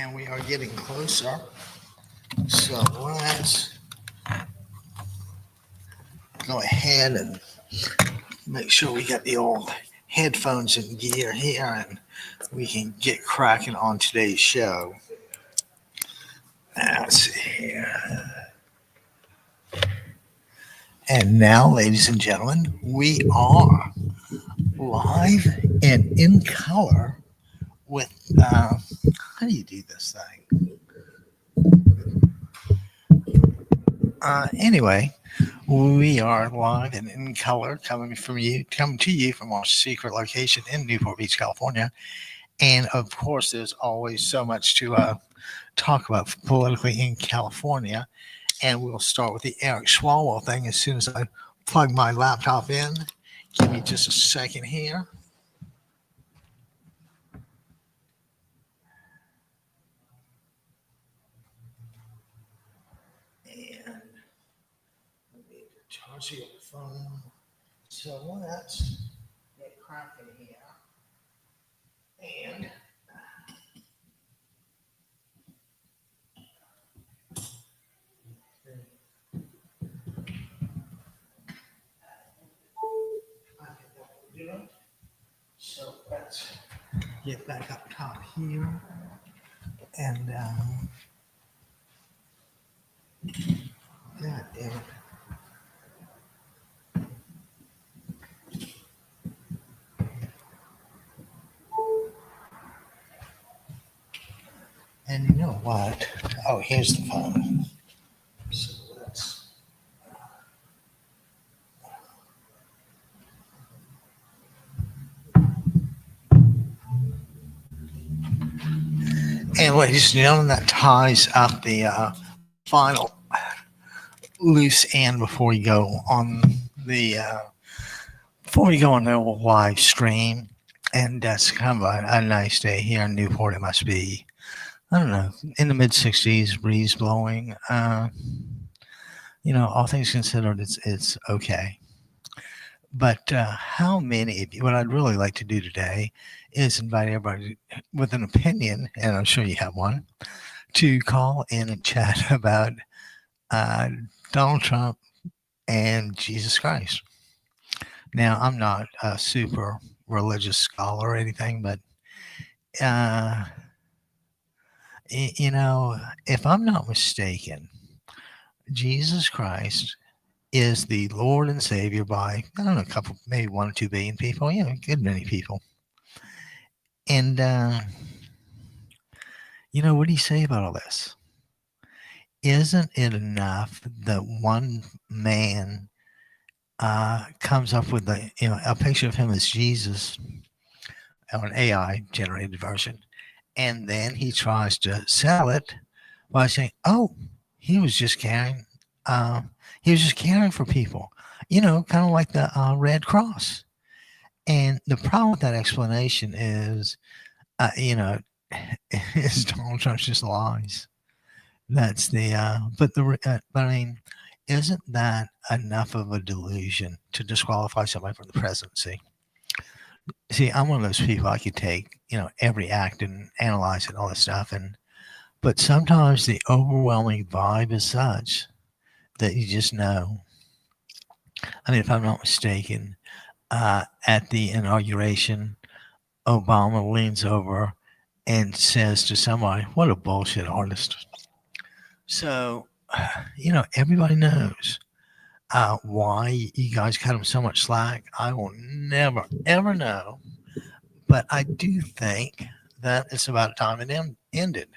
and we are getting closer. So let's go ahead and make sure we got the old headphones in gear here and we can get cracking on today's show. Let's see here. And now, ladies and gentlemen, we are live and in color with, how do you do this thing? Anyway, we are live and in color coming to you from our secret location in Newport Beach, California. And of course, there's always so much to talk about politically in California. And we'll start with the Eric Swalwell thing as soon as I plug my laptop in. Give me just a second here. And let me charge the phone. So let's get cracking here. And so let's get back up top here. And God damn it. And you know what? Oh, here's the phone. So let's. And ladies and gentlemen, that ties up the final loose end before you go on the live stream. And that's kind of a nice day here in Newport. It must be, I don't know, in the mid 60s, breeze blowing. All things considered, it's okay. But how many of you, what I'd really like to do today is invite everybody with an opinion, and I'm sure you have one, to call in and chat about Donald Trump and Jesus Christ. Now, I'm not a super religious scholar or anything, but, if I'm not mistaken, Jesus Christ is the Lord and Savior by, I don't know, a couple, maybe 1 or 2 billion people, a good many people. And, what do you say about all this? Isn't it enough that one man comes up with a picture of him as Jesus, or an AI generated version, and then he tries to sell it by saying, "Oh, he was just caring for people," kind of like the Red Cross. And the problem with that explanation is, is Donald Trump's just lies. That's but I mean, isn't that enough of a delusion to disqualify somebody from the presidency? See, I'm one of those people, I could take, every act and analyze it and all this stuff. But sometimes the overwhelming vibe is such that you just know. I mean, if I'm not mistaken, at the inauguration, Obama leans over and says to somebody, "What a bullshit artist." So, everybody knows why you guys cut him so much slack. I will never, ever know. But I do think that it's about time it ended.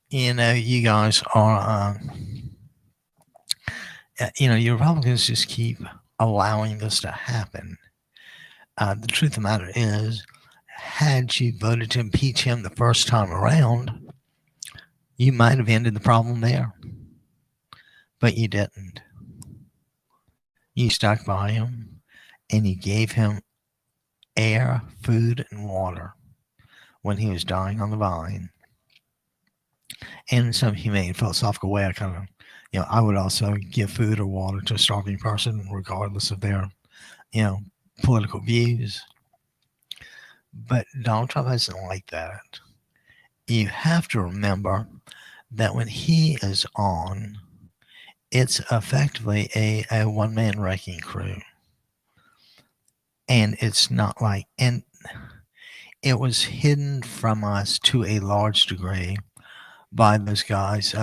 You guys are, you Republicans just keep allowing this to happen. The truth of the matter is, had you voted to impeach him the first time around, you might have ended the problem there. But you didn't. You stuck by him, and you gave him air, food, and water when he was dying on the vine. And in some humane, philosophical way, I kind of, I would also give food or water to a starving person, regardless of their, political views. But Donald Trump isn't like that. you have to remember that when he is on, it's effectively a one-man wrecking crew. And it's not like, and it was hidden from us to a large degree by those guys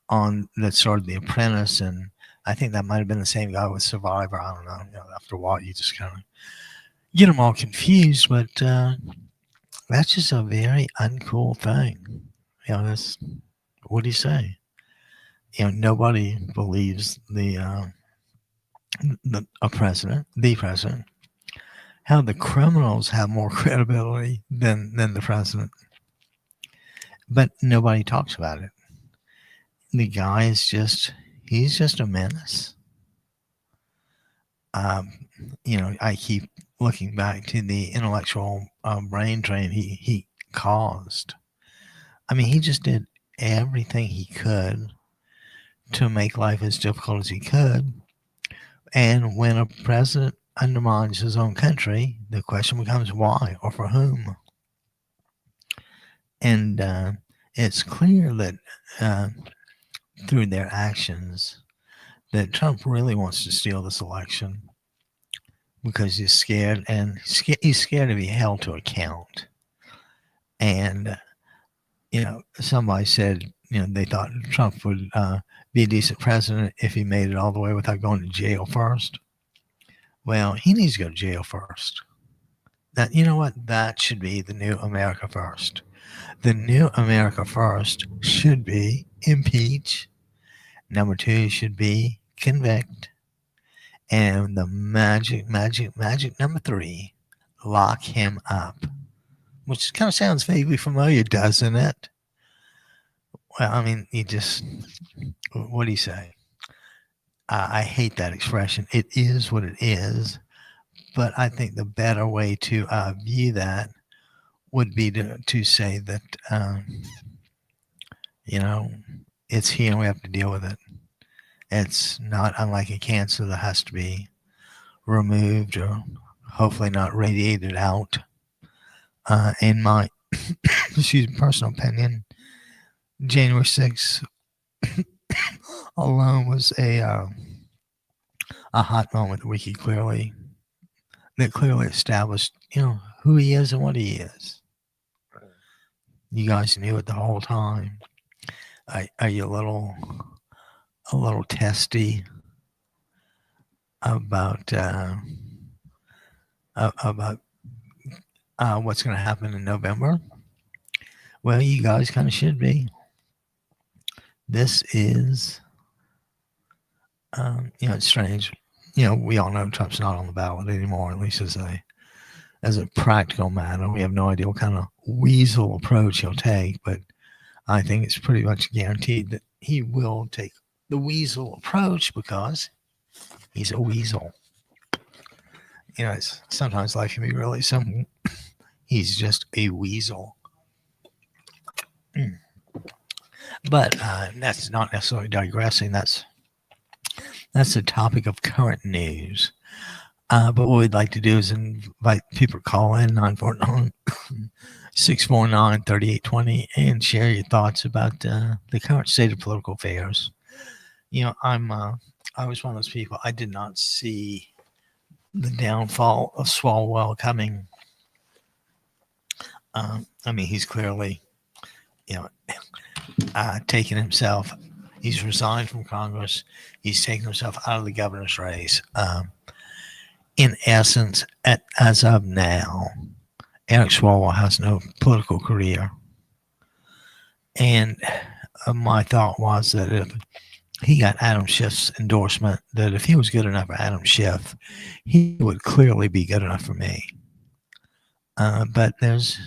on that started The Apprentice, and I think that might have been the same guy with Survivor. I don't know. After a while, you just kind of get them all confused, but that's just a very uncool thing. That's what do you say? Nobody believes the president, how the criminals have more credibility than the president, but nobody talks about it. The guy is he's just a menace. I keep looking back to the intellectual brain drain he caused. I mean, he just did everything he could to make life as difficult as he could. And when a president undermines his own country, the question becomes why or for whom. And it's clear that through their actions that Trump really wants to steal this election because he's scared, and he's scared to be held to account. And somebody said they thought Trump would be a decent president if he made it all the way without going to jail first. Well, he needs to go to jail first. That, you know what? That should be the new America first. The new America first should be impeach. Number 2 should be convict. And the magic number 3, lock him up. Which kind of sounds vaguely familiar, doesn't it? Well, I mean, what do you say? I hate that expression. It is what it is. But I think the better way to view that would be to say that, it's here and we have to deal with it. It's not unlike a cancer that has to be removed or hopefully not radiated out. In my personal opinion, January 6th alone was a hot moment that we could clearly established, who he is and what he is. You guys knew it the whole time. Are you a little testy about what's going to happen in November? Well, you guys kind of should be. This is, it's strange. We all know Trump's not on the ballot anymore, at least as a practical matter. We have no idea what kind of weasel approach he'll take, but I think it's pretty much guaranteed that he will take the weasel approach because he's a weasel. Sometimes life can be really simple. He's just a weasel. But that's not necessarily digressing. That's the topic of current news. But what we'd like to do is invite people to call in 949-649-3820 and share your thoughts about the current state of political affairs. I was one of those people. I did not see the downfall of Swalwell coming. He's clearly, taken himself. He's resigned from Congress. He's taken himself out of the governor's race. In essence, as of now, Eric Swalwell has no political career. And my thought was that if he got Adam Schiff's endorsement, that if he was good enough for Adam Schiff, he would clearly be good enough for me. But there's,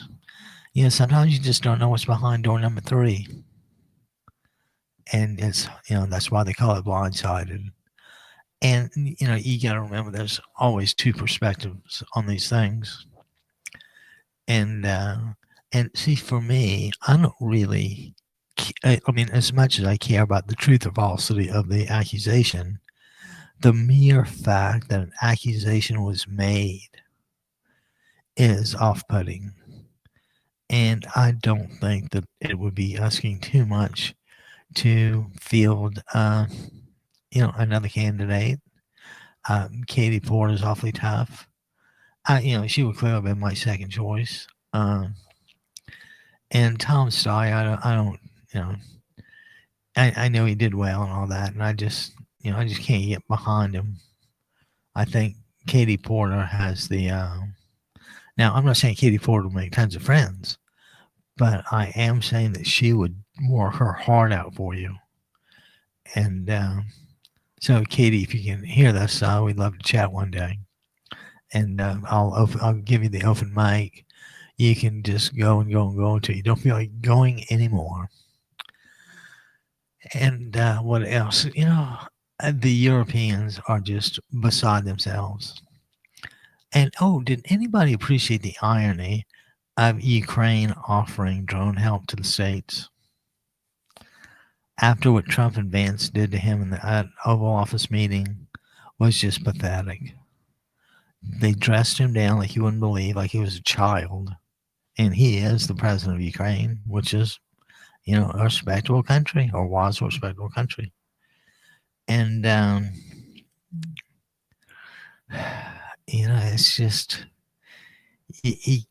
sometimes you just don't know what's behind door number 3. And it's, that's why they call it blindsided. And, you got to remember there's always 2 perspectives on these things. And see, for me, I don't really, as much as I care about the truth or falsity of the accusation, the mere fact that an accusation was made is off-putting. And I don't think that it would be asking too much to field, another candidate. Katie Porter is awfully tough. She would clearly have been my second choice. And Tom Steyer, I don't, you know, I know he did well and all that, and I just can't get behind him. I think Katie Porter has the. Now, I'm not saying Katie Porter will make tons of friends, but I am saying that she would work her heart out for you. And so, Katie, if you can hear this, we'd love to chat one day. And I'll give you the open mic. You can just go and go and go until you don't feel like going anymore. And what else? The Europeans are just beside themselves. And did anybody appreciate the irony of Ukraine offering drone help to the States? After what Trump and Vance did to him in the Oval Office meeting was just pathetic. They dressed him down like you wouldn't believe, like he was a child. And he is the president of Ukraine, which is, a respectable country, or was a respectable country. And, it's just, you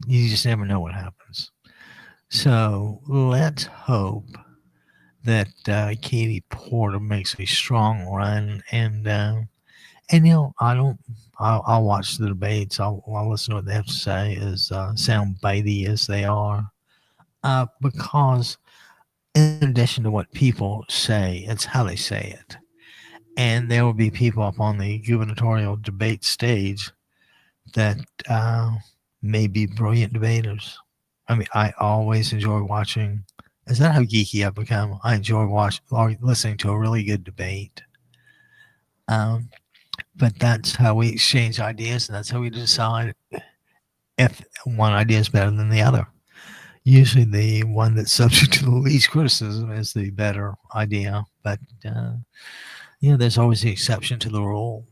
just never know what happens. So let's hope that Katie Porter makes a strong run, and I'll watch the debates. I'll listen to what they have to say, as sound bitey as they are, because in addition to what people say, it's how they say it. And there will be people up on the gubernatorial debate stage that may be brilliant debaters. I mean, I always enjoy watching. Is that how geeky I've become? I enjoy listening to a really good debate. But that's how we exchange ideas, and that's how we decide if one idea is better than the other. Usually the one that's subject to the least criticism is the better idea, but there's always the exception to the rule.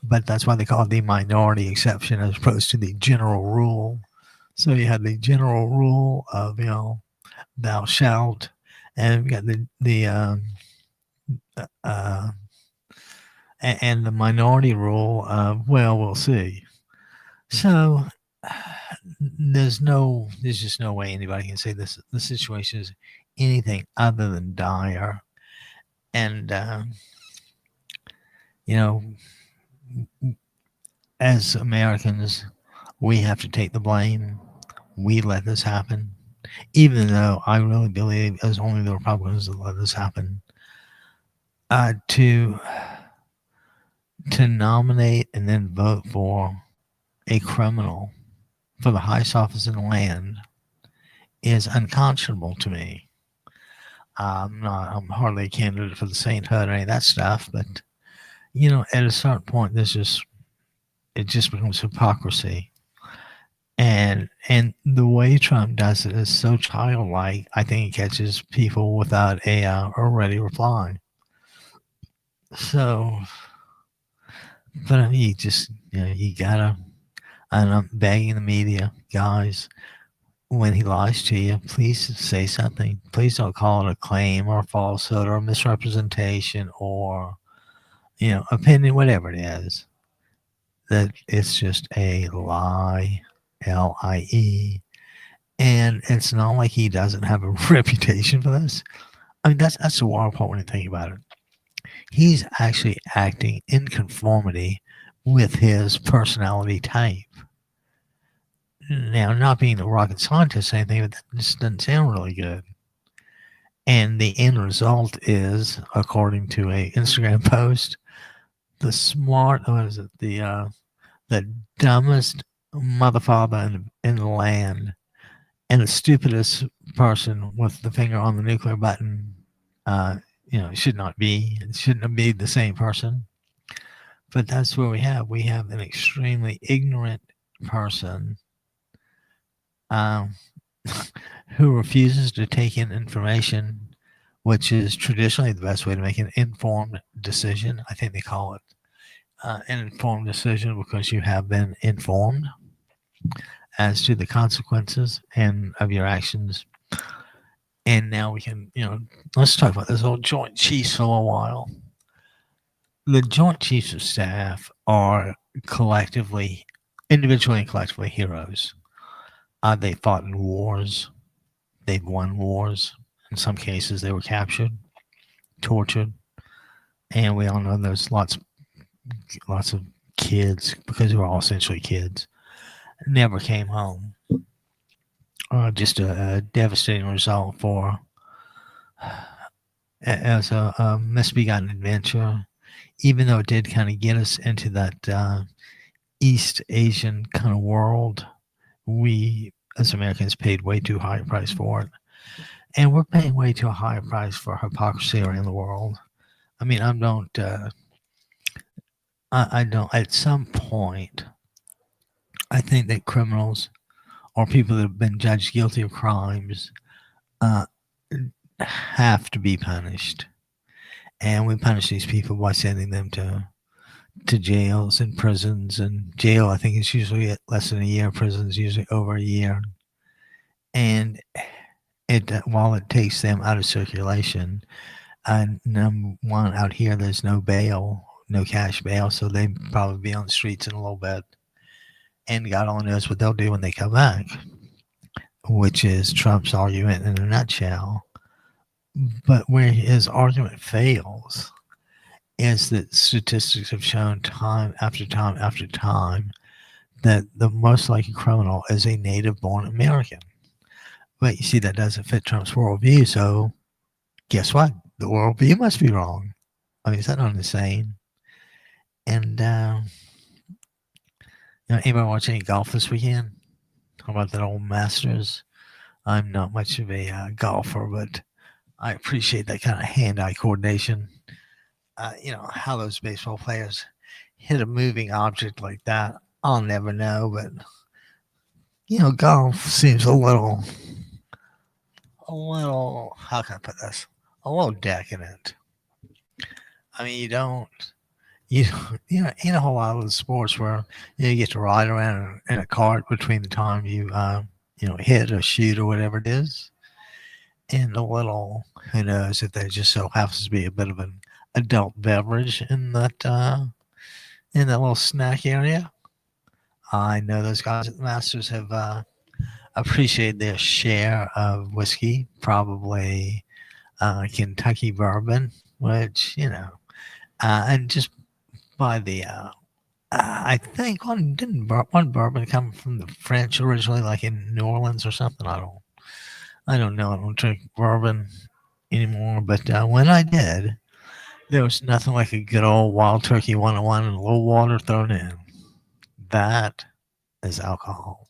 But that's why they call it the minority exception as opposed to the general rule. So you have the general rule of, thou shalt, and we got and the minority rule of, well, we'll see. So there's just no way anybody can say the situation is anything other than dire. And as Americans, we have to take the blame. We let this happen, even though I really believe it was only the Republicans that let this happen. To nominate and then vote for a criminal for the highest office in the land is unconscionable to me. I'm hardly a candidate for the sainthood or any of that stuff, but at a certain point, it just becomes hypocrisy. And the way Trump does it is so childlike. I think it catches people without a ready reply. So, but I mean, you gotta. And I'm begging the media, guys, when he lies to you, please say something. Please don't call it a claim or a falsehood or a misrepresentation or, opinion, whatever it is. That it's just a lie, LIE. And it's not like he doesn't have a reputation for this. I mean, that's the wild part when you think about it. He's actually acting in conformity with his personality type. Now, not being a rocket scientist or anything, but that just doesn't sound really good. And the end result is, according to a Instagram post, the dumbest motherfather in the land and the stupidest person with the finger on the nuclear button, shouldn't be the same person. But that's what we have. We have an extremely ignorant person who refuses to take in information, which is traditionally the best way to make an informed decision. I think they call it an informed decision because you have been informed. as to the consequences and of your actions. And now we can, let's talk about this old Joint Chiefs for a while. The Joint Chiefs of Staff are collectively, individually and collectively, heroes. They fought in wars. They've won wars. In some cases, they were captured, tortured, and we all know there's lots of kids, because they were all essentially kids, never came home. Just a devastating result for as a misbegotten adventure. Even though it did kind of get us into that East Asian kind of world, we as Americans paid way too high a price for it. And we're paying way too high a price for hypocrisy around the world. I mean, I don't, at some point, I think that criminals or people that have been judged guilty of crimes have to be punished. And we punish these people by sending them to jails and prisons. And jail, I think, is usually less than a year. Prison's usually over a year. And while it takes them out of circulation, number one, out here, there's no bail, no cash bail, so they'd probably be on the streets in a little bit. And God only knows what they'll do when they come back, which is Trump's argument in a nutshell. But where his argument fails is that statistics have shown time after time after time that the most likely criminal is a native-born American. But you see, that doesn't fit Trump's worldview, so guess what? The worldview must be wrong. I mean, is that not insane? And, anybody watch any golf this weekend? How about that old Masters? I'm not much of a golfer, but I appreciate that kind of hand-eye coordination. How those baseball players hit a moving object like that, I'll never know, but, golf seems a little, how can I put this? A little decadent. I mean, you know, ain't a whole lot of the sports where, you get to ride around in a cart between the time you, hit or shoot or whatever it is. And a little, who knows if there just so happens to be a bit of an adult beverage in that little snack area. I know those guys at the Masters have appreciated their share of whiskey, probably Kentucky bourbon, which, and just by the, I think one bourbon come from the French originally, like in New Orleans or something. I don't know. I don't drink bourbon anymore, but when I did, there was nothing like a good old Wild Turkey 101 and a little water thrown in. That is alcohol.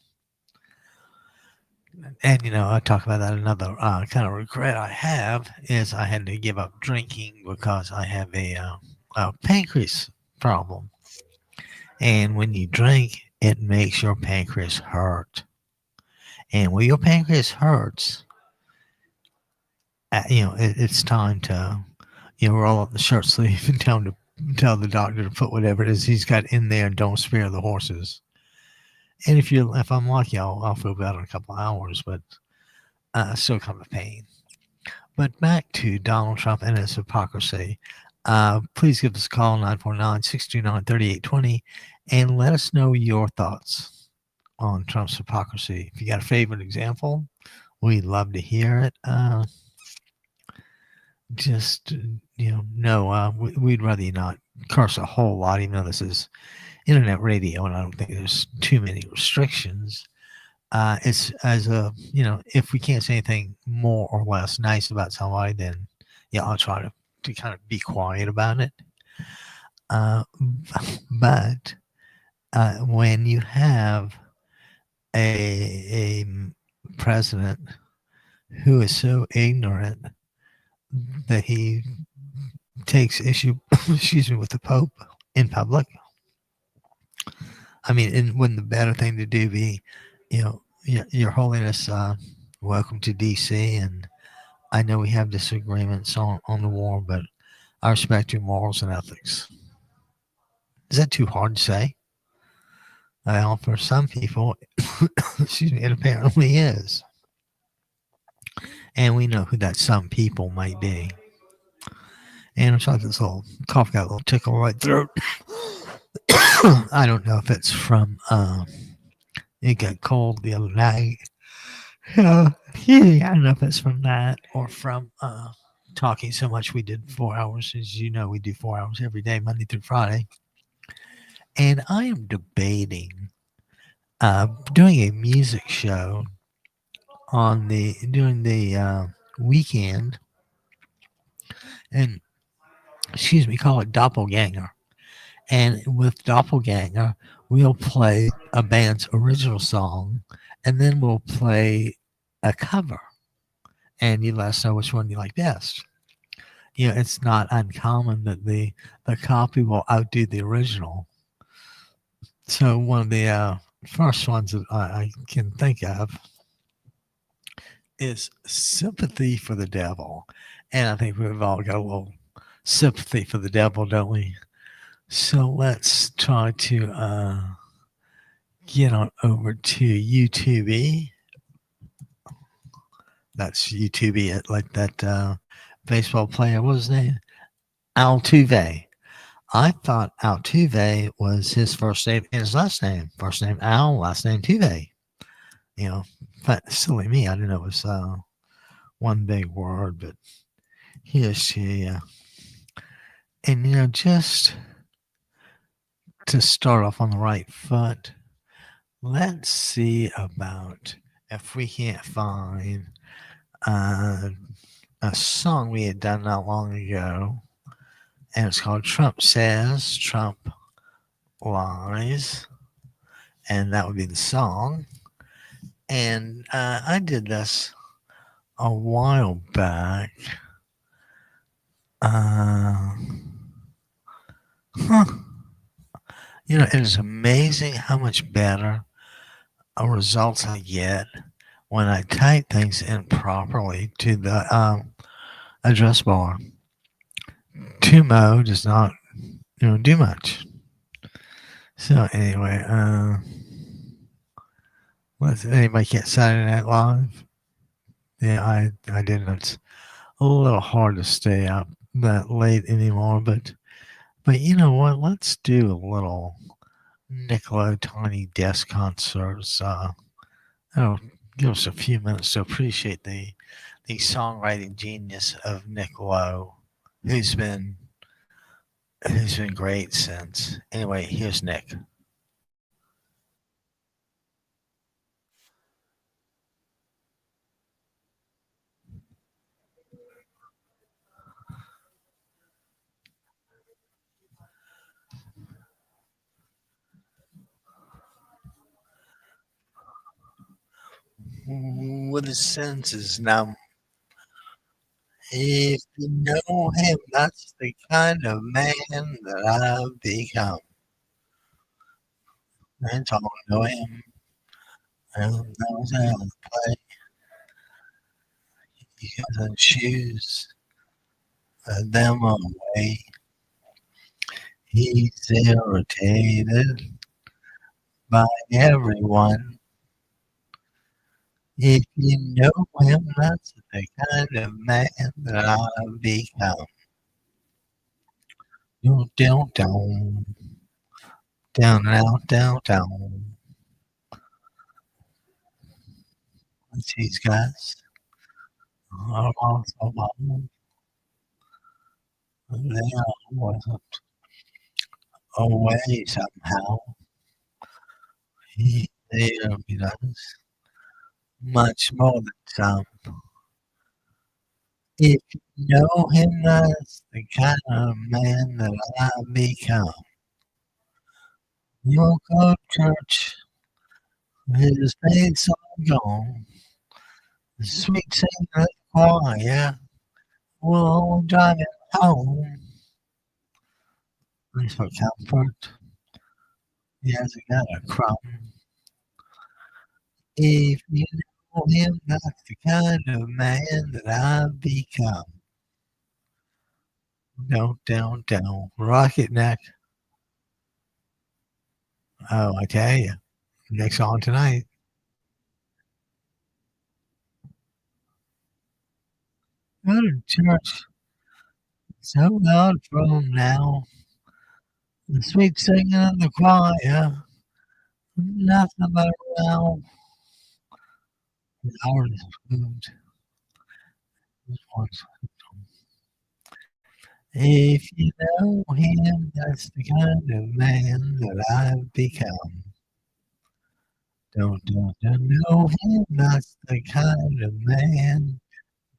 And, I talk about that. Another kind of regret I have is I had to give up drinking because I have a pancreas problem. And when you drink, it makes your pancreas hurt. And when your pancreas hurts, it's time to, roll up the shirt sleeve and tell the doctor to put whatever it is he's got in there and don't spare the horses. And if I'm lucky, I'll feel better in a couple of hours, but still kind of a pain. But back to Donald Trump and his hypocrisy. Please give us a call, 949-629-3820, and let us know your thoughts on Trump's hypocrisy. If you got a favorite example, we'd love to hear it. We'd rather you not curse a whole lot, even though this is internet radio and I don't think there's too many restrictions. It's as if we can't say anything more or less nice about somebody, then I'll try to kind of be quiet about it. But when you have a president who is so ignorant that he takes issue, with the Pope in public, I mean, wouldn't the better thing to do be, Your Holiness, welcome to D.C., and I know we have disagreements on the war, but I respect your morals and ethics. Is that too hard to say? Well, for some people, Excuse me, it apparently is. And we know who that some people might be. And I'm sorry, this little cough got a little tickle right throat. I don't know if it's from it got cold the other night. I don't know if it's from that or from talking so much. We did 4 hours, as you know, we do 4 hours every day, Monday through Friday. And I am debating doing a music show on the during the weekend, and excuse me, call it Doppelganger. And with Doppelganger, we'll play a band's original song, and then we'll play a cover, and you let us know which one you like best. You know, it's not uncommon that the copy will outdo the original. So one of the first ones that I can think of is Sympathy for the Devil. And I think we've all got a little sympathy for the devil, don't we? So let's try to get on over to YouTube. That's YouTube, like that baseball player. What was his name? Altuve. I thought Altuve was his first name and his last name. First name Al, last name Tuve. You know, but silly me, I didn't know it was one big word, but here's to and you know, just to start off on the right foot, let's see about if we can't find uh, a song we had done not long ago, and it's called Trump Says, Trump Lies, and that would be the song. And I did this a while back. Huh. You know, it is amazing how much better results I get when I type things in properly to the address bar. 2Mo does not, do much. So anyway, let's anybody can't Saturday Night Live? Yeah, I didn't. It's a little hard to stay up that late anymore, but you know what? Let's do a little Niccolo Tiny Desk concerts. That'll give us a few minutes to appreciate the songwriting genius of Niccolo, who's been great since. Anyway, here's Nick. With his senses numb. If you know him, that's the kind of man that I've become. And all know him, and knows how to play. He doesn't choose them away. He's irritated by everyone. If you know him, that's the kind of man that I've become. Down, down, down, down, down, down, down. These guys are also they are wasn't away somehow. He there does much more than some. If you know him, that's the kind of man that I've become. You'll go to church with his face all gone. The sweet singing of the choir will drive him home. At least for comfort, he hasn't got a crumb. If you know him, that's the kind of man that I've become. Down, down, down. Rocket neck. Oh, I tell you. Next song tonight. Go to church so loud from now, the sweet singing in the choir, nothing but around hours moved once. If you know him, that's the kind of man that I've become. Don't you know him, that's the kind of man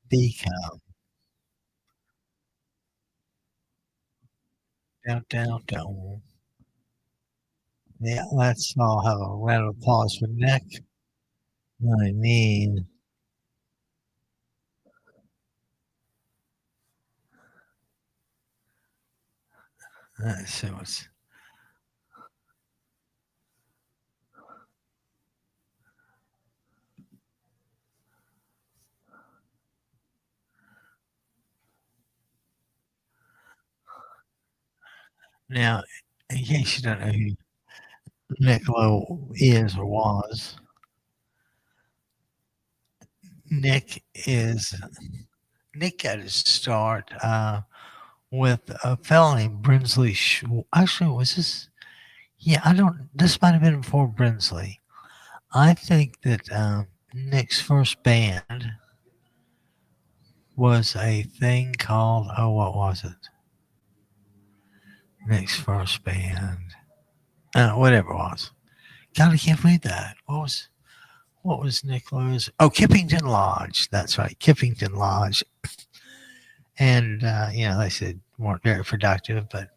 become. Down, down, down. Yeah, let's all have a round of applause for Nick. I mean, so it's now, in case you don't know who Nick Lowe is or was, Nick is Nick got his start with a fellow named Brinsley. Actually, was this? Yeah, I don't. This might have been before Brinsley. I think that Nick's first band was a thing called, oh, what was it? Nick's first band, whatever it was. God, I can't read that. What was Nick Lowe's? Oh, Kippington Lodge. That's right, Kippington Lodge. And they said weren't very productive, but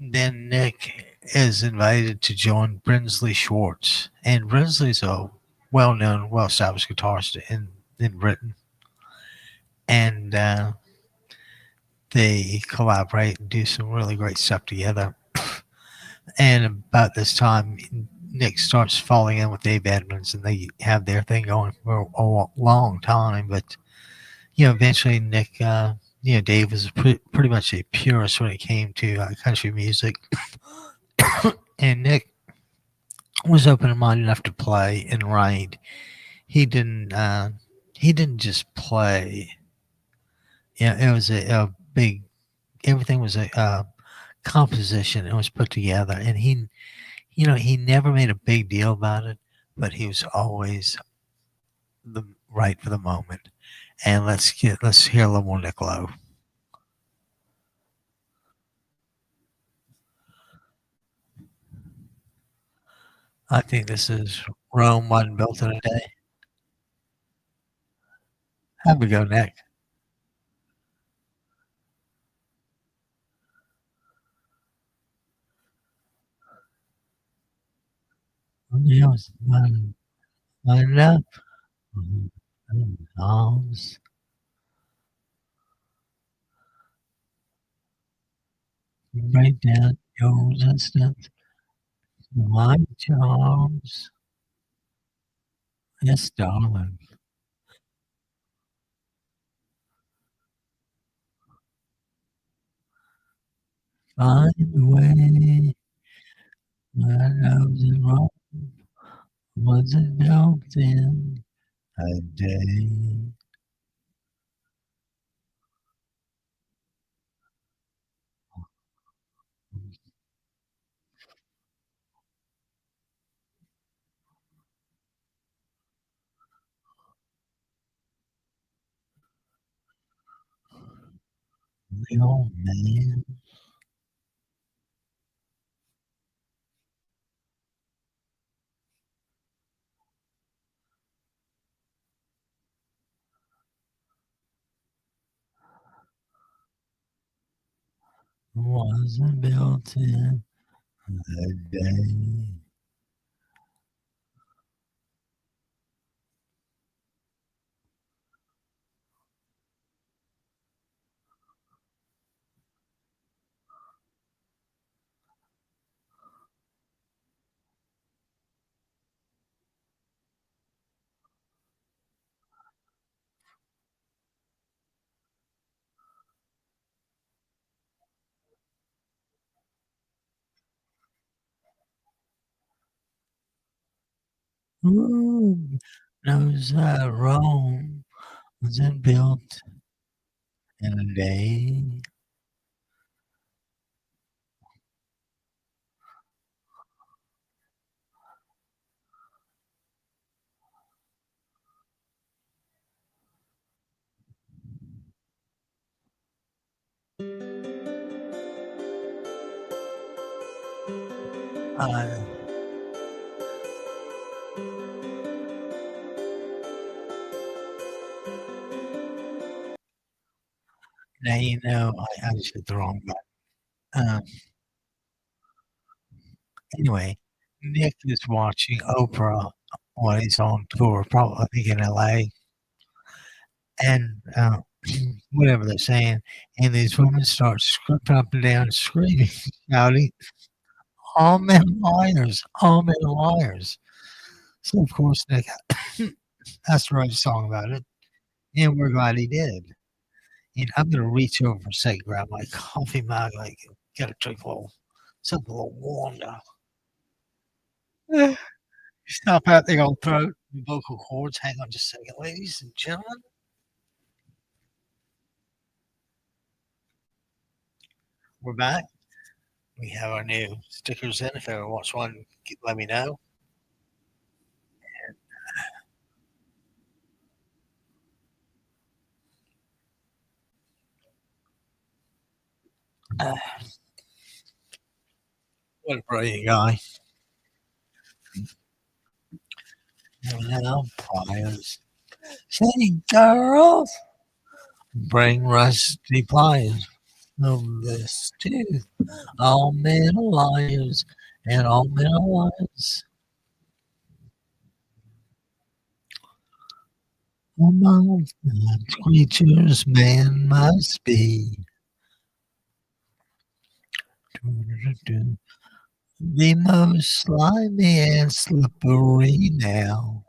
then Nick is invited to join Brinsley Schwartz, and Brinsley's a well-known, well-established guitarist in Britain, and they collaborate and do some really great stuff together. And about this time, Nick starts falling in with Dave Edmunds, and they have their thing going for a long time. But eventually Nick, Dave was pretty much a purist when it came to country music, and Nick was open minded enough to play and write. He didn't. He didn't just play. Yeah, it was a big. Everything was a composition. It was put together, and he never made a big deal about it, but he was always the right for the moment. And let's hear a little more Nick Lowe. I think this is Rome wasn't built in a day. Have we go, Nick. Yes, my love, arms, break down your resistance, my charms. Yes, darling. Find a way. My love's in wrong. Wasn't built in a day. The old man wasn't built in a day. Who knows that Rome wasn't built? in a day. Uh, Now, I just hit the wrong button. Anyway, Nick is watching Oprah while he's on tour, probably I think in LA, and whatever they're saying, and these women start skipping up and down, screaming, shouting, "All men are liars! All men are liars!" So of course Nick has to write a song about it, and we're glad he did. And I'm gonna reach over for a second, grab my coffee mug, like get a drink a little something a little warm now. Stop out the old throat and vocal cords. Hang on just a second, ladies and gentlemen. We're back. We have our new stickers in. If anyone wants one, let me know. Uh, what a brilliant guy. Now, pliers. Say, girls, bring rusty pliers. Of this tooth. All men are liars, and all men are liars. Among God's creatures, man must be. The most slimy and slippery now.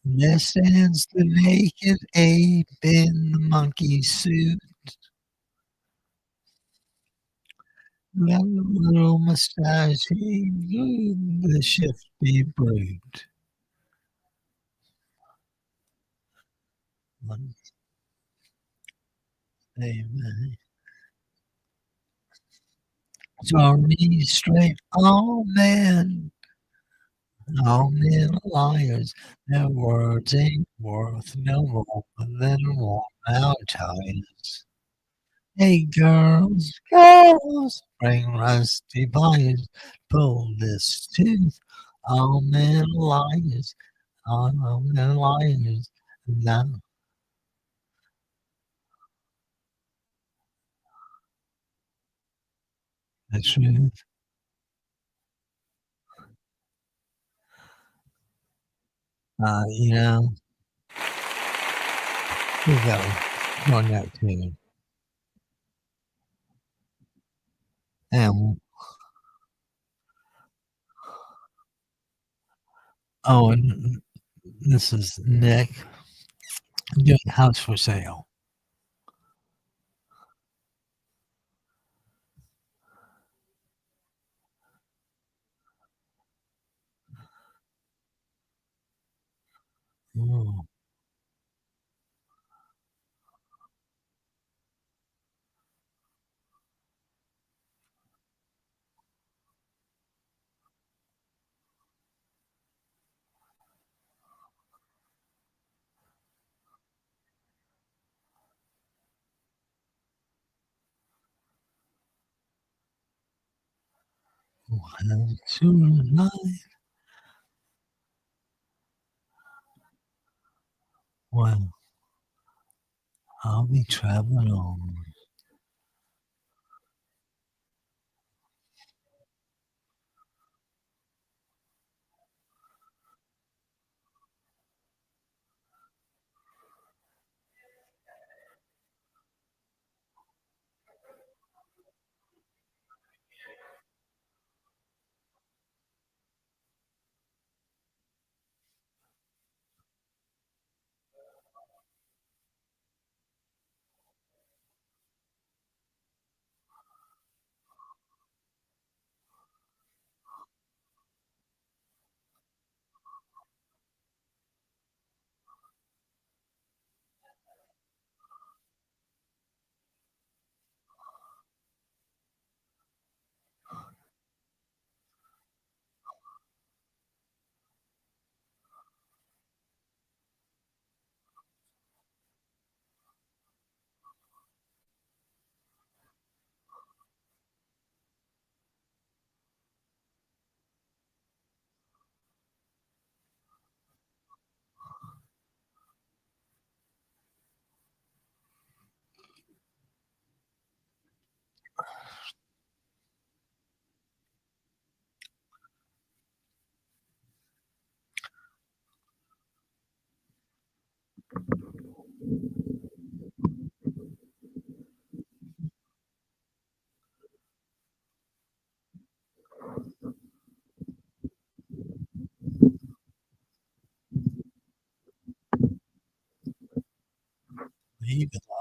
There stands the naked ape in the monkey suit. That little mustache, he the shifty brute. Amen. Sorry, straight, all men are liars. Their words ain't worth no more than a worn out tires. Hey, girls, bring rusty pliers, pull this tooth. All men are liars, all men are liars. Now, the truth, you know, we go on that tune. And, oh, and this is Nick doing House for Sale. Oh, and tonight, well, I'll be traveling on.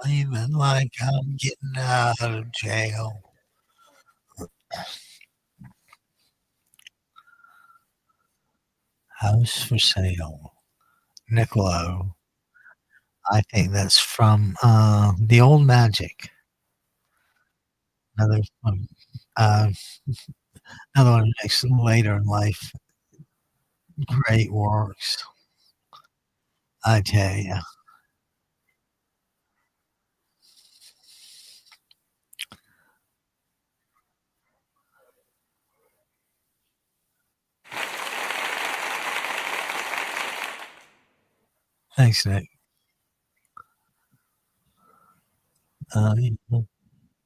Leaving like I'm getting out of jail. House for sale. Niccolo. I think that's from The Old Magic. Another uh, another one next later in life. Great works. I tell you. Thanks, Nick. You know,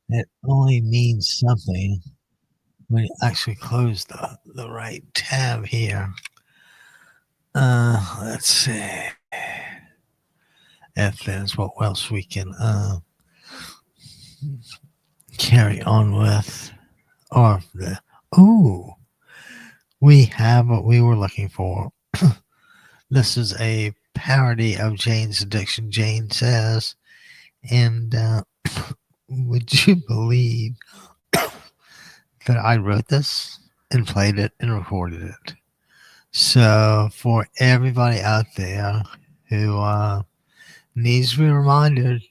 it only means something when you actually close the right tab here. Let's see if there's what else we can carry on with. Or the ooh, we have what we were looking for. This is a parody of Jane's Addiction. Jane says, and would you believe that I wrote this and played it and recorded it? So for everybody out there who needs to be reminded,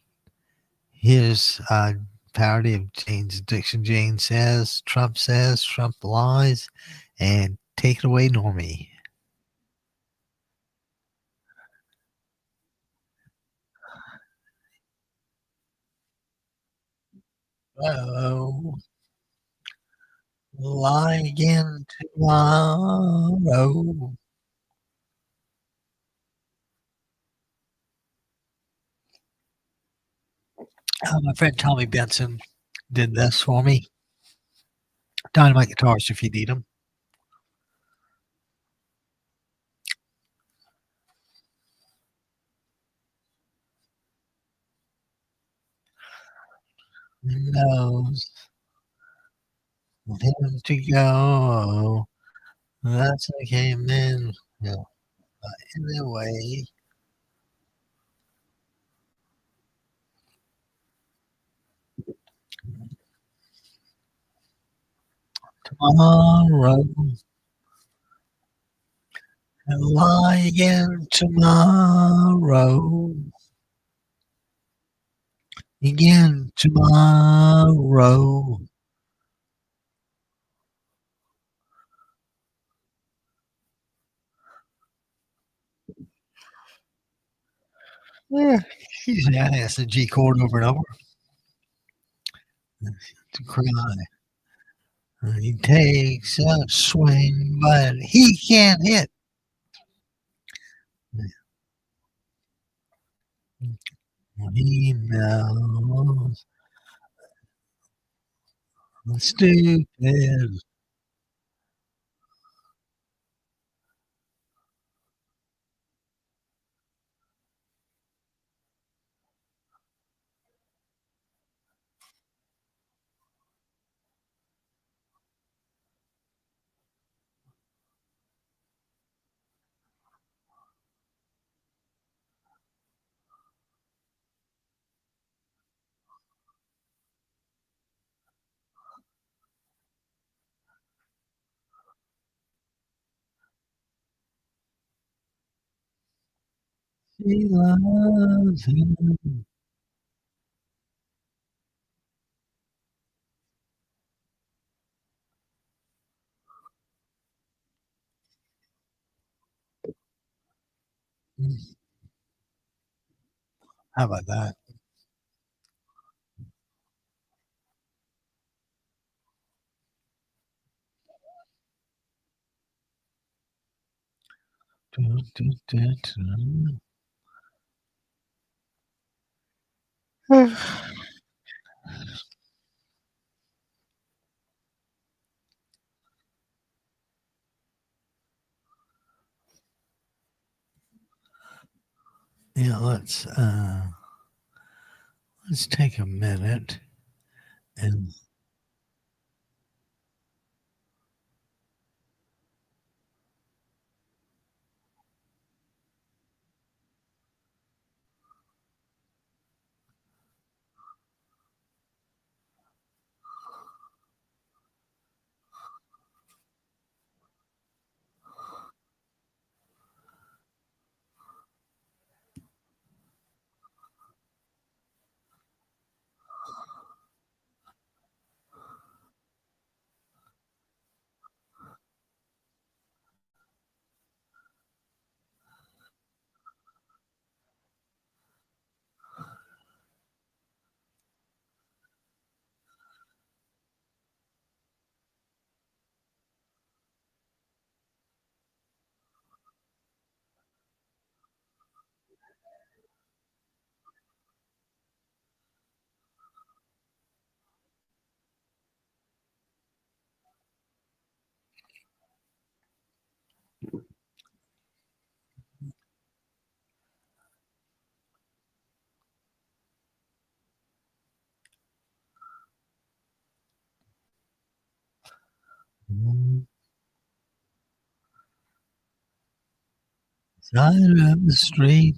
here's a parody of Jane's Addiction. Jane says, Trump lies, and take it away, Normie. Oh, lie again tomorrow. My friend Tommy Benson did this for me. Dynamite guitars if you need them. Knows him to go. That's okay, man. Yeah. Anyway, tomorrow and lie again tomorrow. Again tomorrow. Yeah, yeah, that's the G chord over and over to cry. He takes a swing, but he can't hit. He knows stupid. She loves him. How about that? Dun, dun, dun, dun. Yeah, let's take a minute and side of the street.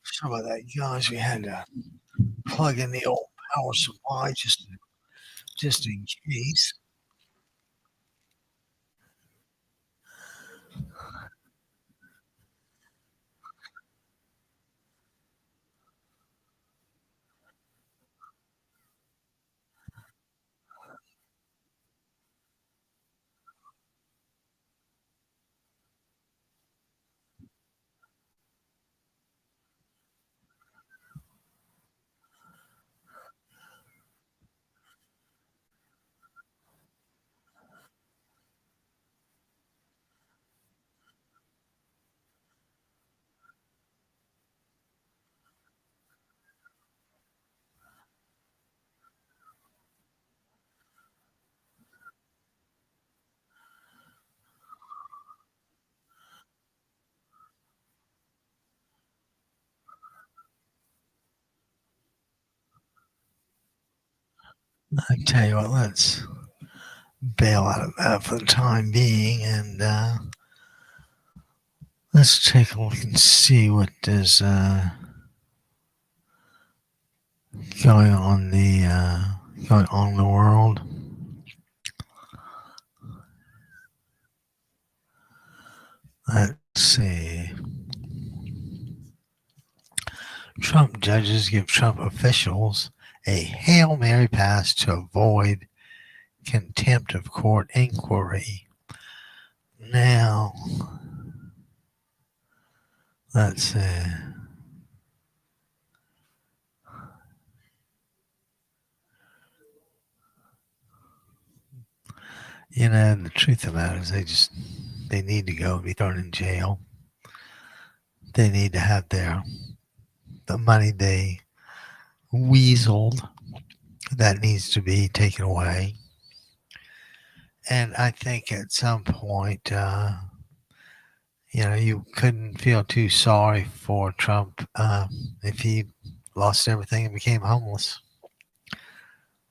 Some of that, gosh, we had to plug in the old power supply just in case. I tell you what, let's bail out of that for the time being, and let's take a look and see what is going on in the world. Let's see. Trump judges give Trump officials a Hail Mary pass to avoid contempt of court inquiry. Now, let's see. You know, the truth of the matter is they need to go and be thrown in jail. They need to have the money they weaseled that needs to be taken away. And I think at some point, you couldn't feel too sorry for Trump if he lost everything and became homeless.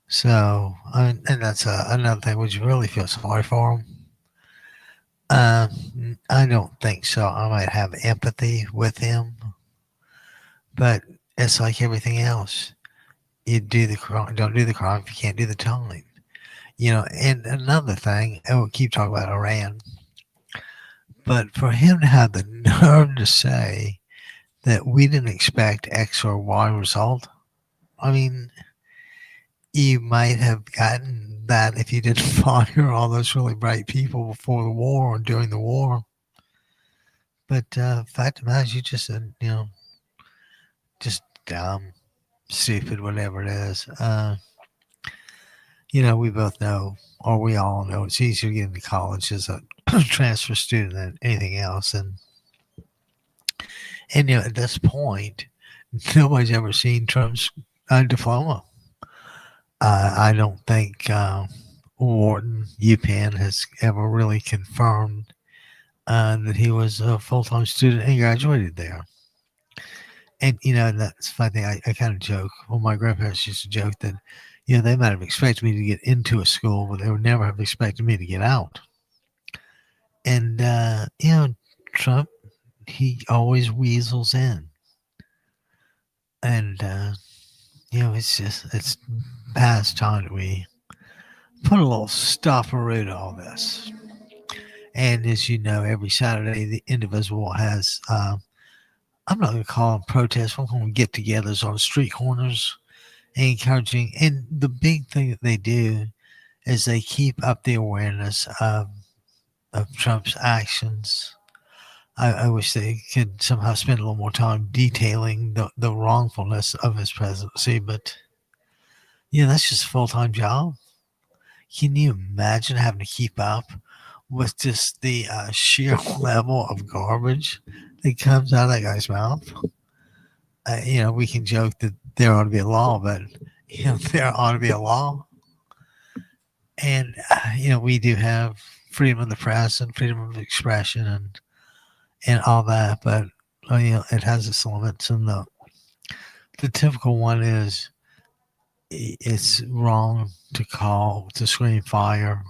So, and that's another thing. Would you really feel sorry for him? I don't think so. I might have empathy with him, but it's like everything else. You do the crime, don't do the crime if you can't do the time. And another thing, I will keep talking about Iran, but for him to have the nerve to say that we didn't expect X or Y result, I mean, you might have gotten that if you didn't fire all those really bright people before the war or during the war. But fact of the matter is, you just said, just dumb, stupid, whatever it is. We both know, or we all know, it's easier to get into college as a transfer student than anything else. And at this point, nobody's ever seen Trump's diploma. I don't think Wharton, UPenn, has ever really confirmed that he was a full-time student and graduated there. And, that's the funny thing. I kind of joke. Well, my grandparents used to joke that, they might have expected me to get into a school, but they would never have expected me to get out. And, Trump, he always weasels in. And, it's past time that we put a little stopperoo to all this. And as you know, every Saturday, the Indivisible has I'm not going to call them protests. We're going to get-togethers on street corners, encouraging. And the big thing that they do is they keep up the awareness of Trump's actions. I wish they could somehow spend a little more time detailing the wrongfulness of his presidency, but yeah, that's just a full time job. Can you imagine having to keep up with just the sheer level of garbage that comes out of that guy's mouth? We can joke that there ought to be a law, but there ought to be a law, and we do have freedom of the press and freedom of expression and all that, but it has its limits, and the typical one is it's wrong to scream fire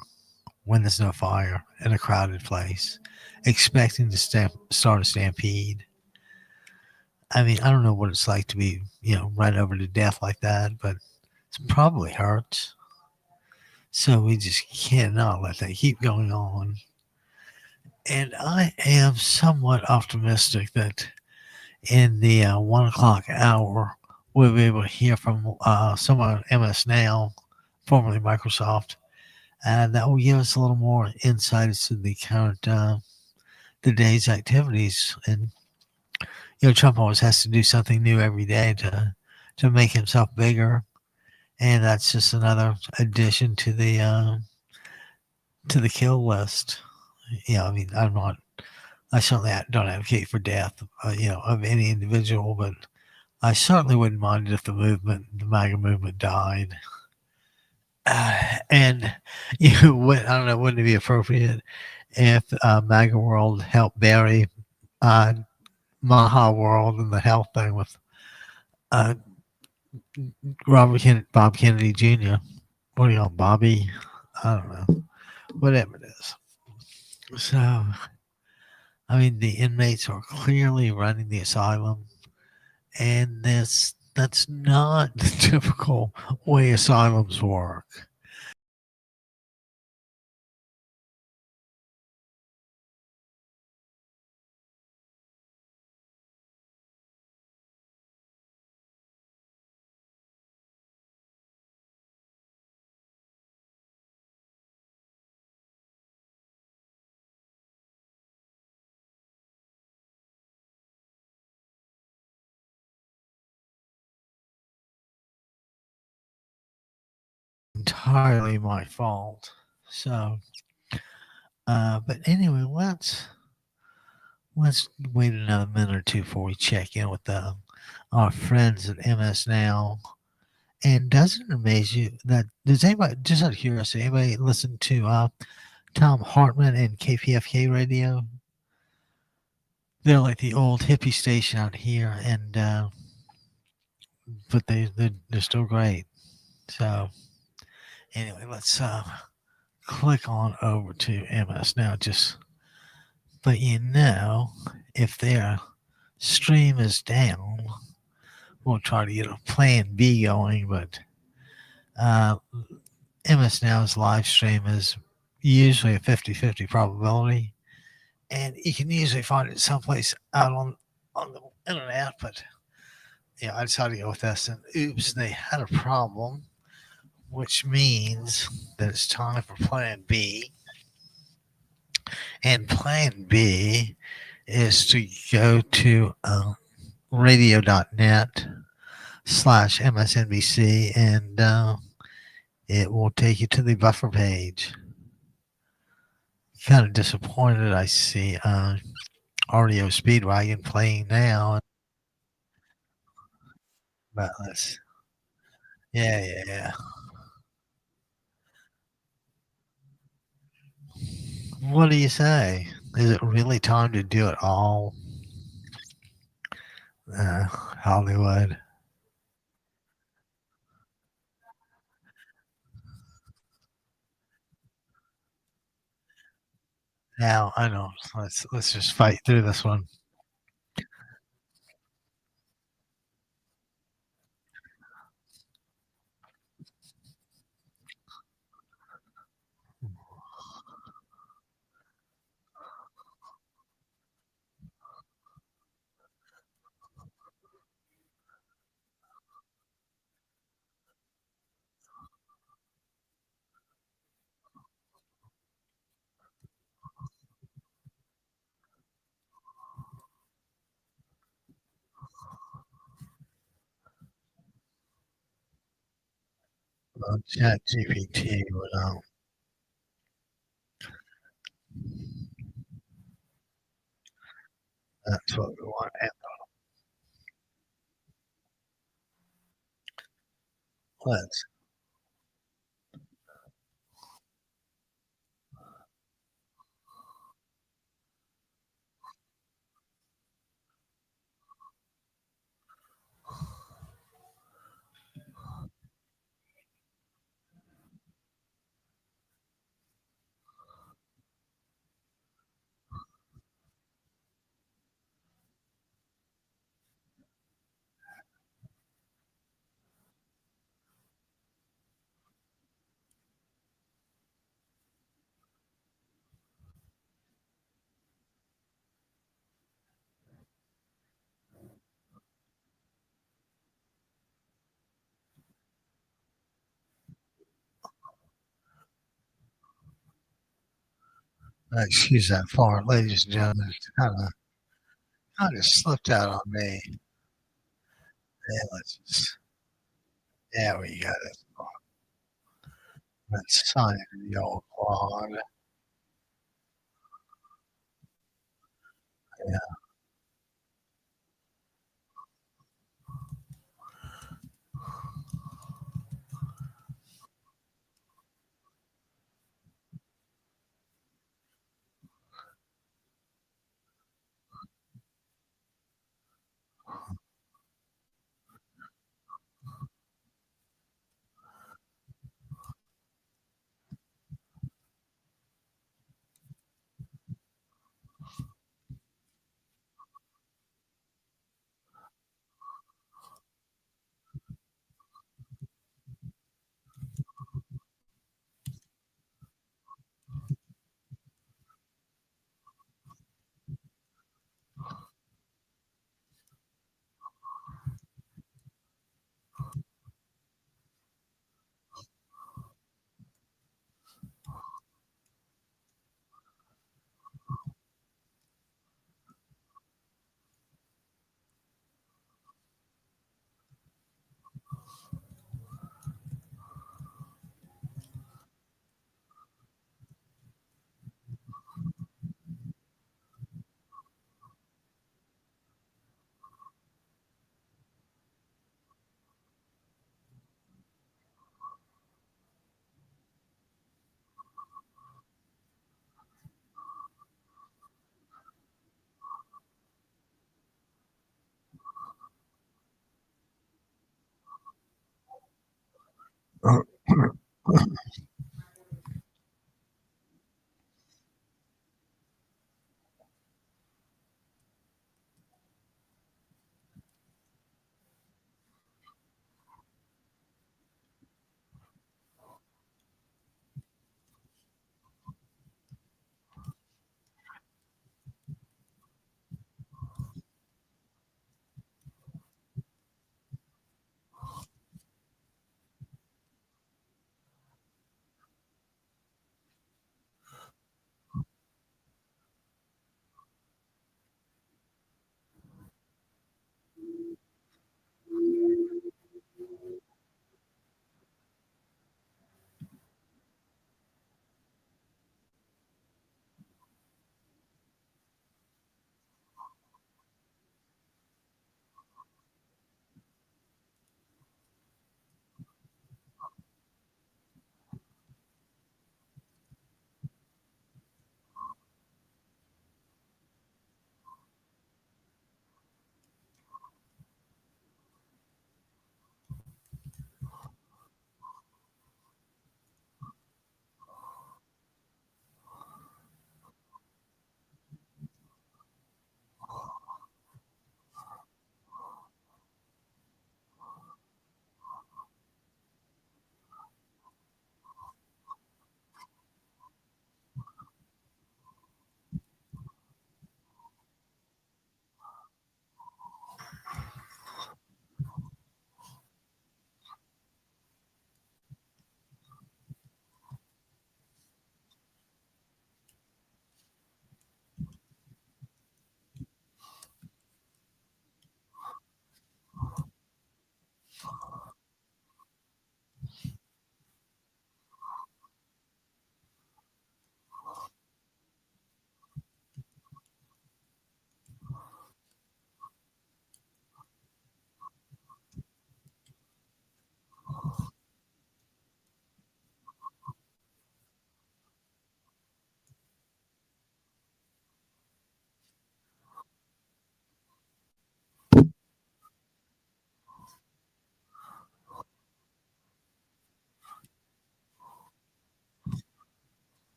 when there's no fire in a crowded place, expecting to start a stampede. I mean, I don't know what it's like to be, run over to death like that, but it probably hurts. So we just cannot let that keep going on. And I am somewhat optimistic that in the 1 o'clock hour, we'll be able to hear from someone at MS Now, formerly Microsoft, and that will give us a little more insight into the current the day's activities. And Trump always has to do something new every day to make himself bigger, and that's just another addition to the kill list. I mean, I certainly don't advocate for death, of any individual, but I certainly wouldn't mind it if the MAGA movement died. And I don't know, wouldn't it be appropriate if MAGA World helped bury uh, Maha World and the health thing with uh, Bob Kennedy Jr.? What do you call Bobby? I don't know. Whatever it is. So, I mean, the inmates are clearly running the asylum, and that's not the typical way asylums work. Entirely my fault. So, but anyway, let's wait another minute or two before we check in with our friends at MS Now. And doesn't it amaze you that does anybody, just out of curiosity, anybody listen to Tom Hartman and KPFK radio? They're like the old hippie station out here, and but they're still great. So anyway, let's click on over to MS Now. Just but if their stream is down, we'll try to get a plan B going. But uh, MS Now's live stream is usually a 50-50 probability, and you can usually find it someplace out on the internet. But I decided to go with this, and oops, they had a problem, which means that it's time for Plan B. And Plan B is to go to radio.net/MSNBC, and it will take you to the buffer page. Kind of disappointed. I see REO Speedwagon playing now. But yeah. What do you say? Is it really time to do it all? Hollywood. Now I know. Let's just fight through this one. Chat GPT without. That's what we want. And let's excuse that fart, ladies and gentlemen. It's kind of slipped out on me. Yeah, let's just. Yeah, we got it. Let's sign in the old quad. Yeah.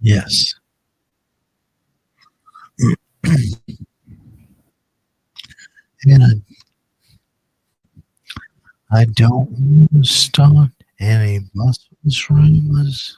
Yes. And I don't want to start any blasphemous rumors.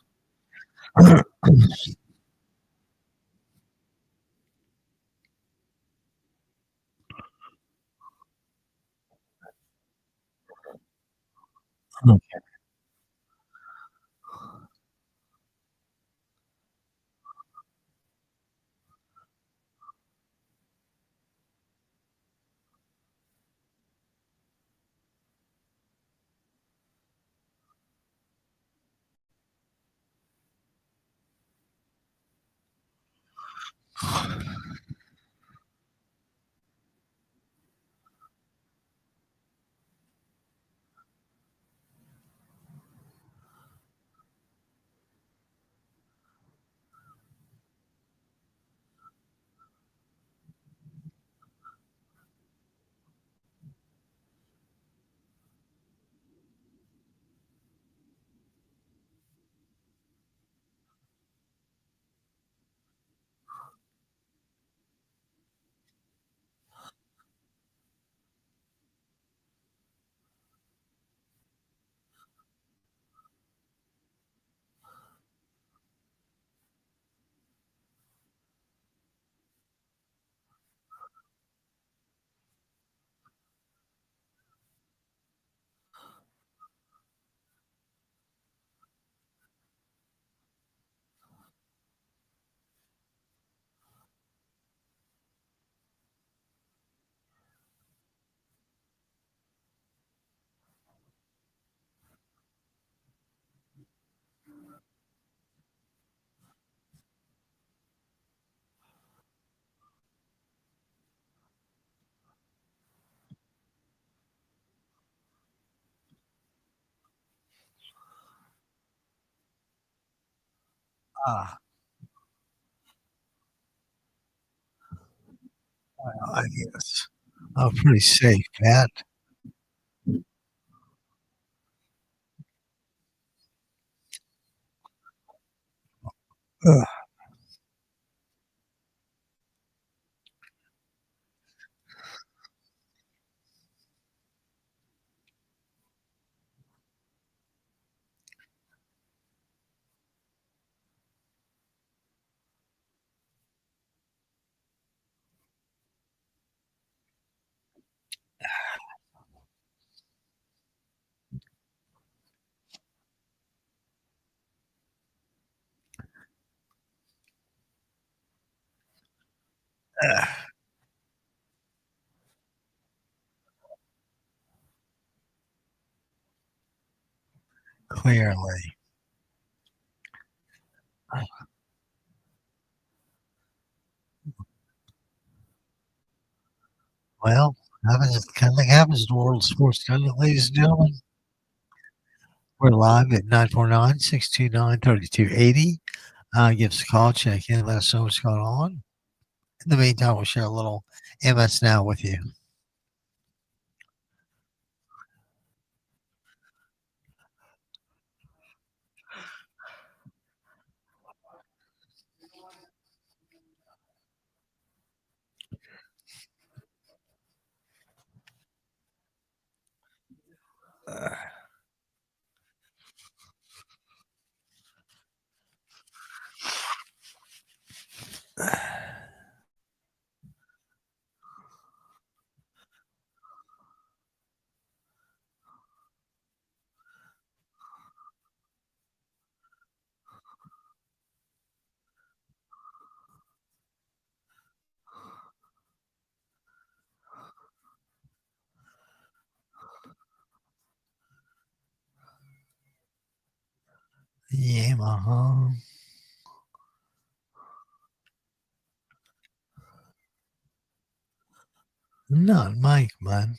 Ah, I guess. Oh, pretty safe, Pat. Ugh, clearly. Well, happens kind of thing happens in world sports, doesn't it, ladies and gentlemen? We're live at 949-629-3280. Give us a call, check in, let us know what's going on. In the meantime, we'll share a little MS Now with you. Yamaha. Not Mike, man.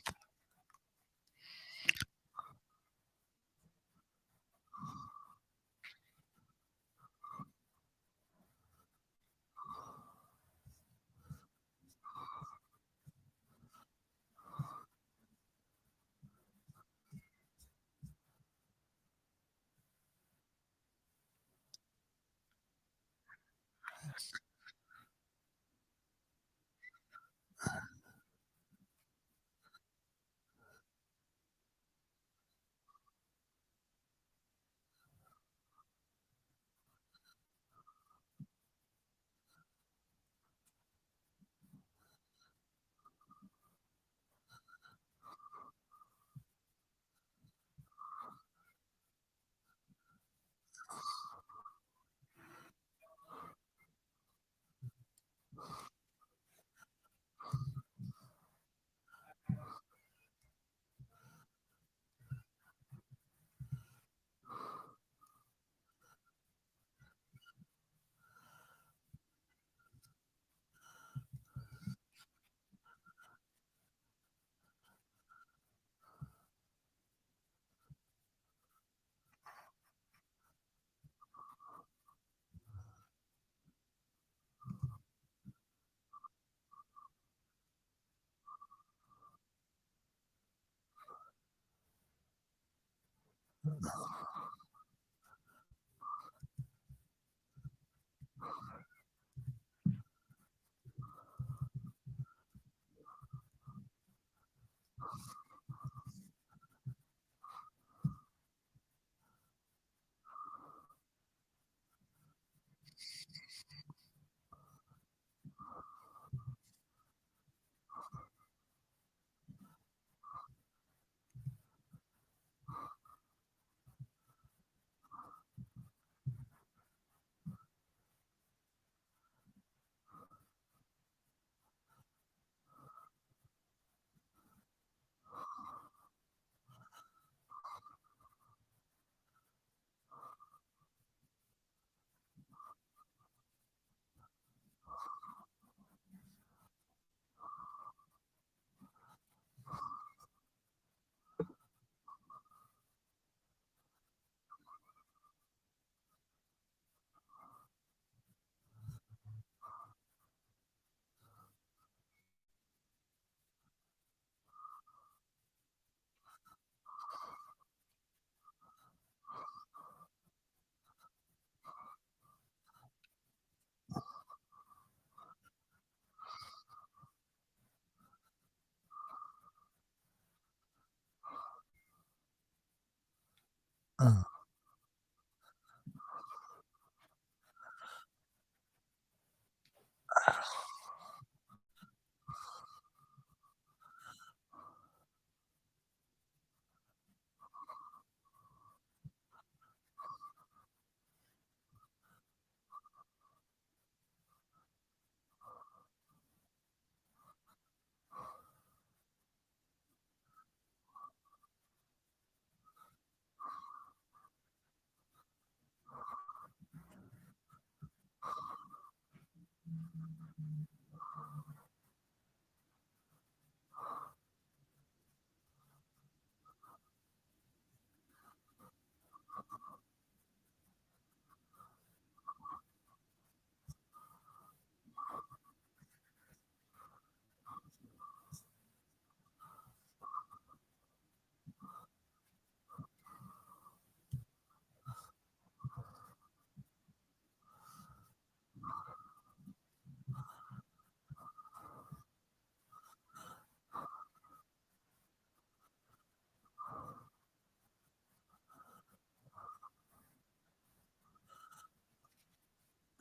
Uh,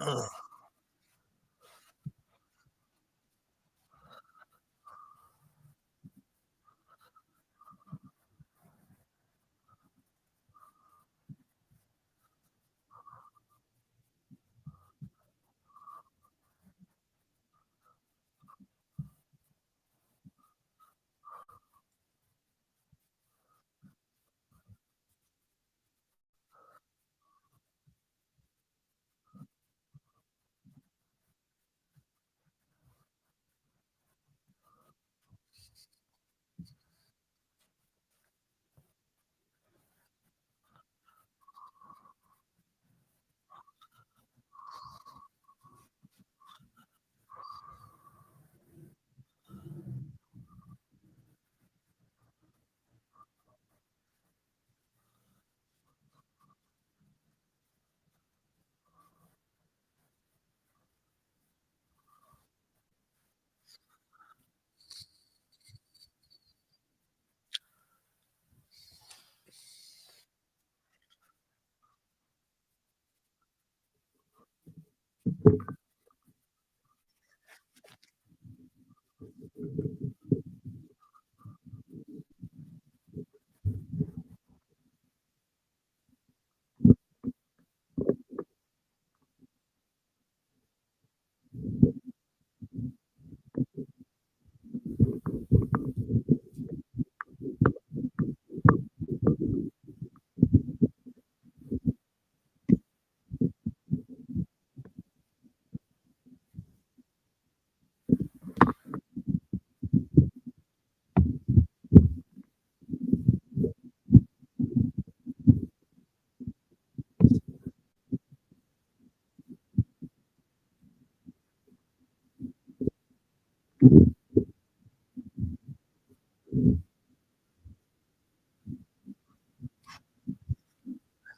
uh,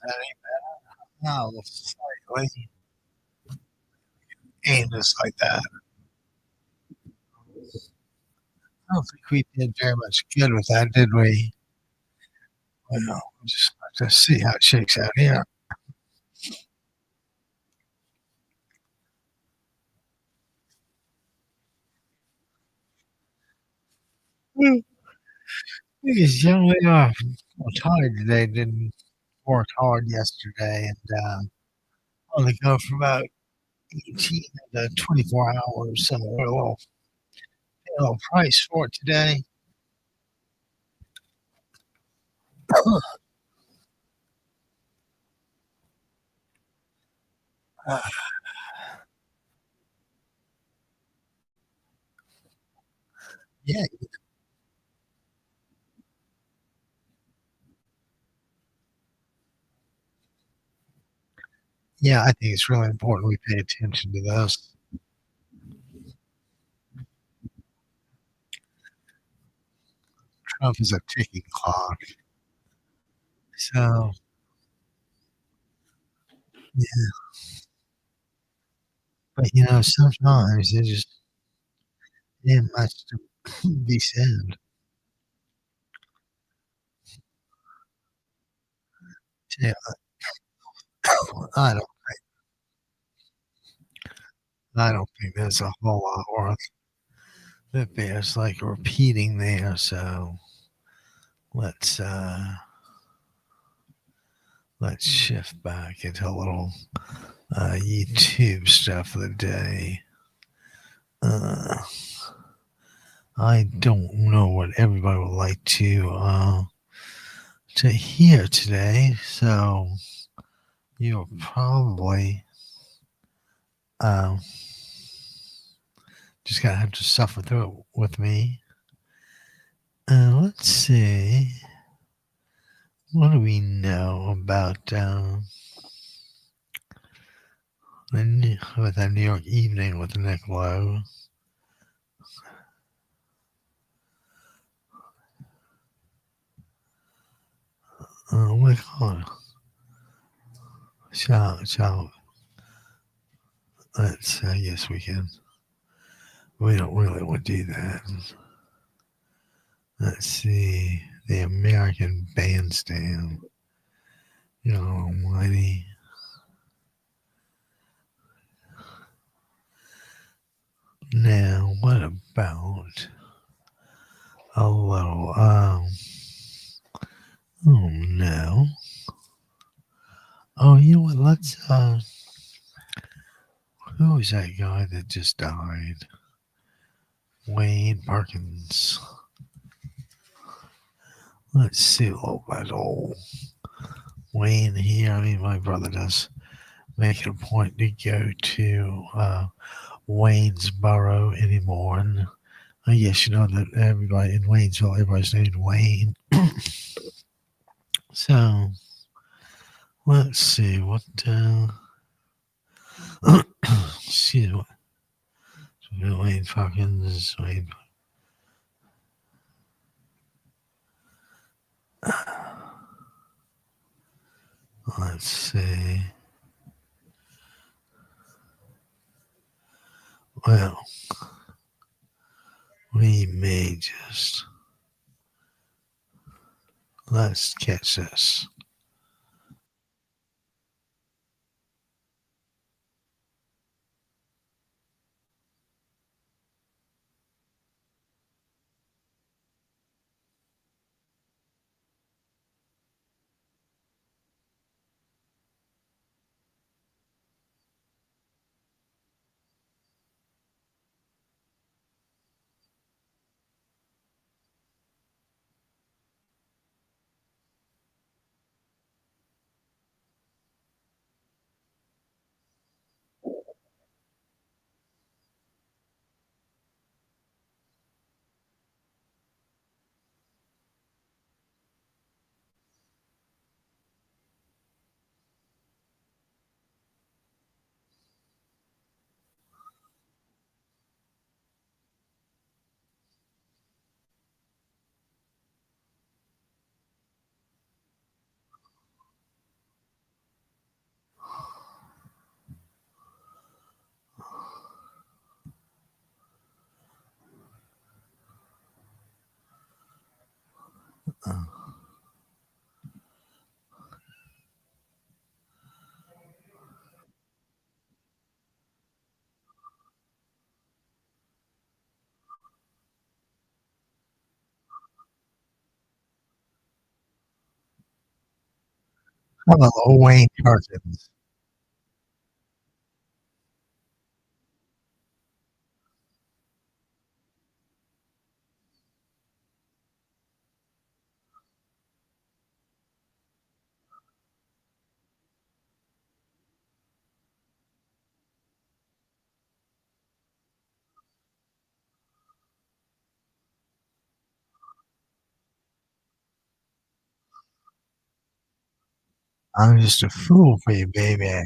that ain't no, slightly ain't just like that. I don't think we did very much good with that, did we? Well, we'll just have to see how it shakes out here. Mm. These young lady off. I'm tired today. Didn't work hard yesterday, and only go for about 18 to 24 hours. So we're a little price for it today. Uh, yeah, yeah. I think it's really important we pay attention to those. Trump is a ticking clock. So yeah, but sometimes it just ain't much to be said. Yeah, I don't I don't think there's a whole lot worth that there's, like, repeating there, so let's, uh let's shift back into a little, YouTube stuff of the day. Uh, I don't know what everybody would like to hear today, so you're probably, um, just gonna have to suffer through it with me. Let's see. What do we know about with the New York Evening with Nick Lowe? We call it shall let's yes we can. We don't really want to do that. Let's see the American Bandstand. You know, almighty. Now, what about a little oh no. Oh, you know what? Let's who was that guy that just died? Wayne Perkins. Let's see a little bit old Wayne here. I mean, my brother does make it a point to go to Waynesboro anymore. And I guess you know that everybody in Waynesville, everybody's named Wayne. So let's see what. Excuse me. Wayne Perkins. Wayne. Let's see. Well, we may just let's catch this. Hello, Wayne Perkins. I'm just a fool for you, baby.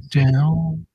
down.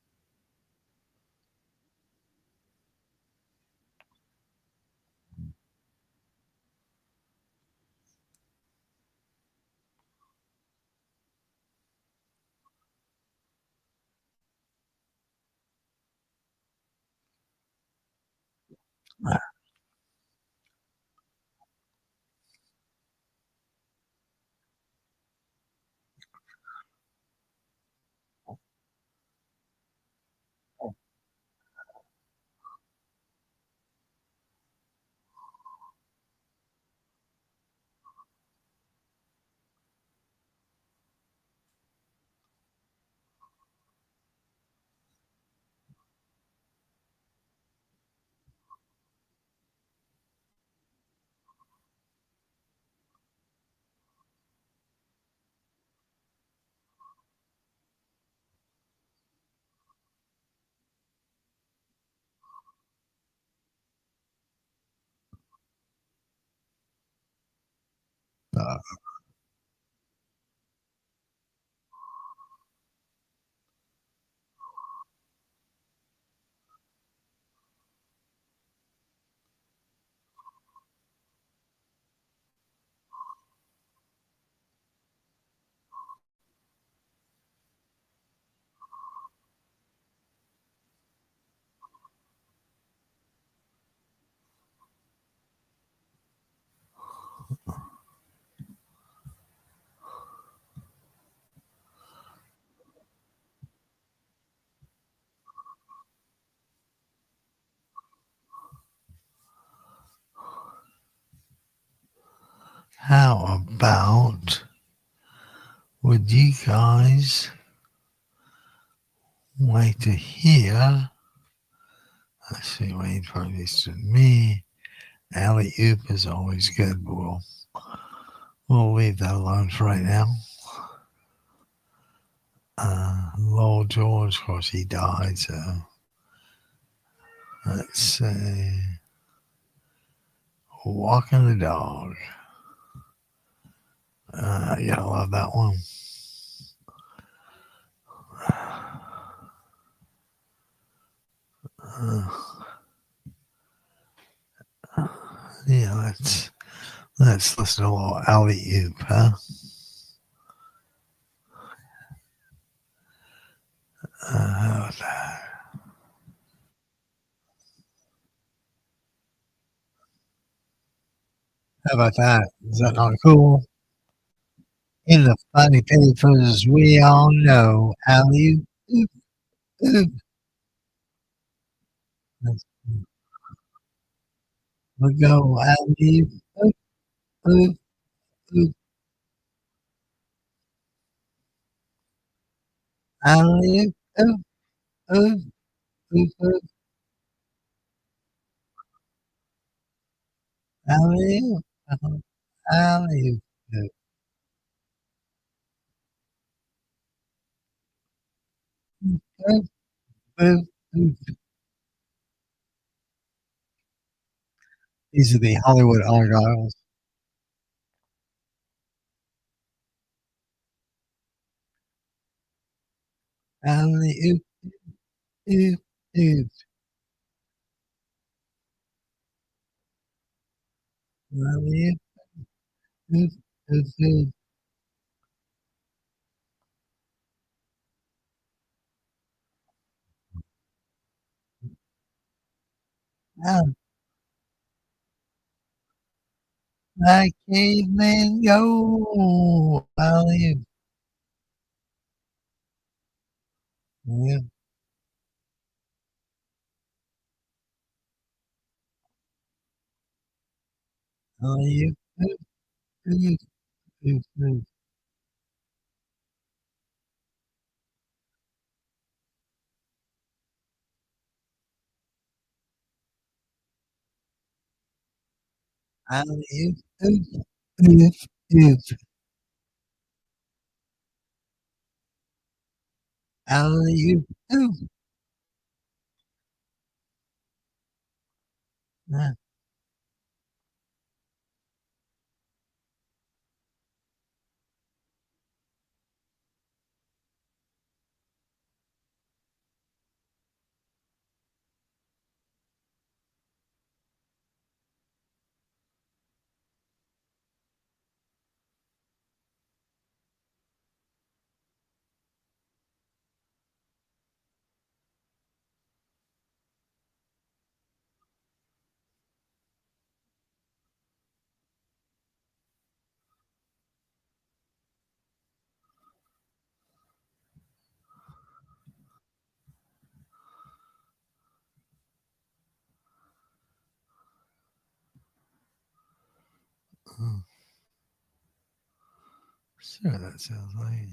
Uh, how about would you guys wait to hear? Let's see, waiting for this to me. Alley oop is always good, but we'll leave that alone for right now. Lowell George, of course, he died, so let's say walking the dog. Yeah, I love that one. Uh, yeah, let's listen to a little alley oop, huh? How about that? How about that? Is that not cool? In the funny papers, we all know alley oop, oop. Let's we go alley oop, oop, oop, oop, alley oop, oop, oop, oop, oop, alley oop, alley oop, oop, oop, oop, oop. These are the Hollywood Argyles. Alley oop, oop, oop, alley oop, oop, oop, oop. Ah, like caveman go. Alley oop, yeah, alley oop, oop, oop, oop, oop. Alley oop, oop, oop, oop. Alley oop, oop. Ah, Uh, see what that sounds like.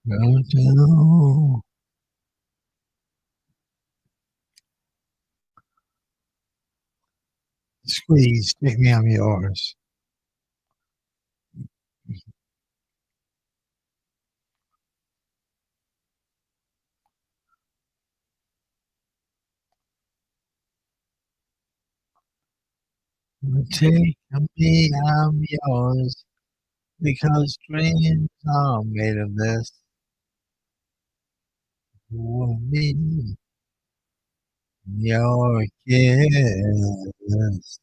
Go to squeeze, take me, I'm yours. Take me, I'm yours. Because dreams are made of this. For me, your kiss.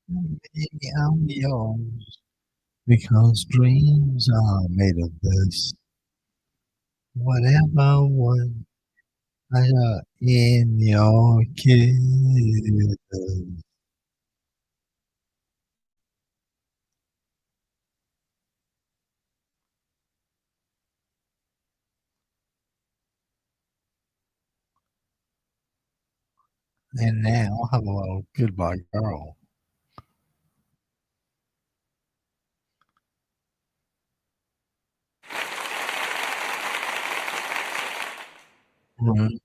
Baby, I'm yours. Because dreams are made of this. Whatever was in your kiss. And now, have a little goodbye, girl. Mm.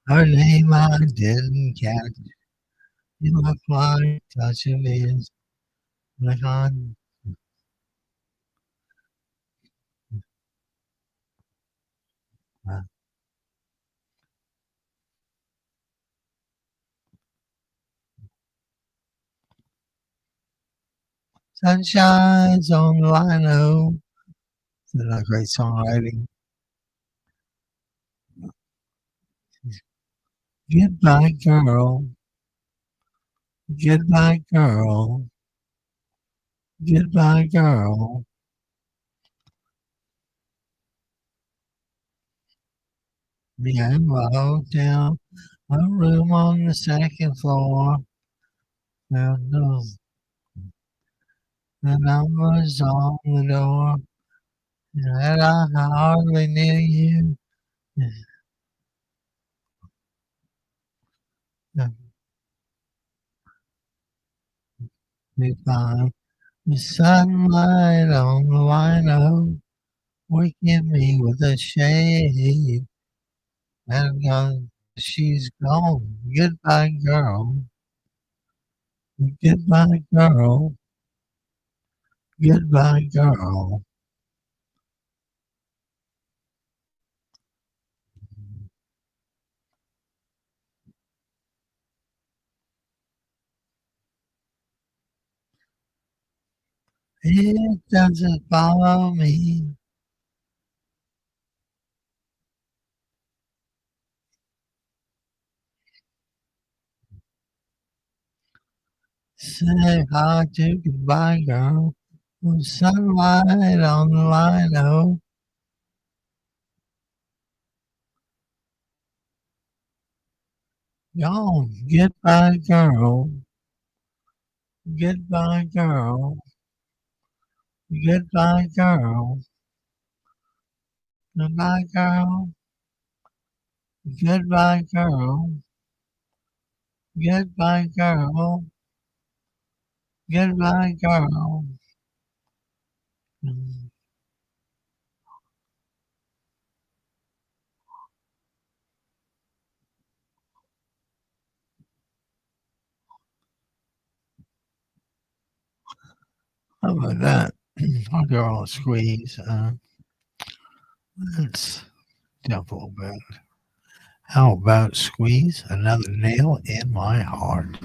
Her name I didn't catch. You look like touch of his. Like on uh, Sunshine's on the lino. Isn't that great songwriting? Goodbye, girl. Goodbye, girl. Goodbye, girl. We have a hotel, a room on the second floor. And the numbers on the door. And I hardly knew you. We find the sunlight on the window, waking me with a shade. And she's gone. Goodbye, girl. Goodbye, girl. Goodbye, girl. It doesn't follow me. Say hi to goodbye, girl. With sunlight on the lino. Gone. Goodbye, girl. Goodbye, girl. Goodbye, girl. Goodbye, girl. Goodbye, girl. Goodbye, girl. Goodbye, girl. How about that? I'll go on a squeeze. Let's double about. How about squeeze another nail in my heart?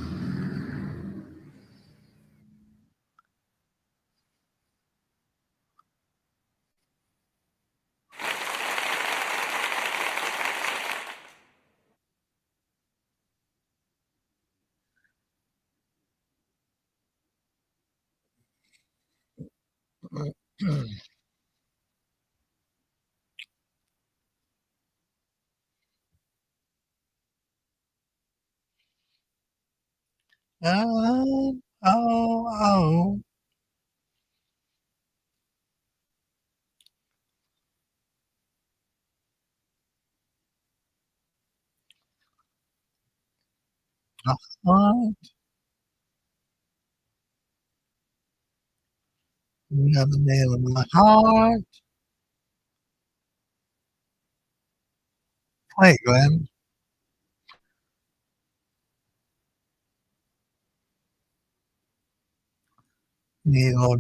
Oh. Oh, another nail in my heart. Play it, Glenn.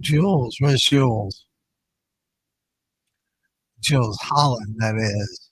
Jules. Where's Jules? Jules Holland, that is.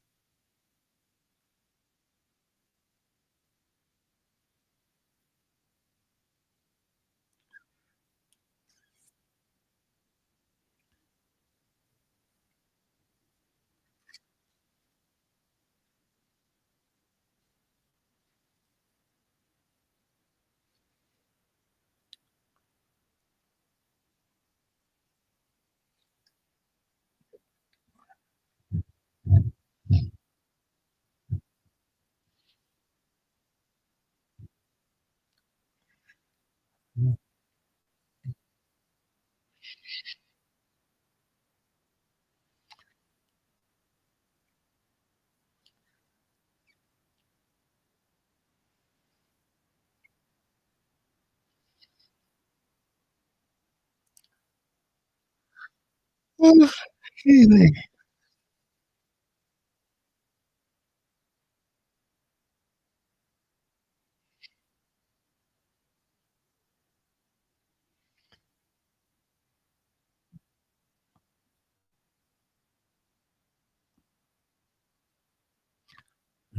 Excuse me.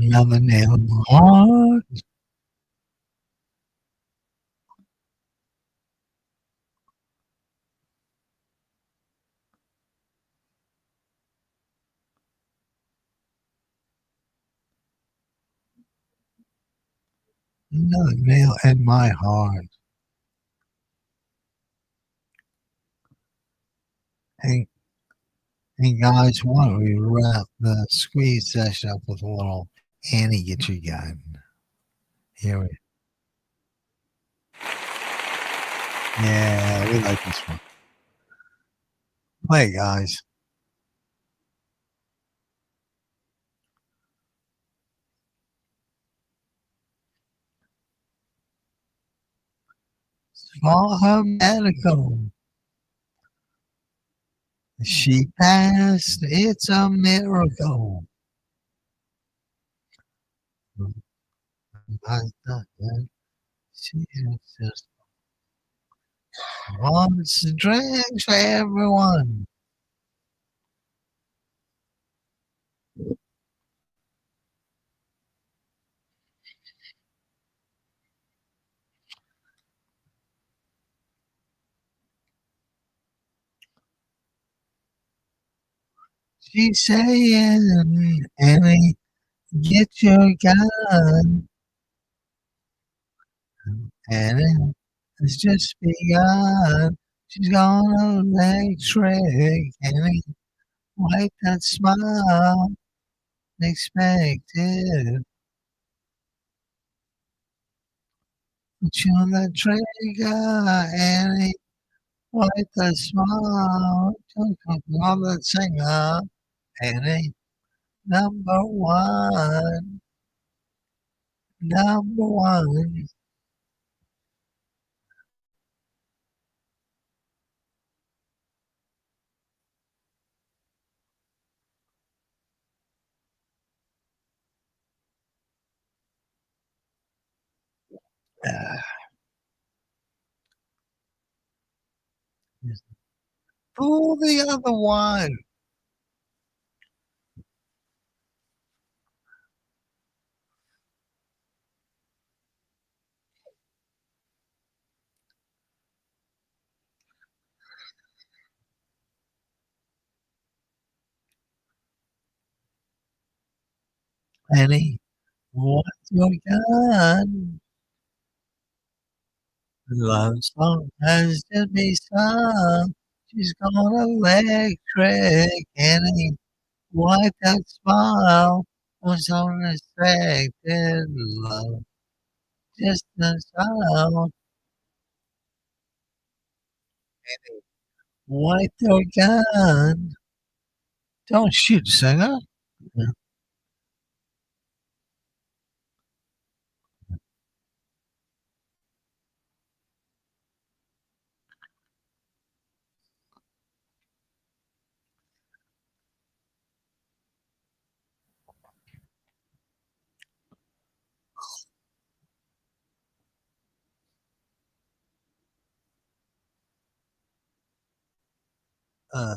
Another nail in my heart. Another nail in my heart. And Hey guys, why don't we wrap the squeeze session up with a little Annie Get You Gun? Here we Yeah, we like this one. Play, guys. For her medical, she passed. It's a miracle. I thought that she just wants drinks for everyone. She's saying, Annie, get your gun. And it's just begun. She's gonna electric and wipe that smile. Expected. Put you on the trigger and wipe that smile. On the singer and number one. Number one. Fool the other one. Penny, what's your gun? Love song has to be sung. She's gonna electric and wipe that smile was unexpected love. Just a sound. Wipe your gun. Don't shoot, singer. Uh,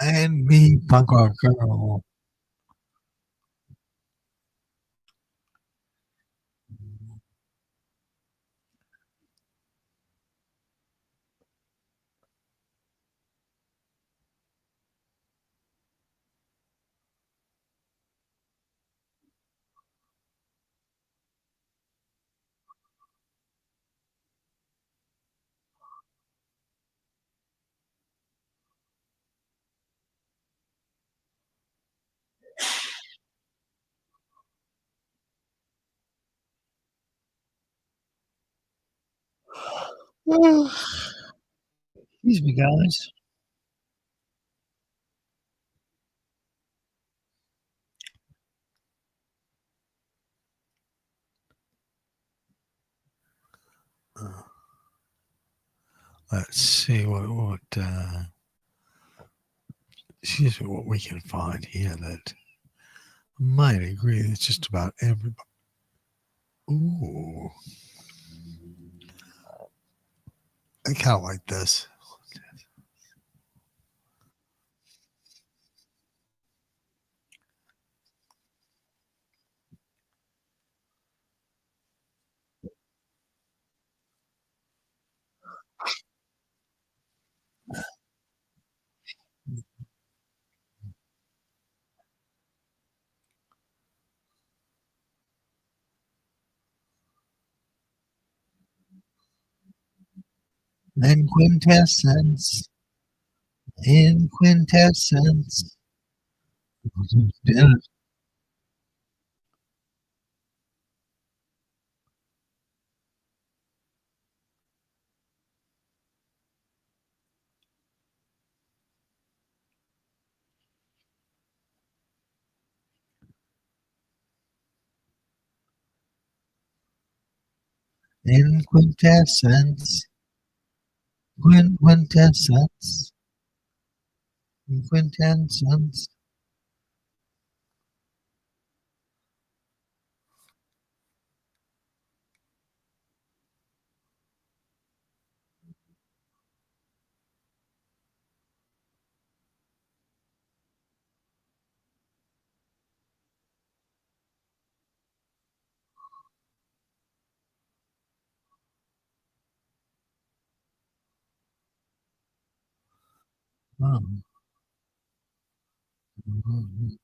and me, punk rock girl. Excuse me, guys. Uh, let's see excuse me, what we can find here that might agree with just about everybody. Ooh, I kind of like this. in quintessence, in quintessence. In quintessence, quintessence, in quintessence. Oh, mhm.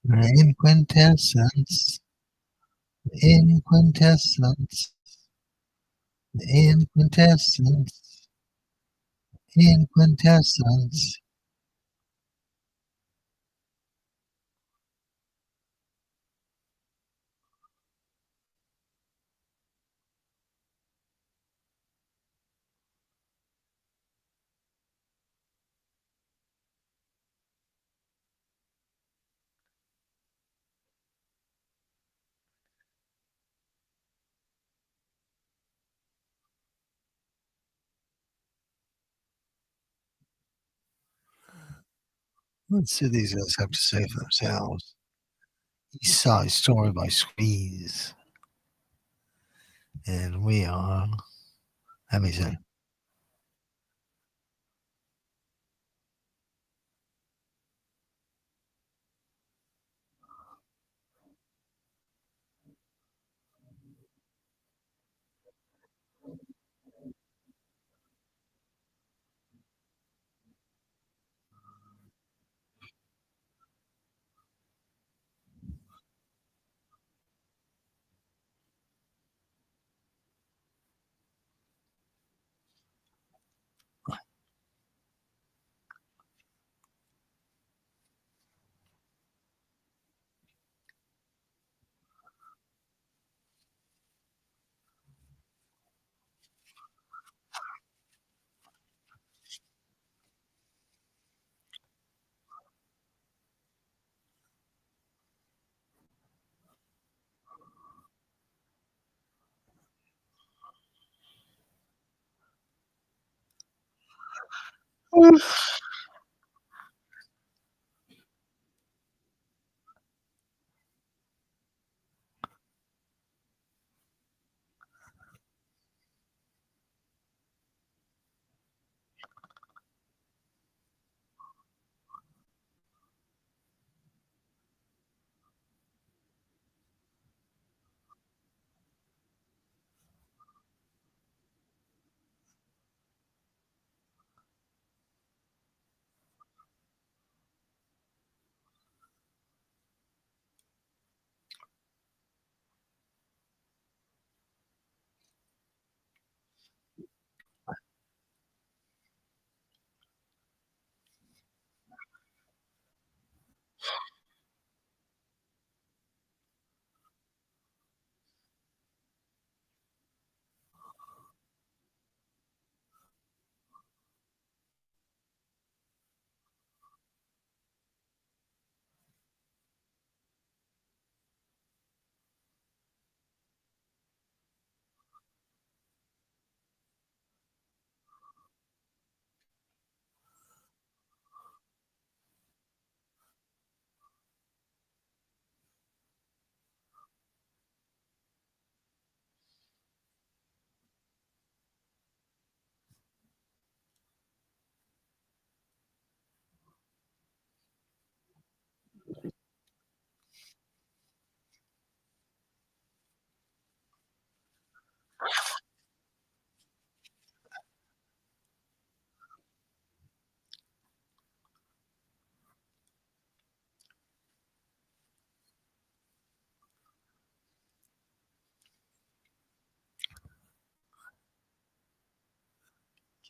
In quintessence, in quintessence, in quintessence, in quintessence. Let's see what these guys have to say for themselves. East Side Story by Squeeze. And we are, let me see.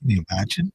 Can you imagine?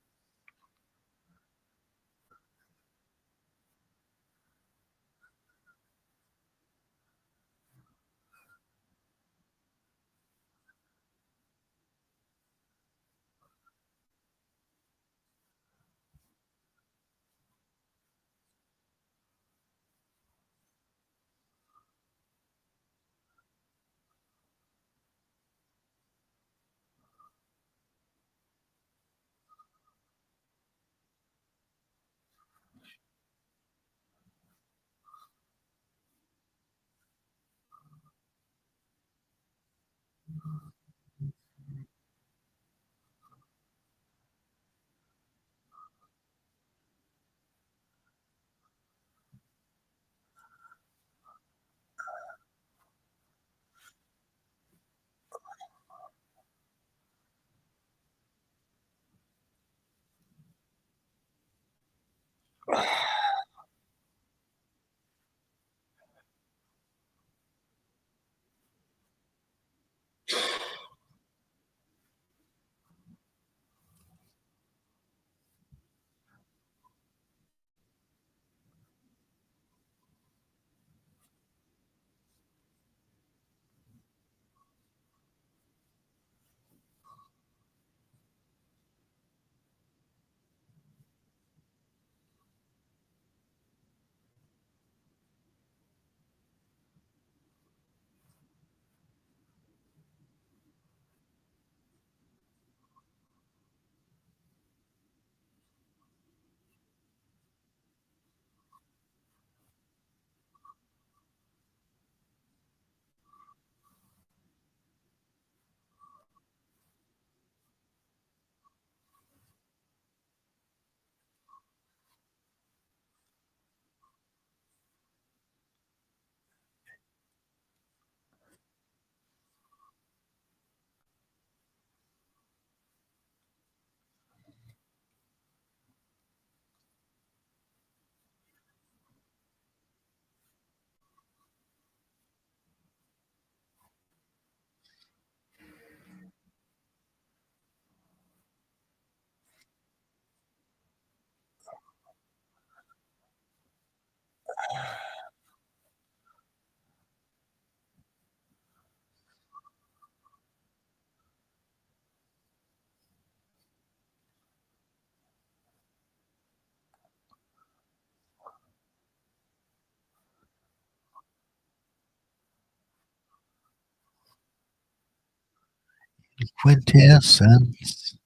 Quintessence.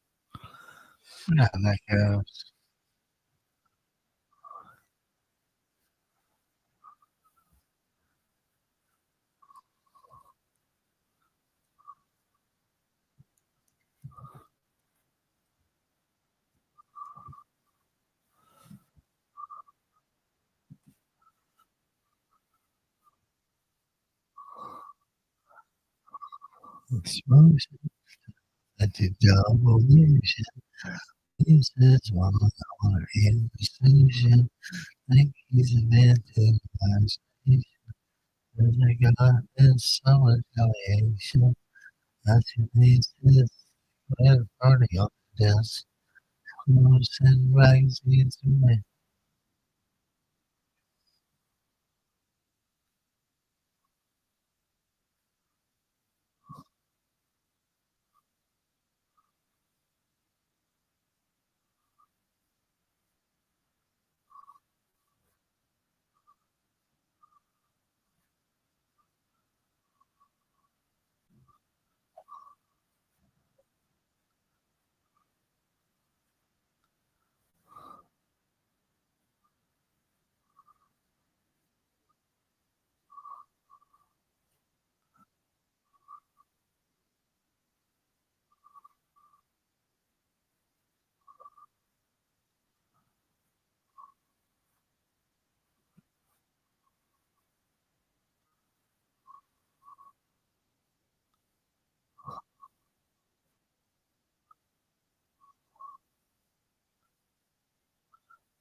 Yeah, that goes. Explosion at the double vision. This is one our indecision. Think he's a man to my station. As I got this summer retaliation. As he needs this party on the desk. Who's and rags needs to make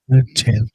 the chance.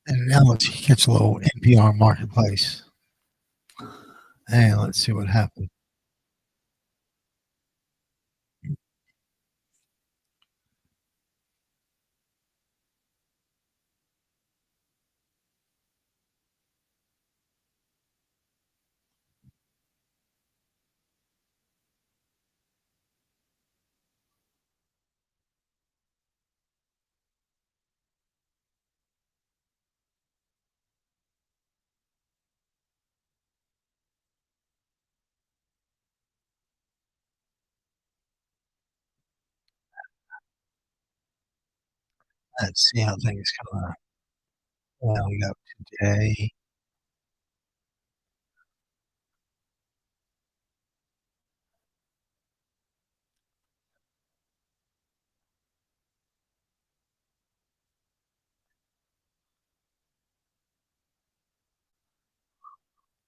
And now let's catch a little NPR Marketplace. And let's see what happened. Let's see how things come out. Well, we got today.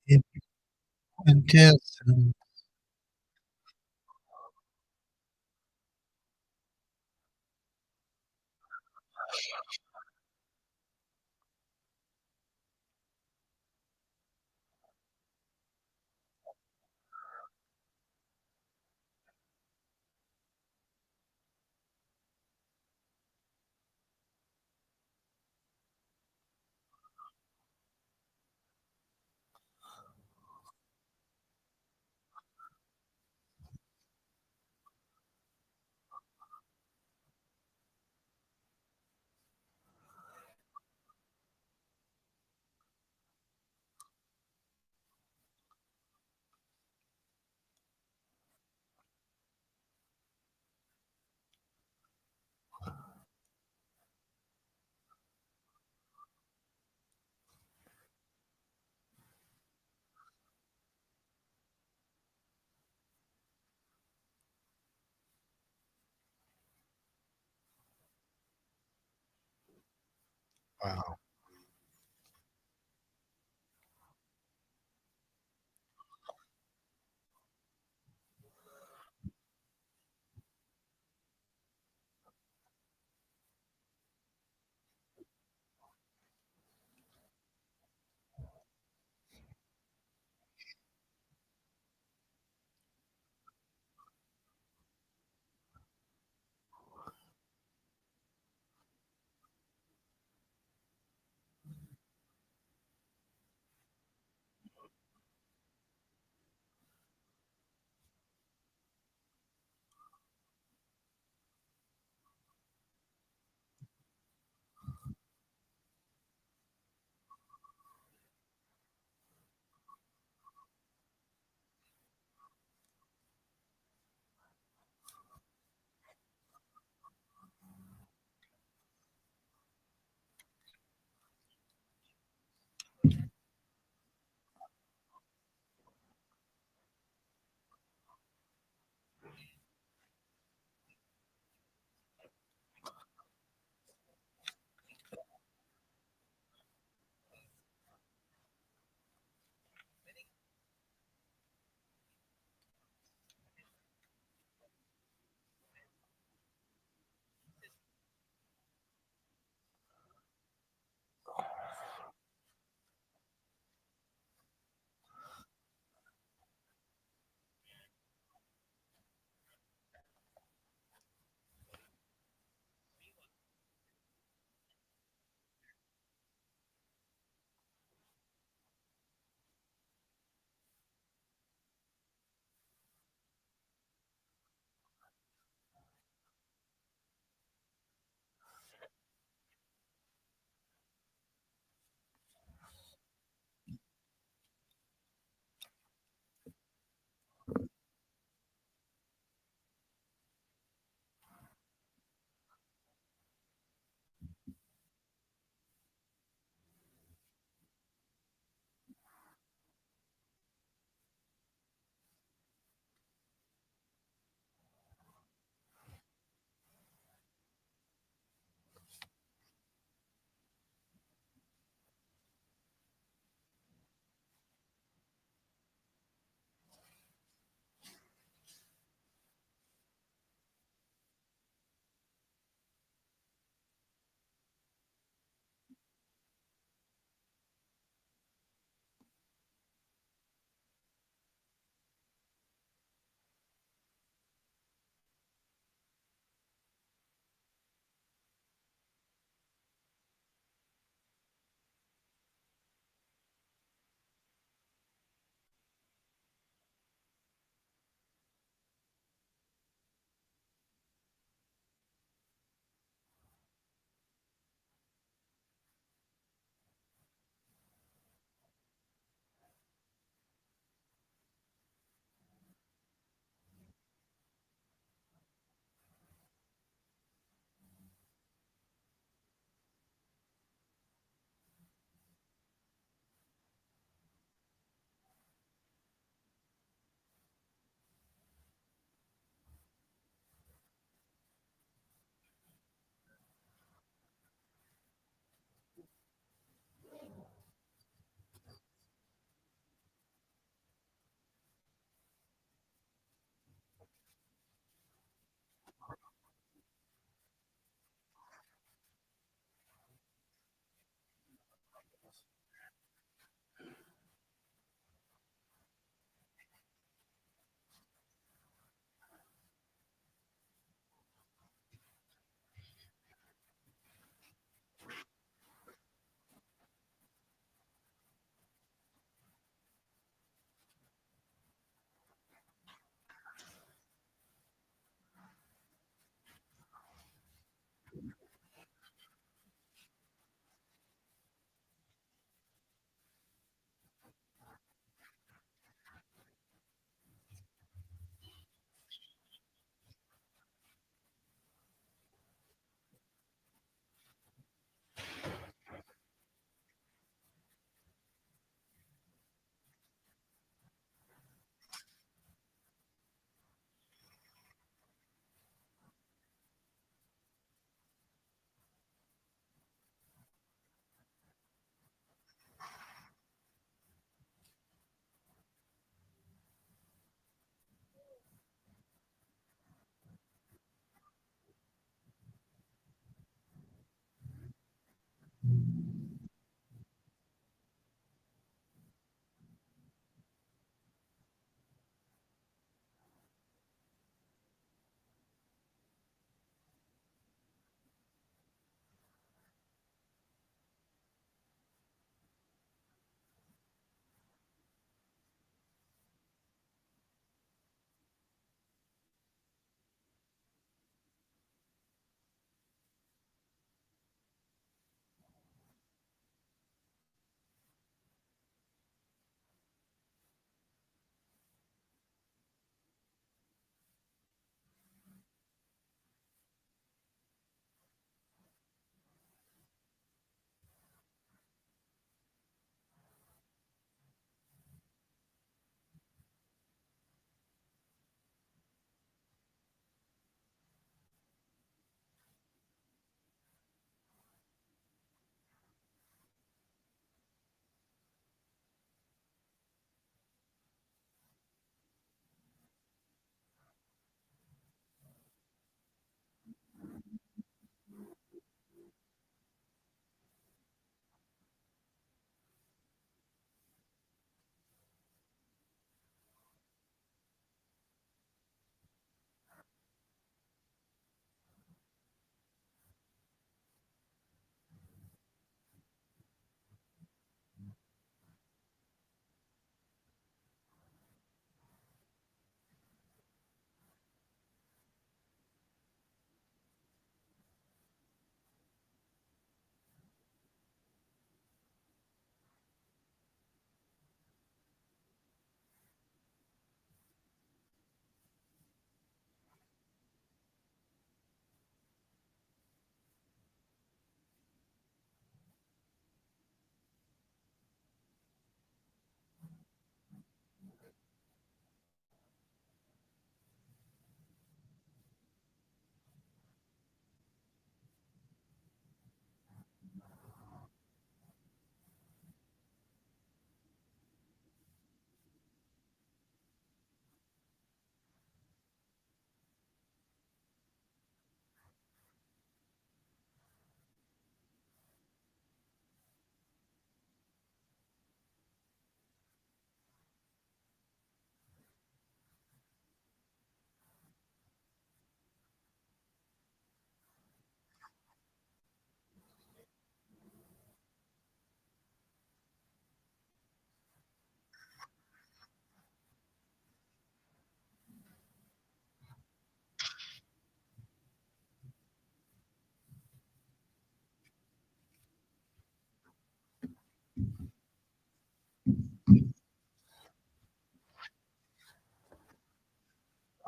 It went distant. Wow.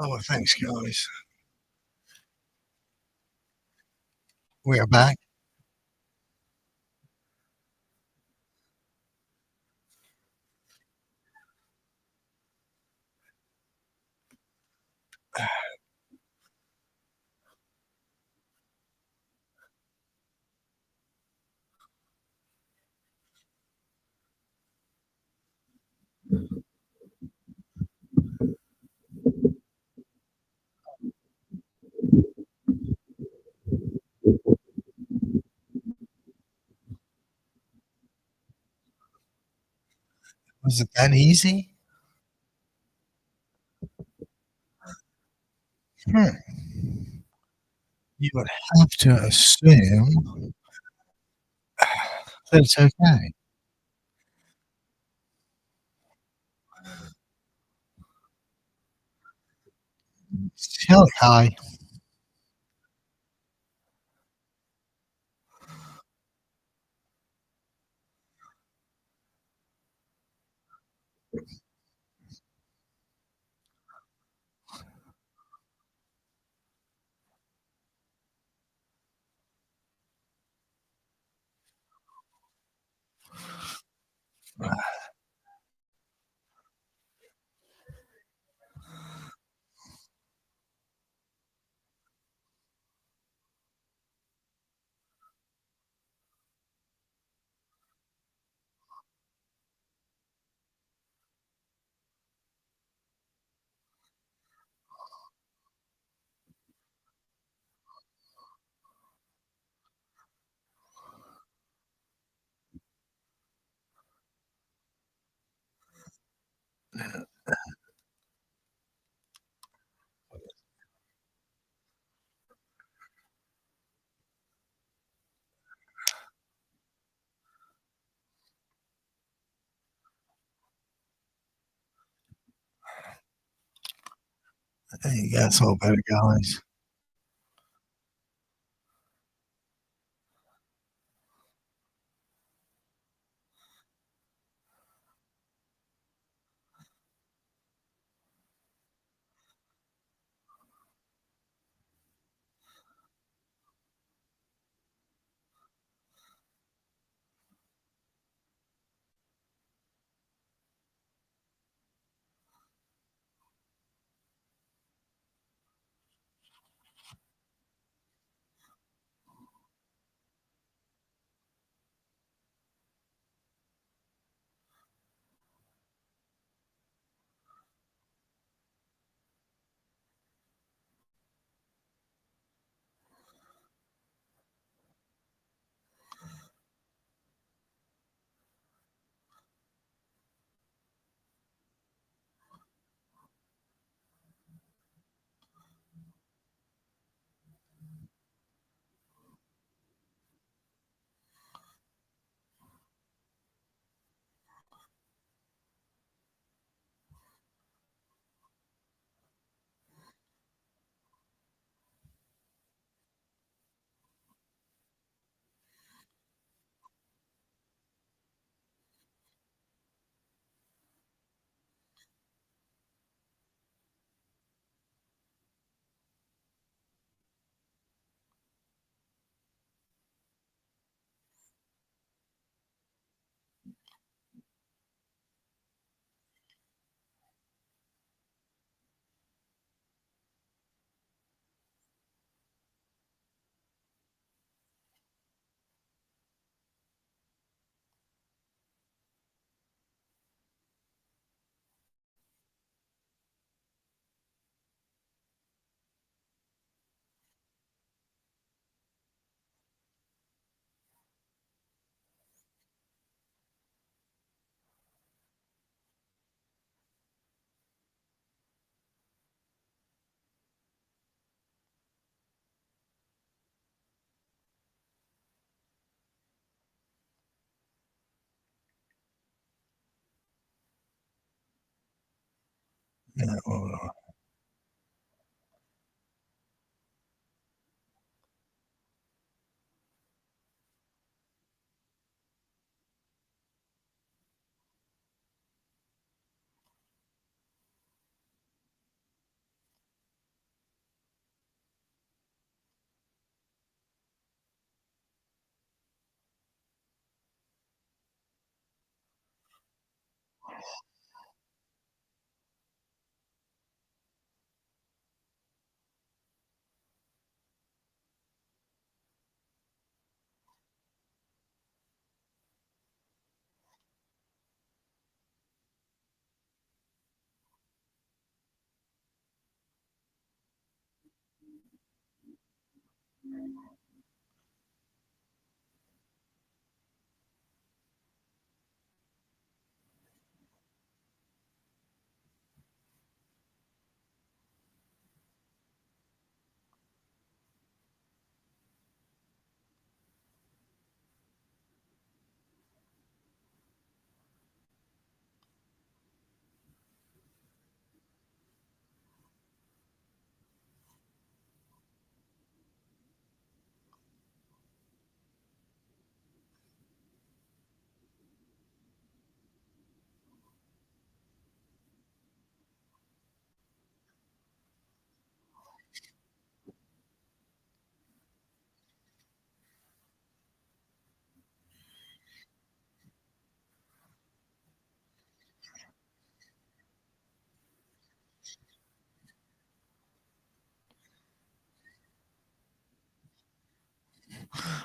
Oh, well, thanks, guys. We are back. Was it that easy? Hmm. You would have to assume that it's okay. Tell Kai. Hey, you guys all better, guys.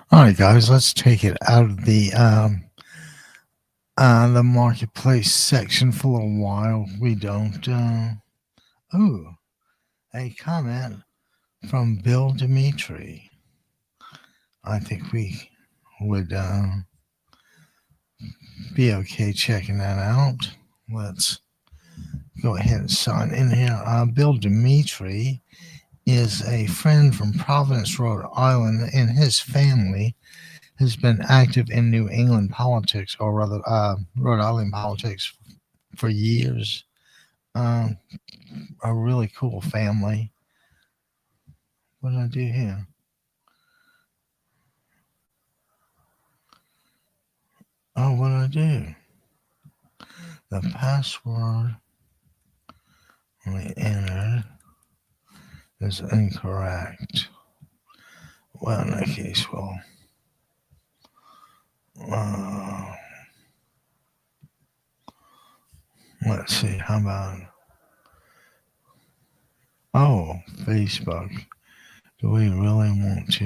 All right, guys, let's take it out of the marketplace section for a while. We don't. Oh, a comment from Bill Dimitri. I think we would be okay checking that out. Let's go ahead and sign in here. Bill Dimitri is a friend from Providence, Rhode Island, and his family has been active in New England politics, or rather, Rhode Island politics for years. Um, a really cool family. What did I do here? Oh, what did I do? The password we entered is incorrect. Well, in that case, uh, let's see. How about Facebook? Do we really want to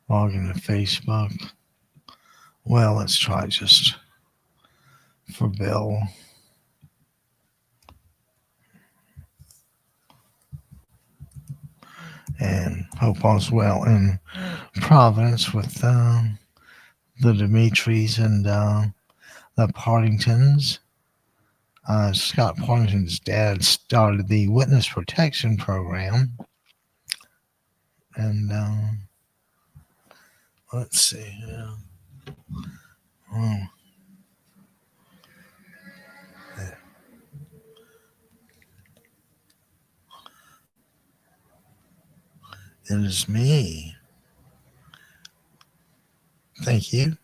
log into Facebook? Well, let's try just for Bill. And hope all's well in Providence with the Dimitris and the Partingtons. Scott Partington's dad started the Witness Protection Program. And let's see. Oh, it is me. Thank you.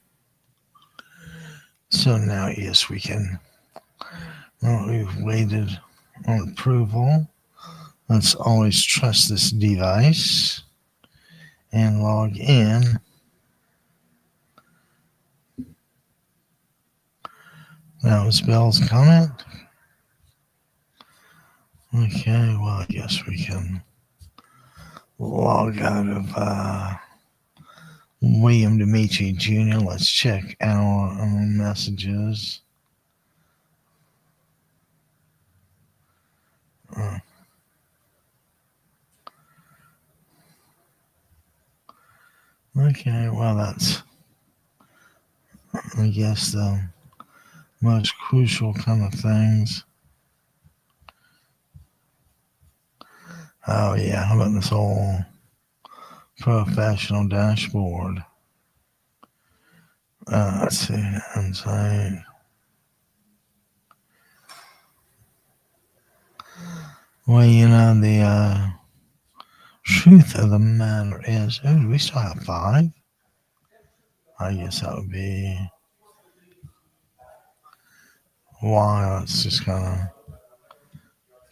So now, yes, we can. Well, we've waited on approval. Let's always trust this device and log in. That was Bill's comment. Okay, well, I guess we can log out of William Dimitri Jr. Let's check our messages. Okay, well, that's, I guess, the most crucial kind of things. Oh, yeah, how about this whole professional dashboard? Let's see, inside. Well, the truth of the matter is, do we still have 5? I guess that would be why. Let's just kind of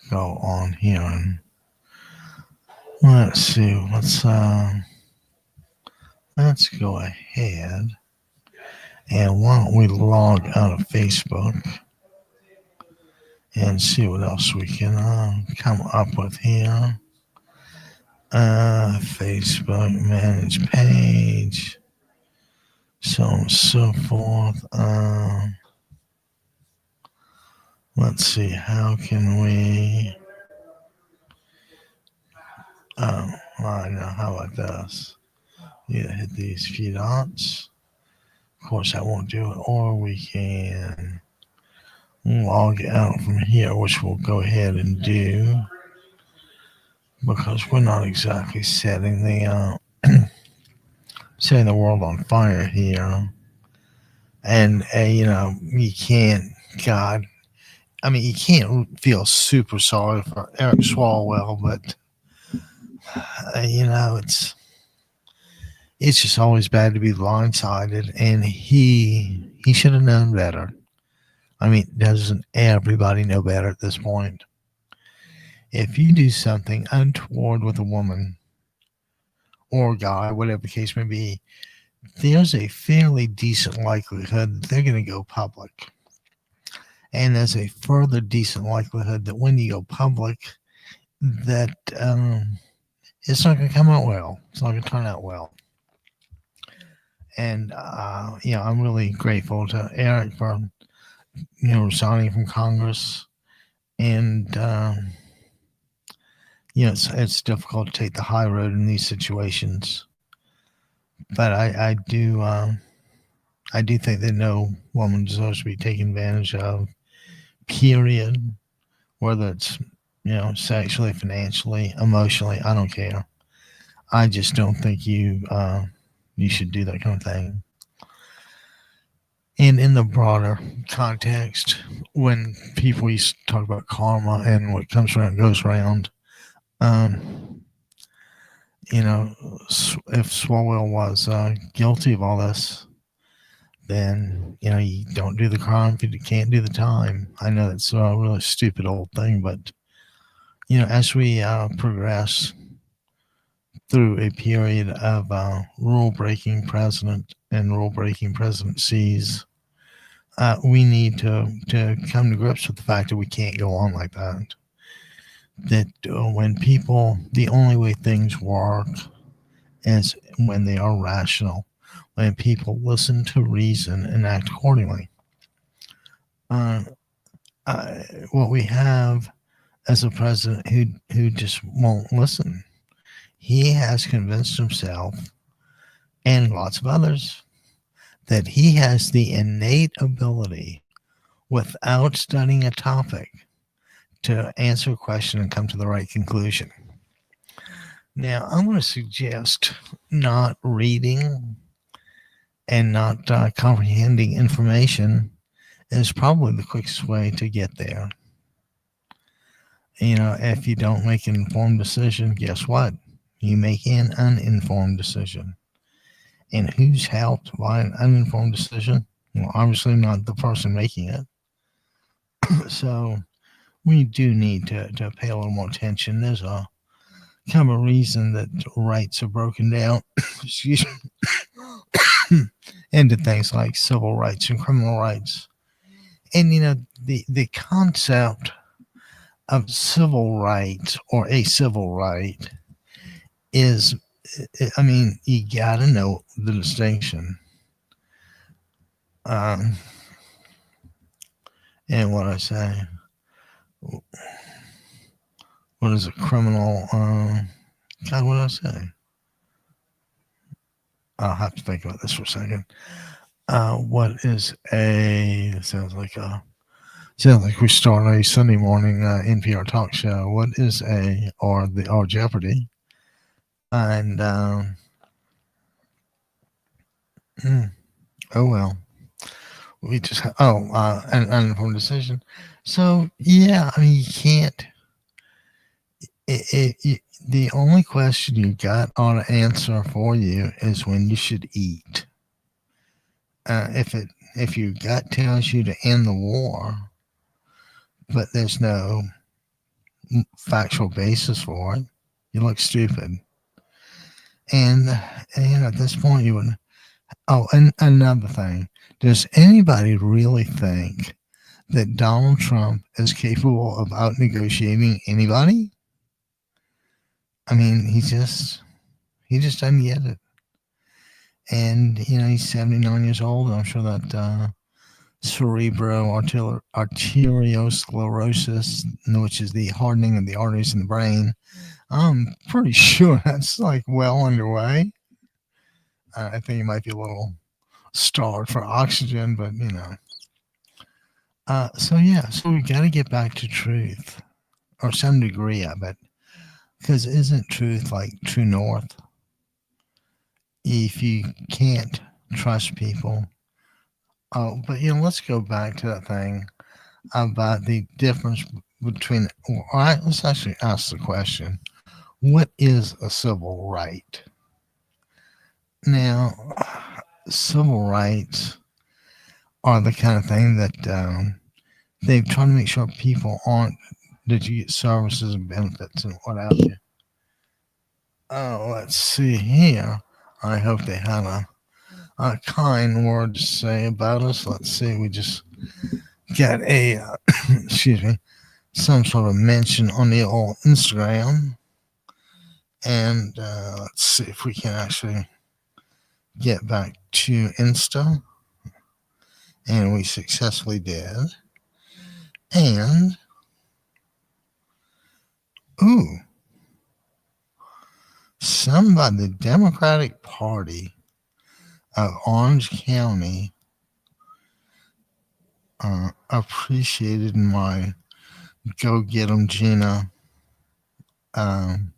go on here and let's see. Let's go ahead and why don't we log out of Facebook and see what else we can come up with here. Facebook manage page, so on and so forth. Let's see, how can we? Alright, now how about this? Yeah, hit these few dots. Of course, that won't do it. Or we can log out from here, which we'll go ahead and do because we're not exactly setting the world on fire here. And you can't, God, I mean, you can't feel super sorry for Eric Swalwell, but it's just always bad to be blindsided, and he should have known better. I mean, doesn't everybody know better at this point? If you do something untoward with a woman or a guy, whatever the case may be, there's a fairly decent likelihood that they're going to go public. And there's a further decent likelihood that when you go public, that it's not going to come out well. It's not going to turn out well. And, I'm really grateful to Eric for, resigning from Congress. And, it's difficult to take the high road in these situations. But I do think that no woman deserves to be taken advantage of, period. Whether it's, sexually, financially, emotionally, I don't care. I just don't think you should do that kind of thing. And in the broader context, when people used to talk about karma and what comes around goes around, if Swalwell was guilty of all this, then, you don't do the crime if you can't do the time. I know that's a really stupid old thing, but, as we progress through a period of rule-breaking president and rule-breaking presidencies, we need to come to grips with the fact that we can't go on like that. That when people, the only way things work is when they are rational, when people listen to reason and act accordingly. What we have as a president who just won't listen. He has convinced himself and lots of others that he has the innate ability, without studying a topic, to answer a question and come to the right conclusion. Now, I'm going to suggest not reading and not comprehending information is probably the quickest way to get there. If you don't make an informed decision, guess what? You make an uninformed decision. And who's helped by an uninformed decision? Well, obviously not the person making it. So we do need to pay a little more attention. There's a kind of a reason that rights are broken down excuse me, into things like civil rights and criminal rights. And, the concept of civil rights or a civil right is, you gotta know the distinction. And what I say, what is a criminal? God, what did I say? I'll have to think about this for a second. What is sounds like we start a Sunday morning NPR talk show. What is or Jeopardy? And oh well, we just an uninformed decision. So yeah, you can't. The only question you got on an answer for you is when you should eat. If your gut tells you to end the war, but there's no factual basis for it, you look stupid. And at this point, you would. Oh, and another thing, does anybody really think that Donald Trump is capable of out negotiating anybody? He just doesn't get it. And, he's 79 years old. I'm sure that arteriosclerosis, which is the hardening of the arteries in the brain, I'm pretty sure that's like well underway. I think it might be a little starved for oxygen, but you know. So yeah, so we got to get back to truth, or some degree of it, because isn't truth like true north? If you can't trust people, oh, but you know, let's go back to that thing about the difference between. All right, let's actually ask the question: what is a civil right? Now, civil rights are the kind of thing that they try to make sure people aren't that you get services and benefits and what have you. Oh, let's see here. I hope they had a kind word to say about us. Let's see. We just got a excuse me, some sort of mention on the old Instagram, and let's see if we can actually get back to Insta, and we successfully did. And ooh, somebody, the Democratic Party of Orange County, appreciated my "Go Get 'em, Gina" um,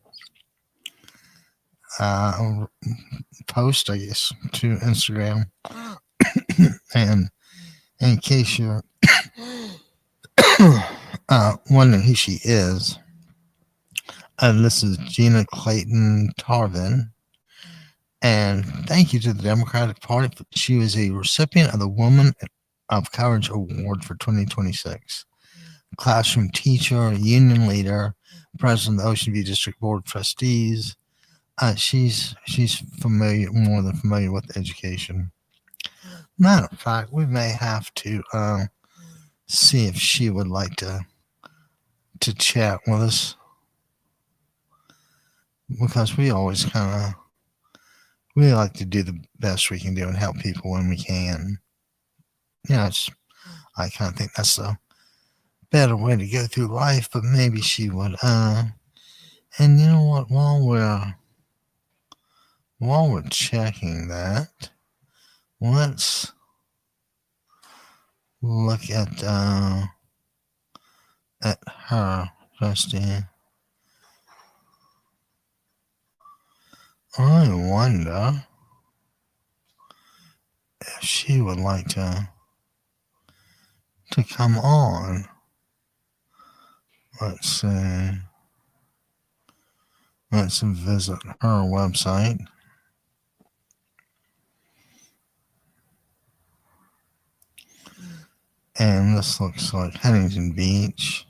uh, post, I guess, to Instagram. And in case you're wondering who she is, this is Gina Clayton Tarvin. And thank you to the Democratic Party. She was a recipient of the Woman of Courage Award for 2026. Classroom teacher, union leader, president of the Ocean View District Board of Trustees. She's familiar, more than familiar with education. Matter of fact, we may have to see if she would like to chat with us, because we always we like to do the best we can do and help people when we can. Yeah, I kind of think that's a better way to go through life, but maybe she would. And you know what? While we're checking that, let's look at her, Justine. I wonder if she would like to come on. Let's see. Let's visit her website. And this looks like Huntington Beach.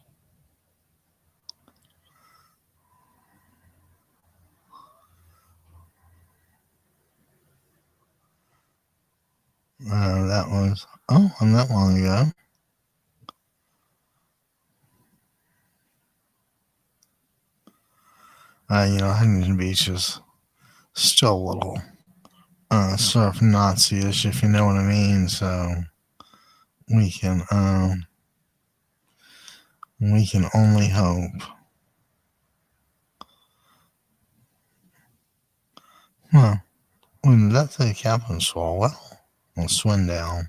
That was, not long ago. Huntington Beach is still a little surf Nazi-ish, if you know what I mean. So we can only hope. Well, that's a Captain Swalwell on Swindown.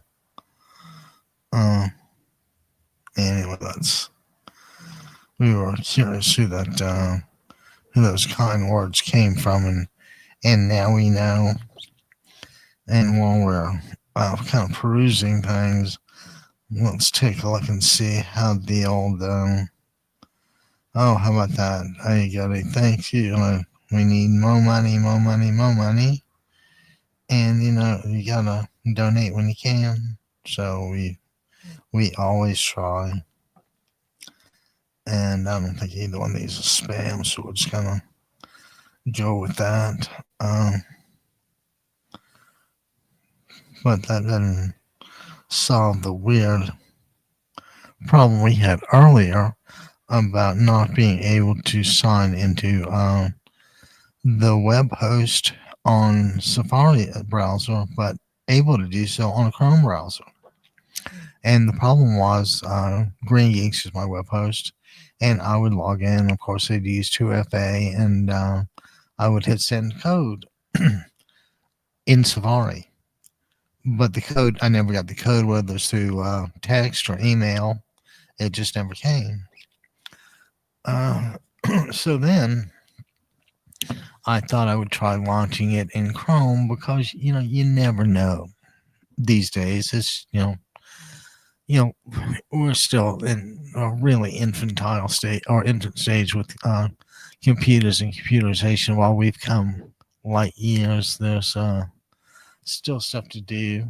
Anyway, we were curious who those kind words came from, and now we know. And while we're kind of perusing things, let's take a look and see how the old how about that? I got a thank you. We need more money, more money, more money. And you gotta donate when you can. So we always try. And I don't think either one of these is spam, so we're just gonna go with that. But that doesn't solve the weird problem we had earlier about not being able to sign into the web host on Safari browser, but able to do so on a Chrome browser. And the problem was Green Geeks is my web host, and I would log in. Of course, they'd use 2FA, and I would hit send code in Safari. But the code, I never got the code, whether it's through text or email. It just never came. So then I thought I would try launching it in Chrome because, you never know these days. It's, we're still in a really infantile state or infant stage with computers and computerization. While we've come light years, there's still stuff to do,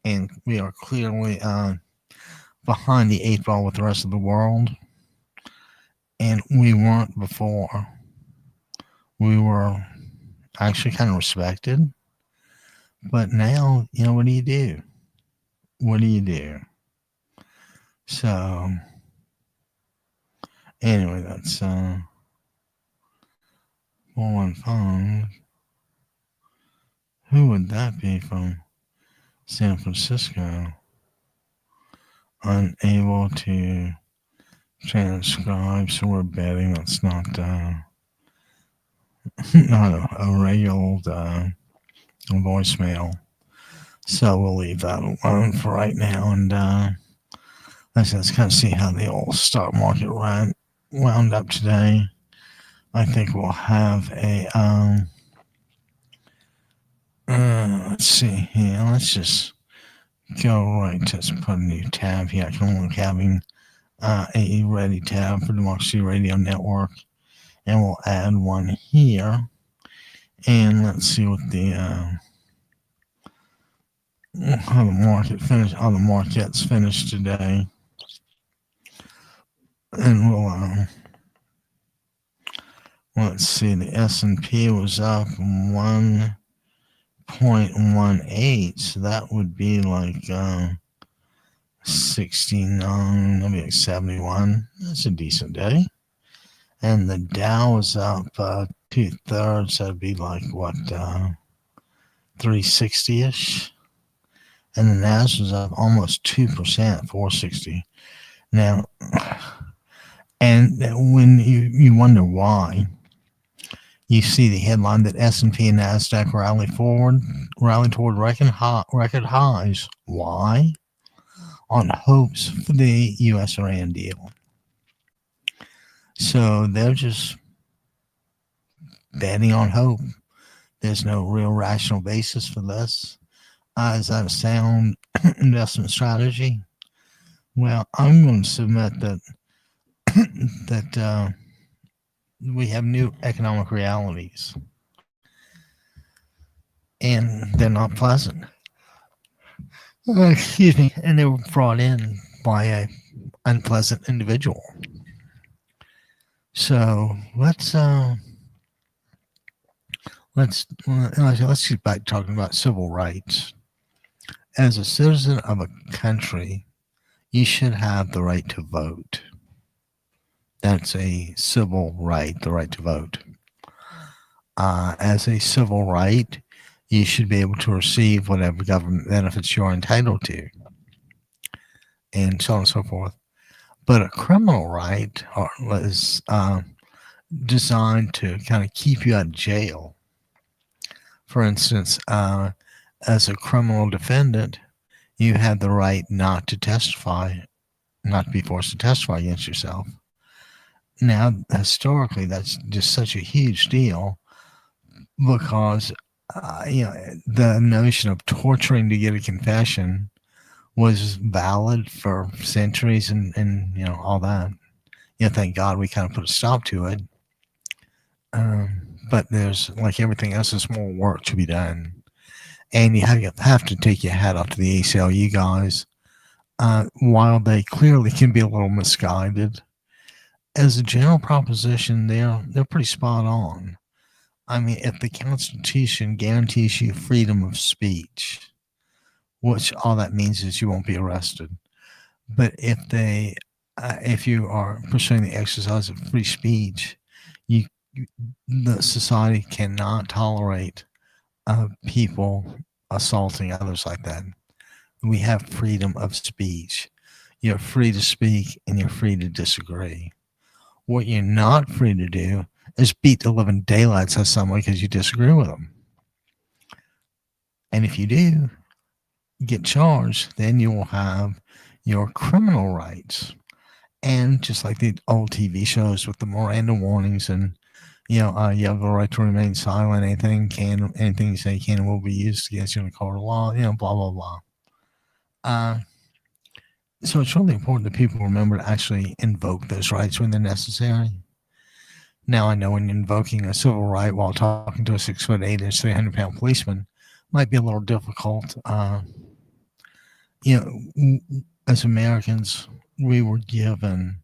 and we are clearly behind the 8 ball with the rest of the world. And we weren't before. We were actually kind of respected. But now, what do you do? What do you do? So, anyway, that's 415. Who would that be from San Francisco? Unable to transcribe, so we're betting that's not not a regular voicemail. So we'll leave that alone for right now, and let's kind of see how the old stock market wound up today. I think we'll have a let's see here. Let's just go right to put a new tab here. I can look having a ready tab for Democracy Radio Network, and we'll add one here. And let's see what the how the markets finished today. And we'll let's see, the S&P was up 1.18, so that would be like 69, maybe like 71. That's a decent day. And the Dow was up 2/3, that'd be like what, 360-ish. And the Nasdaq was up almost 2%, 460. Now, and when you wonder why, you see the headline that S&P and Nasdaq rally toward record highs. Why? On hopes for the U.S.-Iran deal. So they're just betting on hope. There's no real rational basis for this. Is that a sound investment strategy? Well, I'm going to submit that we have new economic realities, and they're not pleasant. Excuse me, and they were brought in by an unpleasant individual. So let's get back talking about civil rights. As a citizen of a country, you should have the right to vote. That's a civil right, the right to vote. As a civil right, you should be able to receive whatever government benefits you're entitled to, and so on and so forth. But a criminal right is designed to kind of keep you out of jail. For instance, as a criminal defendant, you have the right not to testify, not to be forced to testify against yourself. Now, historically, that's just such a huge deal because, the notion of torturing to get a confession was valid for centuries and all that. Thank God we kind of put a stop to it. But there's, like everything else, there's more work to be done. And you have to take your hat off to the ACLU guys. While they clearly can be a little misguided, as a general proposition, they're pretty spot on. I mean, if the Constitution guarantees you freedom of speech, which all that means is you won't be arrested. But if you are pursuing the exercise of free speech, the society cannot tolerate people assaulting others like that. We have freedom of speech. You're free to speak and you're free to disagree. What you're not free to do is beat the living daylights out of someone because you disagree with them. And if you do get charged, then you will have your criminal rights. And just like the old TV shows with the Miranda warnings and, you have the right to remain silent. Anything you say can and will be used against you in a court of law, blah, blah, blah. So it's really important that people remember to actually invoke those rights when they're necessary. Now, I know when invoking a civil right while talking to a 6'8" 300-pound policeman might be a little difficult. As Americans, we were given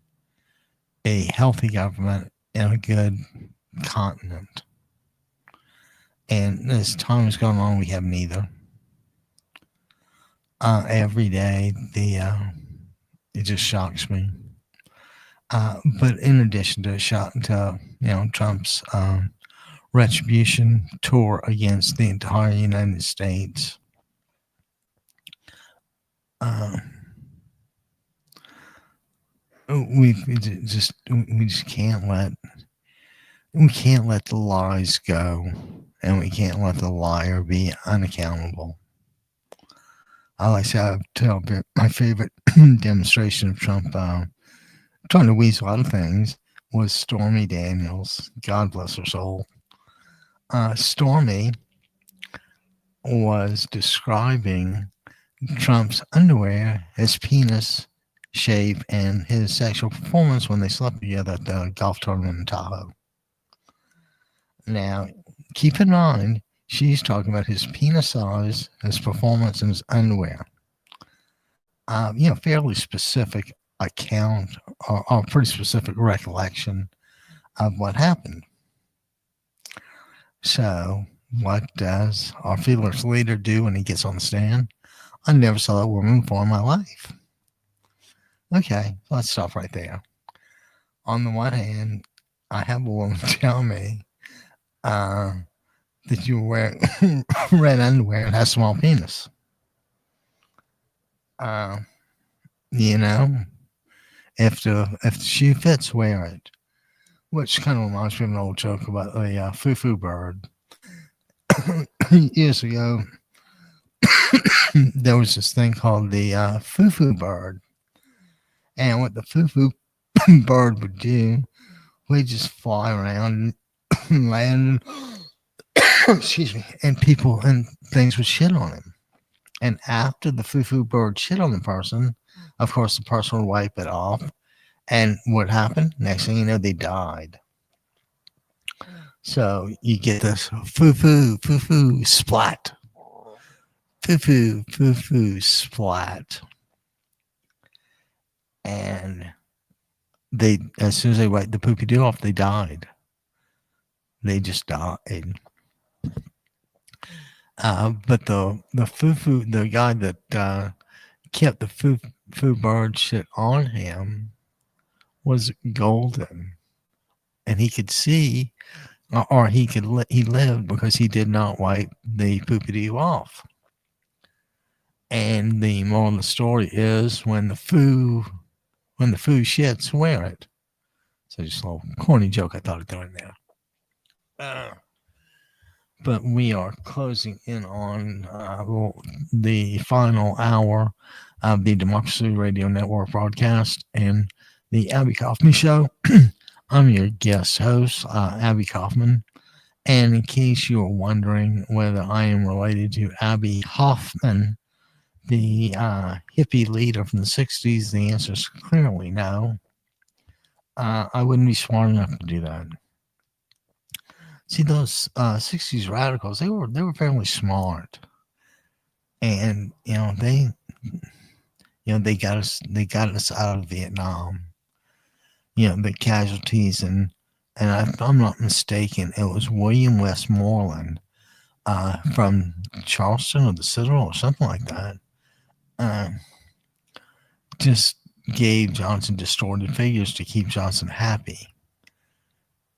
a healthy government and a good continent. And as time has gone on, we have neither. Every day, it just shocks me. But in addition to Trump's retribution tour against the entire United States, we just can't let the lies go, and we can't let the liar be unaccountable. Like I said, my favorite demonstration of Trump trying to weasel out of things was Stormy Daniels. God bless her soul. Stormy was describing Trump's underwear, his penis shape, and his sexual performance when they slept together at the golf tournament in Tahoe. Now, keep in mind, she's talking about his penis size, his performance, and his underwear. Fairly specific account or pretty specific recollection of what happened. So, what does our fearless leader do when he gets on the stand? I never saw that woman before in my life. Okay, let's stop right there. On the one hand, I have a woman tell me that you wear red underwear and have a small penis. If the shoe fits, wear it. Which kind of reminds me of an old joke about a foo-foo bird. Years ago, there was this thing called the foo-foo bird. And what the foo-foo bird would do, would just fly around and land, excuse me, and people and things would shit on him. And after the foo-foo bird shit on the person, of course, the person would wipe it off. And what happened? Next thing you know, they died. So you get this foo-foo splat. Foo-foo splat. And they, as soon as they wiped the poopy doo off, they died. They just died. But the foo-foo, the guy that kept the foo bird shit on him was golden, and he could see, or he lived because he did not wipe the poopy-doo off. And the moral of the story is when the foo shits, wear it. So just a little corny joke I thought I'd throw in there. But we are closing in on the final hour of the Democracy Radio Network broadcast and the Abby Kaufman Show. I'm your guest host, Abby Kaufman. And in case you are wondering whether I am related to Abby Hoffman, the hippie leader from the 60s, the answer is clearly no. I wouldn't be smart enough to do that. See, those 60s radicals, they were fairly smart. And, they got us out of Vietnam. The casualties, and if I'm not mistaken, it was William Westmoreland from Charleston or the Citadel or something like that. Just gave Johnson distorted figures to keep Johnson happy.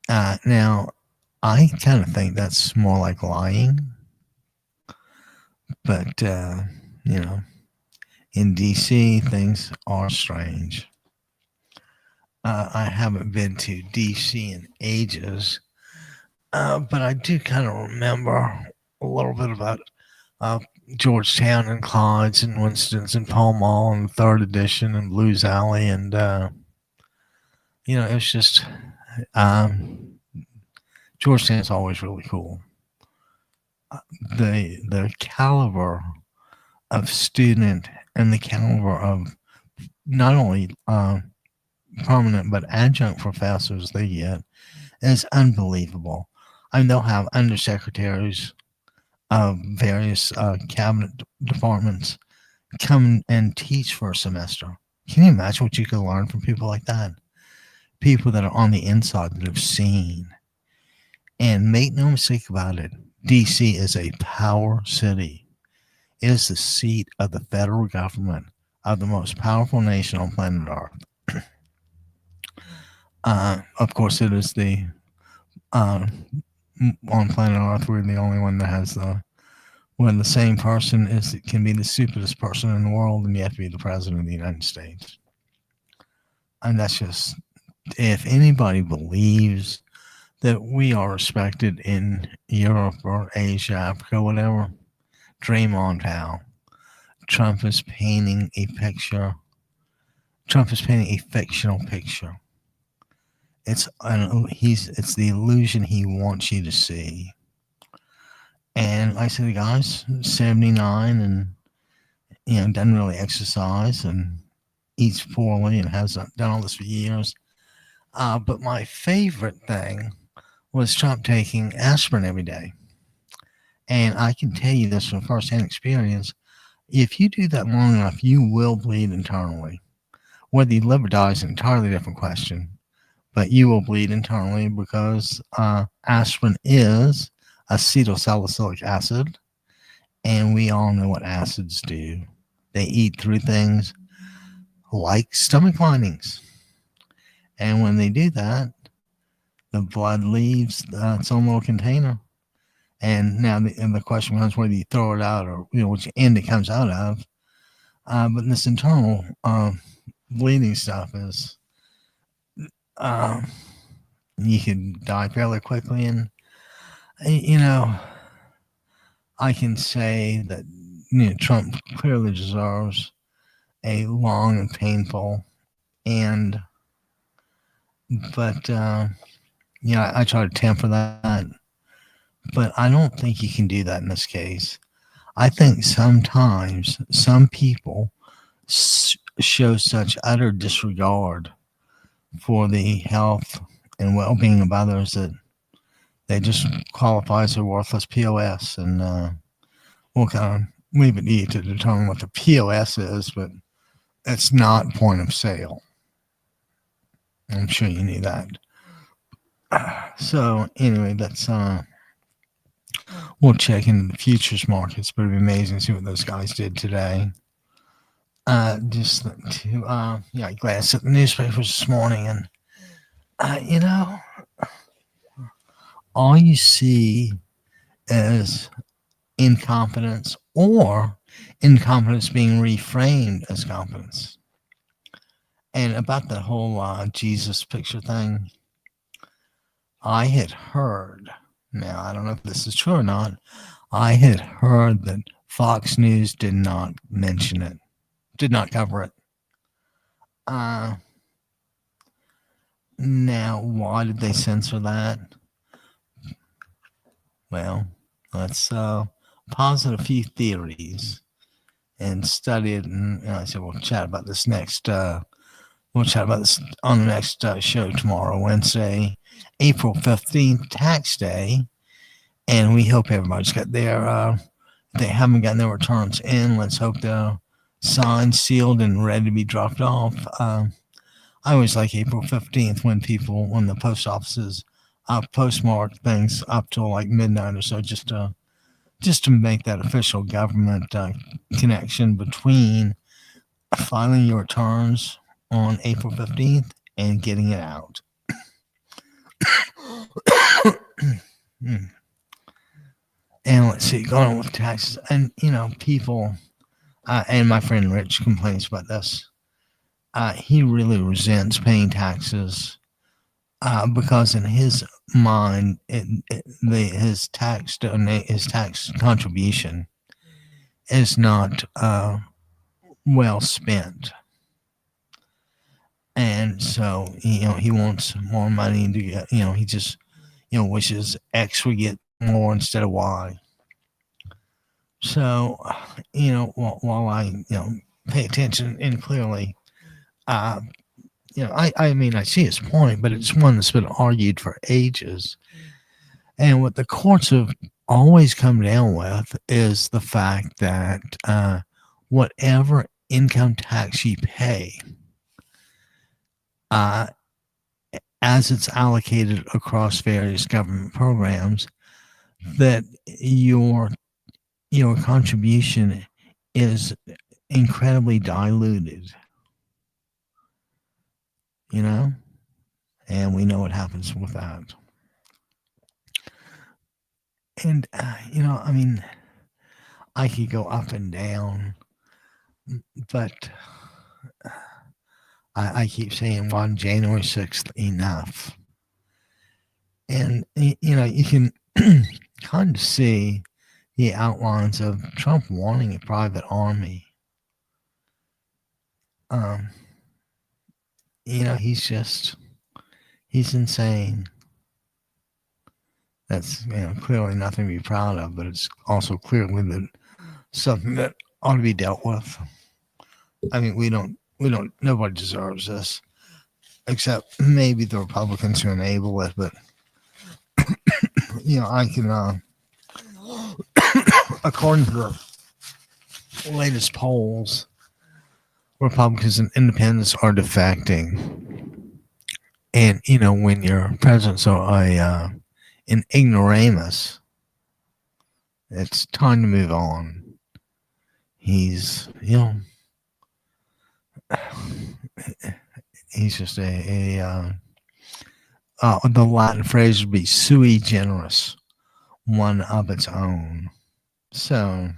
Now, I kind of think that's more like lying. But, in D.C., things are strange. I haven't been to DC in ages, but I do kind of remember a little bit about uh, Georgetown and Clyde's and Winston's and Pall Mall and Third Edition and Blues Alley, and it was just Georgetown's always really cool. The caliber of student and the caliber of not only permanent but adjunct professors they get is unbelievable. I mean, they'll have undersecretaries of various cabinet departments come and teach for a semester. Can you imagine what you could learn from people like that? People that are on the inside that have seen. And make no mistake about it, DC is a power city. It is the seat of the federal government of the most powerful nation on planet Earth. Of course, it is the on planet Earth. We're the only one that has when the same person can be the stupidest person in the world, and yet be the president of the United States. And that's just, if anybody believes that we are respected in Europe or Asia, Africa, whatever, dream on, pal. Trump is painting a picture. Trump is painting a fictional picture. It's the illusion he wants you to see. And like I said, the guy's 79 and doesn't really exercise and eats poorly and has done all this for years. But my favorite thing was Trump taking aspirin every day. And I can tell you this from firsthand experience. If you do that long enough, you will bleed internally. Whether you live or die is an entirely different question. But you will bleed internally because aspirin is acetylsalicylic acid. And we all know what acids do. They eat through things like stomach linings. And when they do that, the blood leaves its own little container. And now the question becomes whether you throw it out or which end it comes out of. But this internal bleeding stuff is you can die fairly quickly. And I can say that Trump clearly deserves a long and painful end. But I try to temper that. But I don't think you can do that in this case. I think sometimes some people show such utter disregard for the health and well-being of others that they just qualify as a worthless POS. And we'll kind of leave it to you to determine what the POS is, but it's not point of sale. I'm sure you knew that. So anyway, that's we'll check into the futures markets, but it'd be amazing to see what those guys did today. Just to glance at the newspapers this morning, and all you see is incompetence, or incompetence being reframed as competence. And about the whole Jesus picture thing, I had heard, now I don't know if this is true or not, I had heard that Fox News did not mention it, did not cover it. Now, why did they censor that? Well, let's posit a few theories and study it. And I said, we'll chat about this next. We'll chat about this on the next show tomorrow, Wednesday, April 15th, tax day. And we hope everybody's got their, if they haven't gotten their returns in, let's hope they're signed, sealed, and ready to be dropped off. I always like April 15th when the post offices postmark things up till like midnight or so, just to make that official government connection between filing your returns on April 15th and getting it out. And let's see, going on with taxes. And, people, and my friend Rich complains about this. he really resents paying taxes because in his mind, his tax contribution is not well spent, and so he wants more money to get. He just wishes X would get more instead of Y. So while I pay attention and clearly, uh, I mean I see his point, but it's one that's been argued for ages. And what the courts have always come down with is the fact that whatever income tax you pay, as it's allocated across various government programs, that your contribution is incredibly diluted. And we know what happens with that. And I mean, I could go up and down, but I keep saying on January 6th, enough. And you can kind of see the outlines of Trump wanting a private army. He's insane. That's clearly nothing to be proud of, but it's also clearly something that ought to be dealt with. I mean, nobody deserves this, except maybe the Republicans who enable it. But I can, according to the latest polls, Republicans and independents are defecting. And when your president's an ignoramus, it's time to move on. He's he's just the Latin phrase would be sui generis, one of its own. So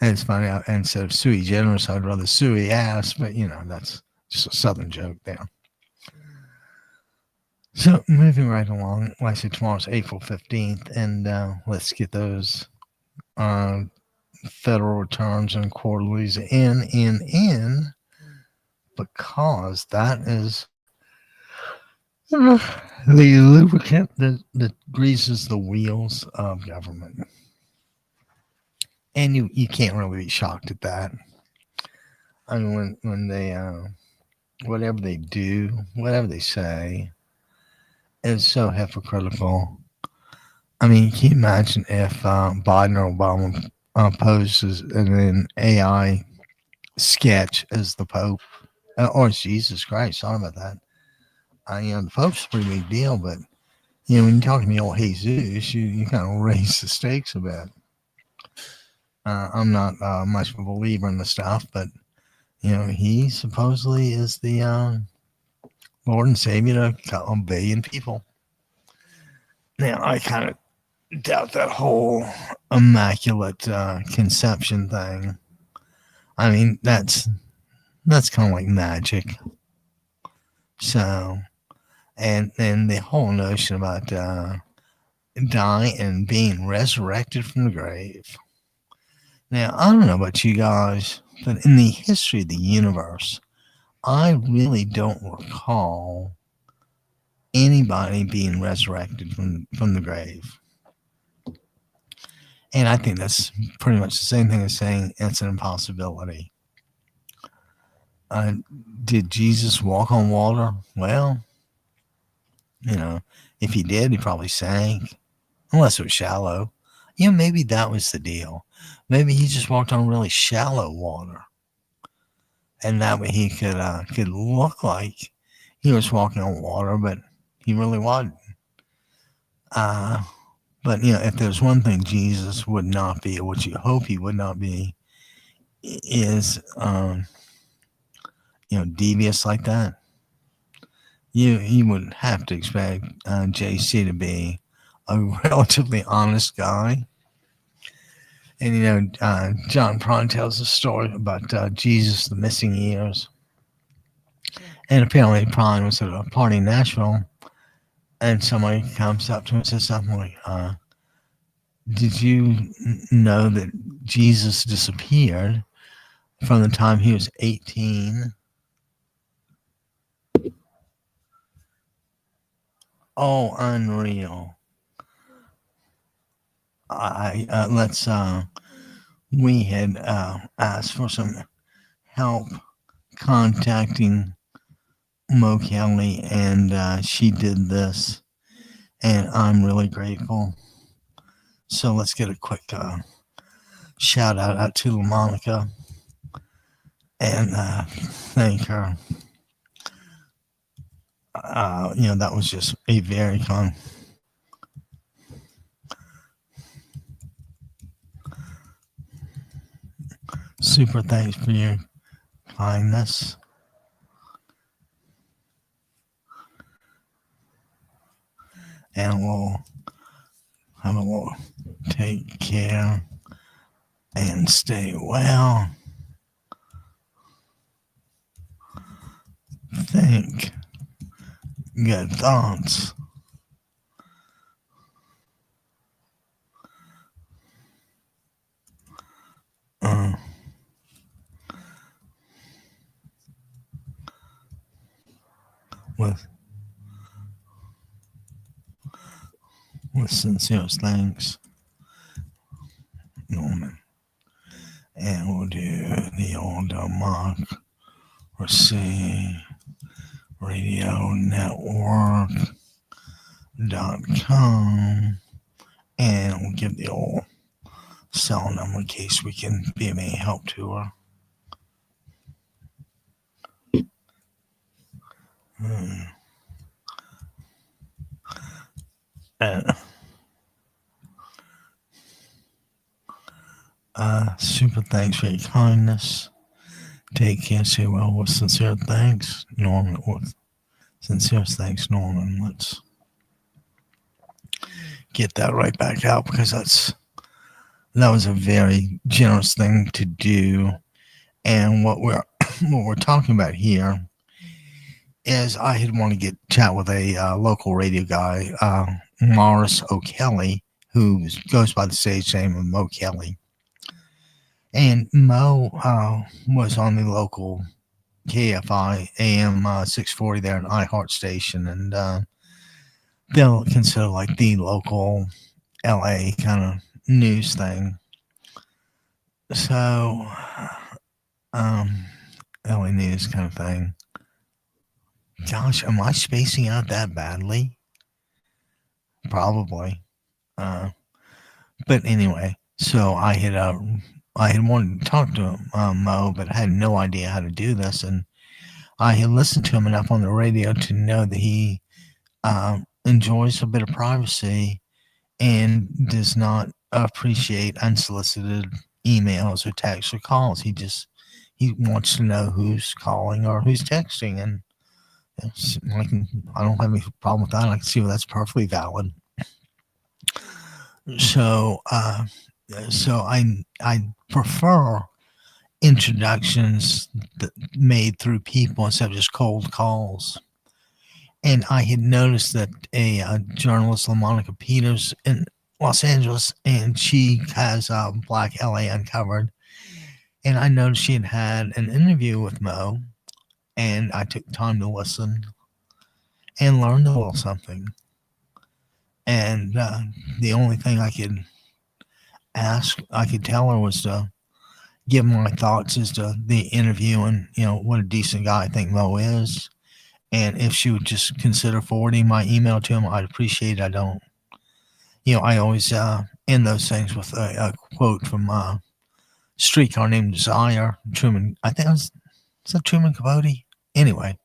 it's funny, instead of sui generis, I'd rather sui ass, but that's just a Southern joke there. So moving right along, like I said, tomorrow's April 15th, and let's get those federal returns and quarterlies in, because that is the lubricant that greases the wheels of government. And you can't really be shocked at that. I mean, when they whatever they do, whatever they say, is so hypocritical. I mean, can you imagine if Biden or Obama poses an AI sketch as the Pope, or Jesus Christ? Sorry about that. The Pope's a pretty big deal, but when you're talking to old Jesus, you kind of raise the stakes a bit. I'm not much of a believer in the stuff, but he supposedly is the Lord and Savior to a billion people. Now, I kind of doubt that whole immaculate conception thing. I mean, that's kind of like magic. So, and the whole notion about dying and being resurrected from the grave. Now, I don't know about you guys, but in the history of the universe, I really don't recall anybody being resurrected from the grave. And I think that's pretty much the same thing as saying it's an impossibility. Did Jesus walk on water? Well, if he did, he probably sank, unless it was shallow. Maybe that was the deal. Maybe he just walked on really shallow water, and that way he could look like he was walking on water, but he really wasn't. But if there's one thing Jesus would not be, or what you hope he would not be, is devious like that. You would have to expect JC to be a relatively honest guy. And John Prine tells a story about Jesus, the missing years. And apparently Prine was at a party in Nashville, and somebody comes up to him and says something like, did you know that Jesus disappeared from the time he was 18? Oh, unreal. We had asked for some help contacting Mo Kelly, and she did this, and I'm really grateful. So let's get a quick shout out to LaMonica and thank her. That was just a very super thanks for your kindness. And we'll have a little take care and stay well. Think good thoughts. With sincere thanks, Norman. And we'll do the old Democracy Radio Network.com, and we'll give the old cell number in case we can be of any help to her. Super thanks for your kindness. Take care, say well with sincere thanks, Norman. With sincere thanks, Norman. Let's get that right back out because that was a very generous thing to do. And what we're talking about here is I had wanted to chat with a local radio guy, Morris O'Kelly, who goes by the stage name of Mo Kelly. And Mo was on the local KFI AM 640 there, an iHeart station, and they'll consider like the local LA kind of news thing. So, LA news kind of thing. Gosh, am I spacing out that badly? Probably. But anyway, so I had wanted to talk to Mo, but I had no idea how to do this, and I had listened to him enough on the radio to know that he enjoys a bit of privacy and does not appreciate unsolicited emails or texts or calls. He wants to know who's calling or who's texting, and I don't have any problem with that. I can see that's perfectly valid. So I prefer introductions made through people instead of just cold calls. And I had noticed that a journalist, LaMonica Peters, in Los Angeles, and she has Black LA Uncovered. And I noticed she had an interview with Mo, and I took time to listen and learned a little something. And the only thing I could tell her was to give my thoughts as to the interview and, what a decent guy I think Mo is. And if she would just consider forwarding my email to him, I'd appreciate it. I don't, I always end those things with a quote from Streetcar Named Desire, Truman. I think is that Truman Capote? Anyway,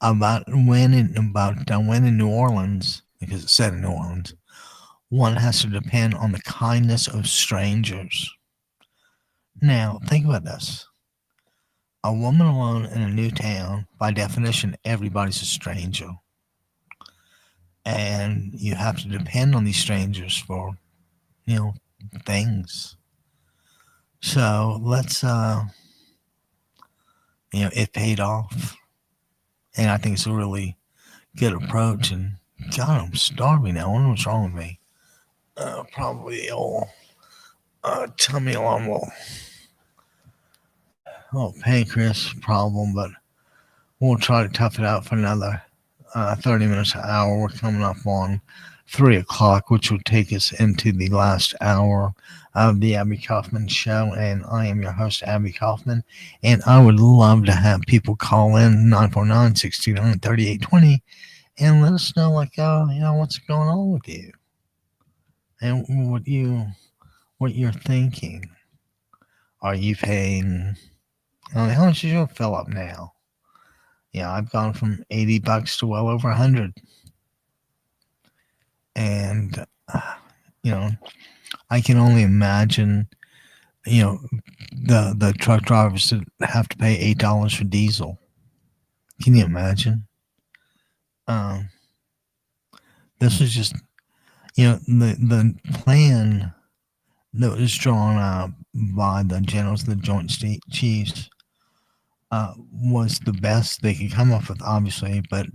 about when in New Orleans, because it said in New Orleans, one has to depend on the kindness of strangers. Now, think about this. A woman alone in a new town, by definition, everybody's a stranger. and you have to depend on these strangers for, you know, things. So let's, it paid off, and I think it's a really good approach. And God, I'm starving now. I wonder what's wrong with me. Probably old tummy alarm, pancreas problem, but we'll try to tough it out for another 30 minutes, an hour. We're coming up on 3 o'clock, which will take us into the last hour of the Abby Kaufman Show. And I am your host, Abby Kaufman. And I would love to have people call in 949-629-3820 and let us know, like, what's going on with you and what you're thinking. Are you paying? How much is your fill up now? Yeah, I've gone from $80 to well over 100, and you know, I can only imagine, the truck drivers that have to pay $8 for diesel. Can you imagine? Um, this was just, the plan that was drawn up by the generals of the Joint State Chiefs was the best they could come up with, obviously, but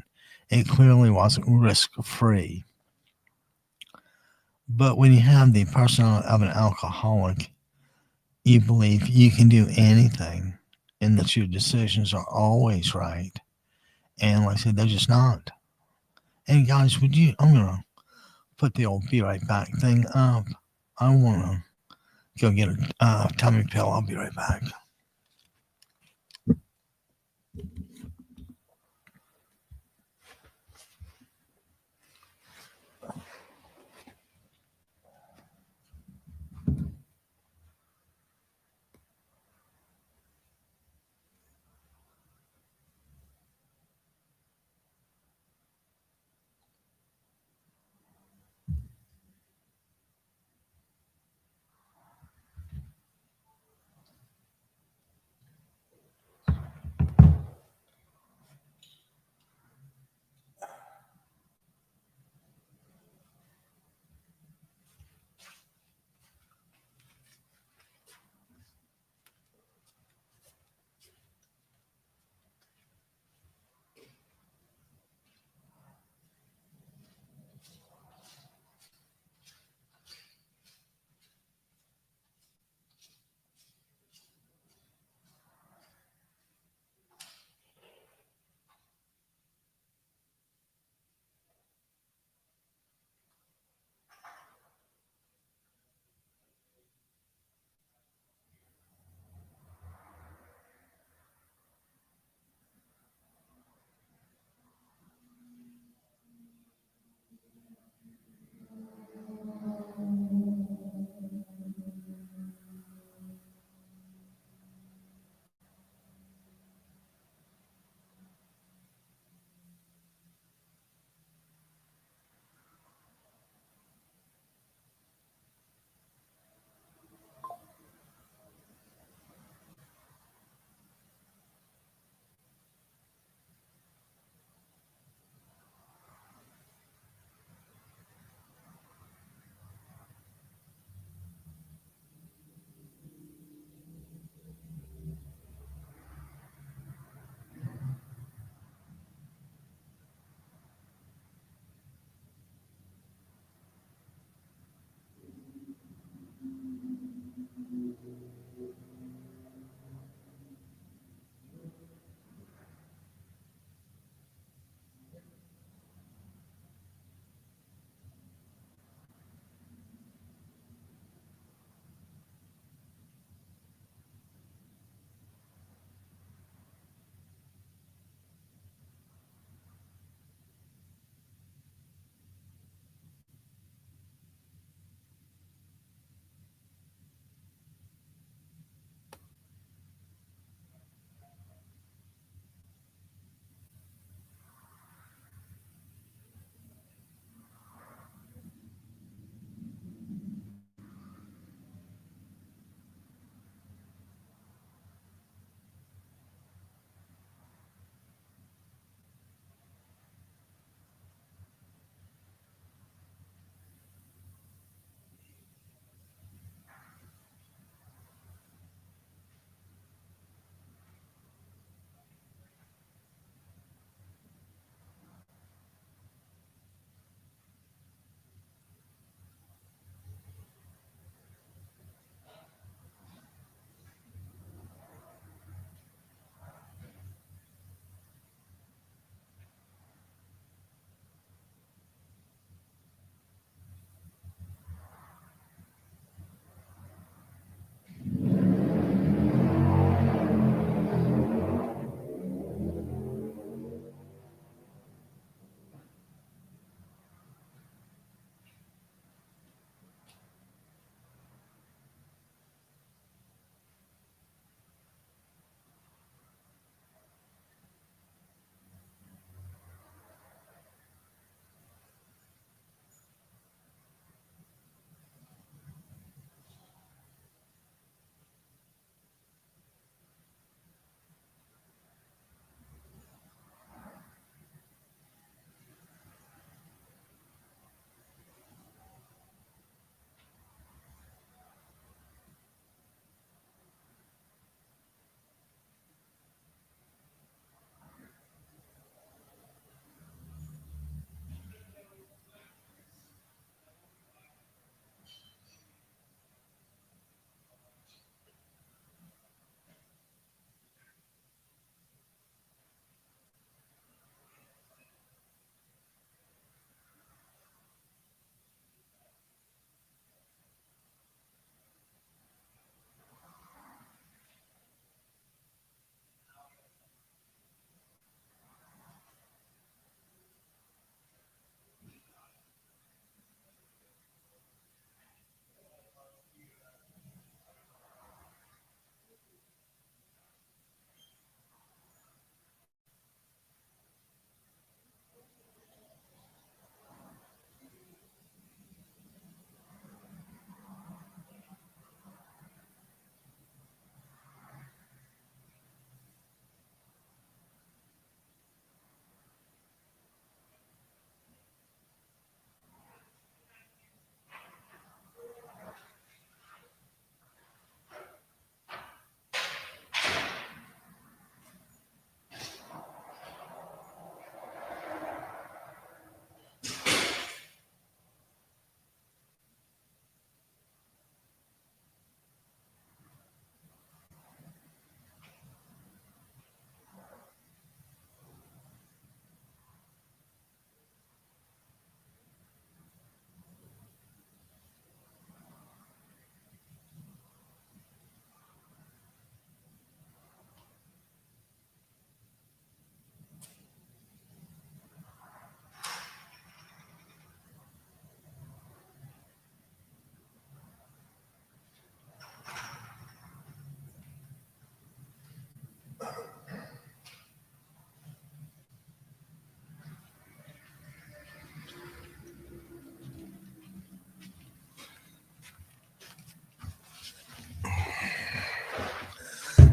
it clearly wasn't risk free. But when you have the personality of an alcoholic, you believe you can do anything and that your decisions are always right. And like I said, they're just not. And guys, I'm going to put the old be right back thing up. I want to go get a tummy pill. I'll be right back.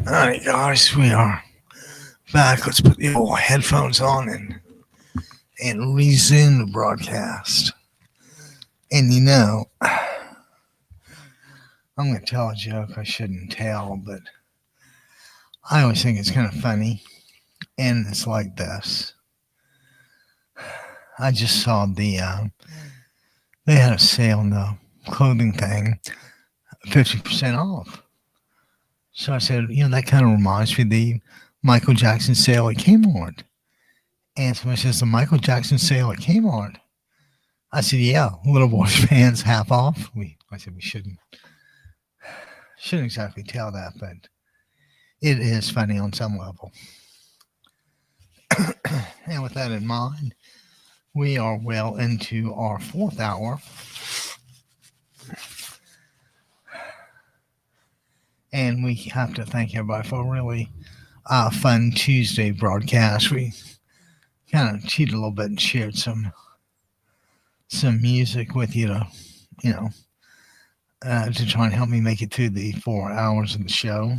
Alright, guys, we are back. Let's put the old headphones on and resume the broadcast. And I'm going to tell a joke I shouldn't tell, but I always think it's kind of funny. And it's like this. I just saw they had a sale in the clothing thing, 50% off. So I said, that kind of reminds me of the Michael Jackson sale at Kmart. And somebody says, the Michael Jackson sale at Kmart. I said, yeah, Little Boys fans half off. I said we shouldn't exactly tell that, but it is funny on some level. And with that in mind, we are well into our fourth hour. And we have to thank everybody for a really fun Tuesday broadcast. We kind of cheated a little bit and shared some music with you to, to try and help me make it through the 4 hours of the show.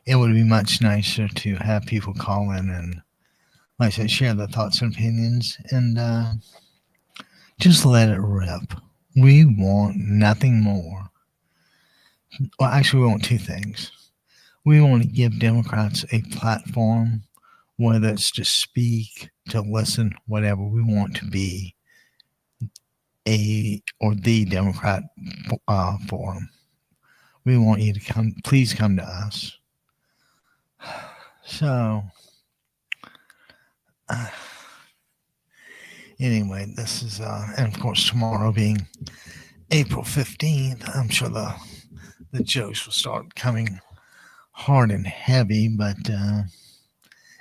It would be much nicer to have people call in and, like I said, share their thoughts and opinions and just let it rip. We want nothing more. Well, actually, we want two things. We want to give Democrats a platform, whether it's to speak, to listen, whatever. We want to be the Democrat forum. We want you to please come to us. So, anyway, this is, and of course, tomorrow being April 15th, I'm sure the jokes will start coming hard and heavy, but,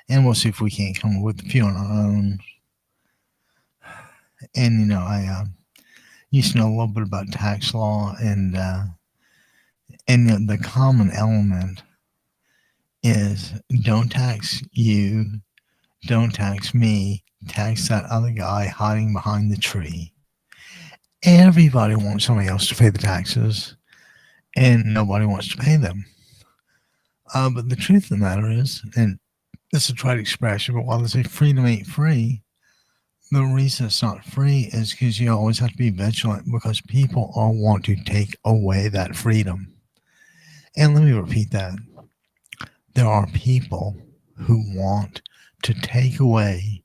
and we'll see if we can't come up with a few on our own. And, I used to know a little bit about tax law, and the common element is don't tax you, don't tax me, tax that other guy hiding behind the tree. Everybody wants somebody else to pay the taxes, and nobody wants to pay them. But the truth of the matter is, and this is a trite expression, but while they say freedom ain't free, the reason it's not free is because you always have to be vigilant because people all want to take away that freedom. And let me repeat that. There are people who want to take away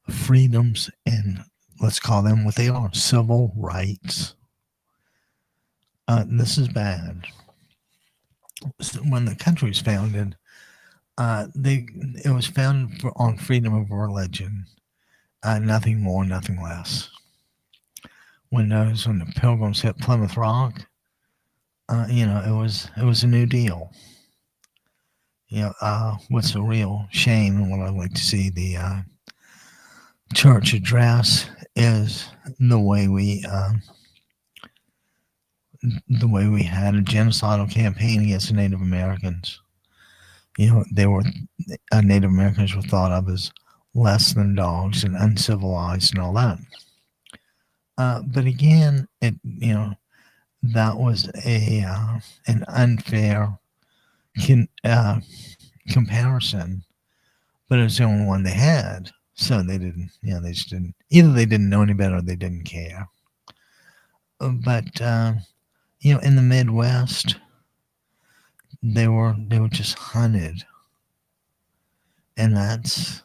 freedoms and let's call them what they are, civil rights. This is bad. When the country was founded, it was founded on freedom of religion, nothing more, nothing less. When the Pilgrims hit Plymouth Rock, it was a new deal. What's a real shame and what I'd like to see the church address is the way we had a genocidal campaign against the Native Americans. Native Americans were thought of as less than dogs and uncivilized and all that. But again, that was an unfair comparison, but it was the only one they had. So they didn't, they just didn't, either they didn't know any better or they didn't care. But, in the Midwest, they were just hunted. And that's,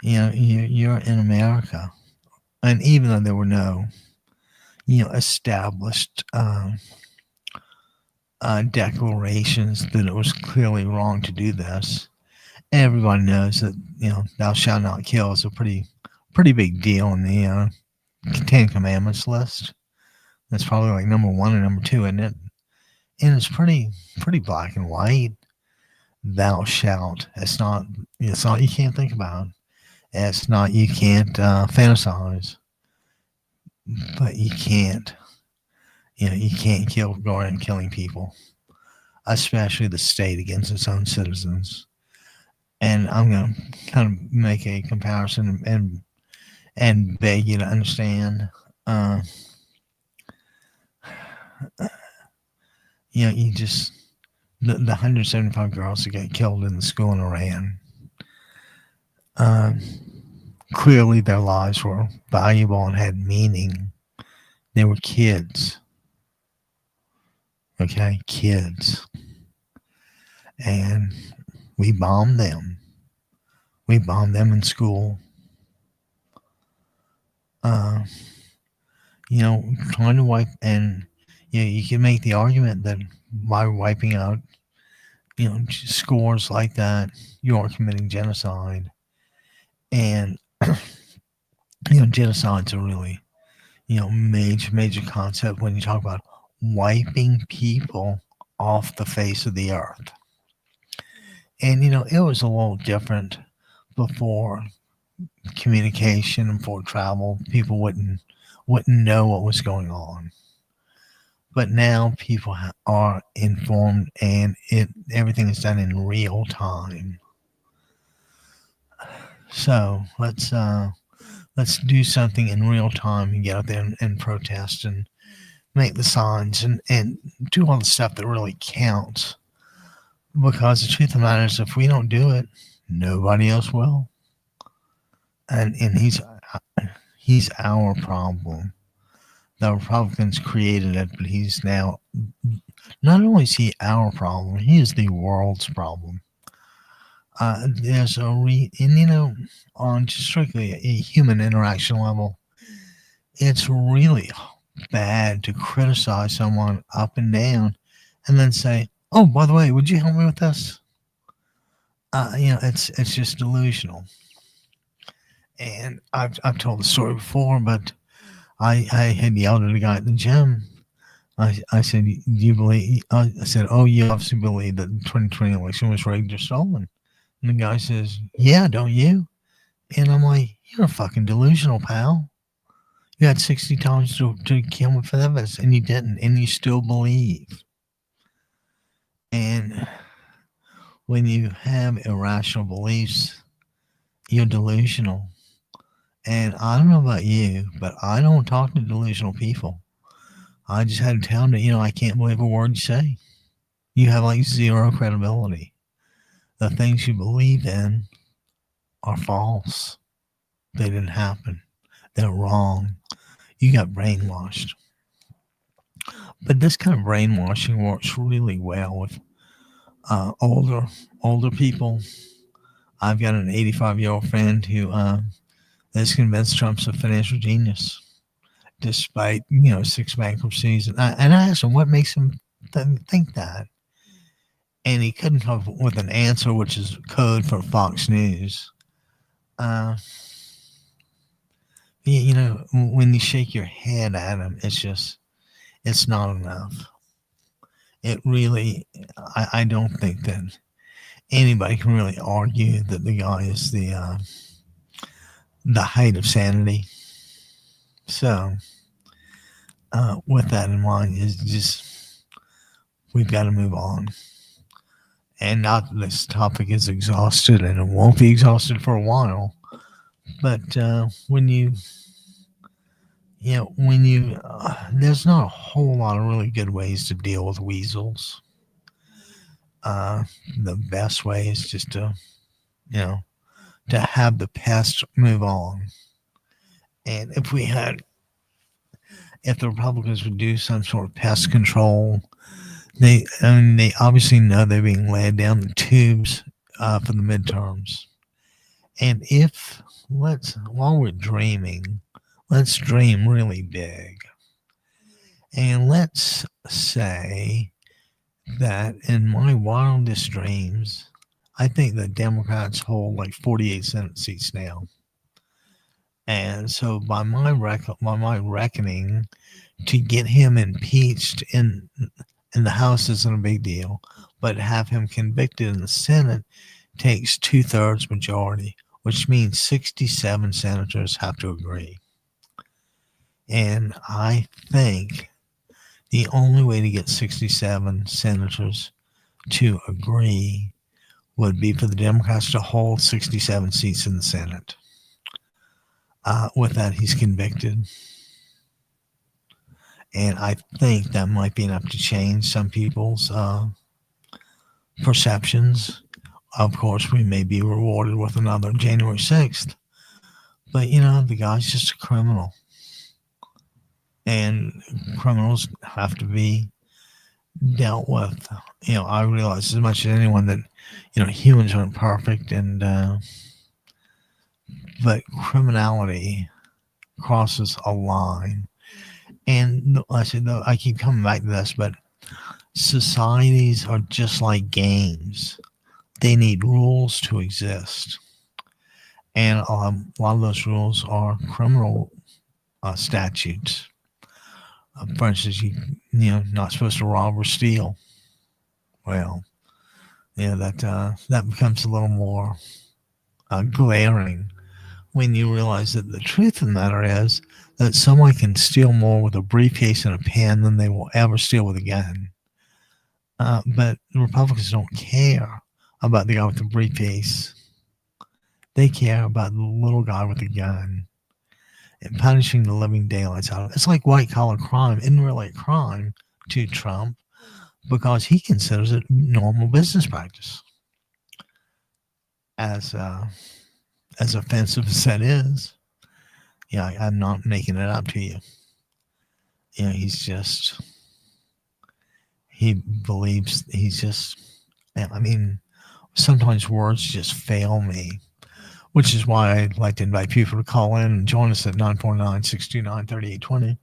you're in America. And even though there were no, established declarations that it was clearly wrong to do this, everybody knows that, thou shalt not kill is a pretty big deal in the Ten Commandments list. That's probably like number 1 and number 2, isn't it? And it's pretty black and white. Thou shalt. It's not you can't think about. It's not you can't fantasize. But you can't. You can't go around killing people, especially the state against its own citizens. And I'm going to kind of make a comparison and beg you to understand. You the 175 girls that got killed in the school in Iran, uh, clearly their lives were valuable and had meaning. They were kids, okay? Kids. And we bombed them. We bombed them in school. Uh, trying to wipe, and you can make the argument that by wiping out, scores like that, you are committing genocide. And, genocide's a really, major concept when you talk about wiping people off the face of the earth. And, it was a little different before communication and before travel. People wouldn't know what was going on. But now people are informed, and everything is done in real time. So let's do something in real time and get out there and protest and make the signs and do all the stuff that really counts. Because the truth of the matter is, if we don't do it, nobody else will. And he's our problem. The Republicans created it, but he's now, not only is he our problem, he is the world's problem. There's on just strictly a human interaction level, it's really bad to criticize someone up and down and then say, oh, by the way, would you help me with this? It's just delusional. And I've told the story before, but I had yelled at a guy at the gym. I said, do you believe? I said, oh, you obviously believe that the 2020 election was rigged or stolen. And the guy says, yeah, don't you? And I'm like, you're a fucking delusional, pal. You had 60 times to kill me for evidence, and you didn't, and you still believe. And when you have irrational beliefs, you're delusional. And I don't know about you, but I don't talk to delusional people. I just had to tell them that, I can't believe a word you say. You have like zero credibility. The things you believe in are false. They didn't happen. They're wrong. You got brainwashed. But this kind of brainwashing works really well with older people. I've got an 85-year-old friend who is convinced Trump's a financial genius, despite 6 bankruptcies. And I asked him what makes him think that, and he couldn't come up with an answer, which is code for Fox News. When you shake your head at him, it's not enough. It really, I don't think that anybody can really argue that the guy is the height of sanity. So, with that in mind, is just we've got to move on. And not that this topic is exhausted, and it won't be exhausted for a while. But when you there's not a whole lot of really good ways to deal with weasels. The best way is just to have the pest move on. And if the Republicans would do some sort of pest control, they obviously know they're being led down the tubes for the midterms. And while we're dreaming, let's dream really big. And let's say that in my wildest dreams, I think the Democrats hold like 48 Senate seats now. And so by my reckoning, to get him impeached in the House isn't a big deal, but have him convicted in the Senate takes 2/3 majority, which means 67 senators have to agree. And I think the only way to get 67 senators to agree would be for the Democrats to hold 67 seats in the Senate. With that, he's convicted. And I think that might be enough to change some people's perceptions. Of course, we may be rewarded with another January 6th, but the guy's just a criminal. And criminals have to be dealt with. I realize as much as anyone that, humans aren't perfect, but criminality crosses a line. And I keep coming back to this, but societies are just like games. They need rules to exist. And a lot of those rules are criminal statutes. For instance, not supposed to rob or steal. Well, that becomes a little more glaring when you realize that the truth of the matter is that someone can steal more with a briefcase and a pen than they will ever steal with a gun. But the Republicans don't care about the guy with the briefcase. They care about the little guy with the gun and punishing the living daylights out of it. It's like white collar crime isn't really a crime to Trump because he considers it normal business practice. As offensive as that is, I'm not making it up to you. He believes sometimes words just fail me, which is why I'd like to invite people to call in and join us at 949-629-3820,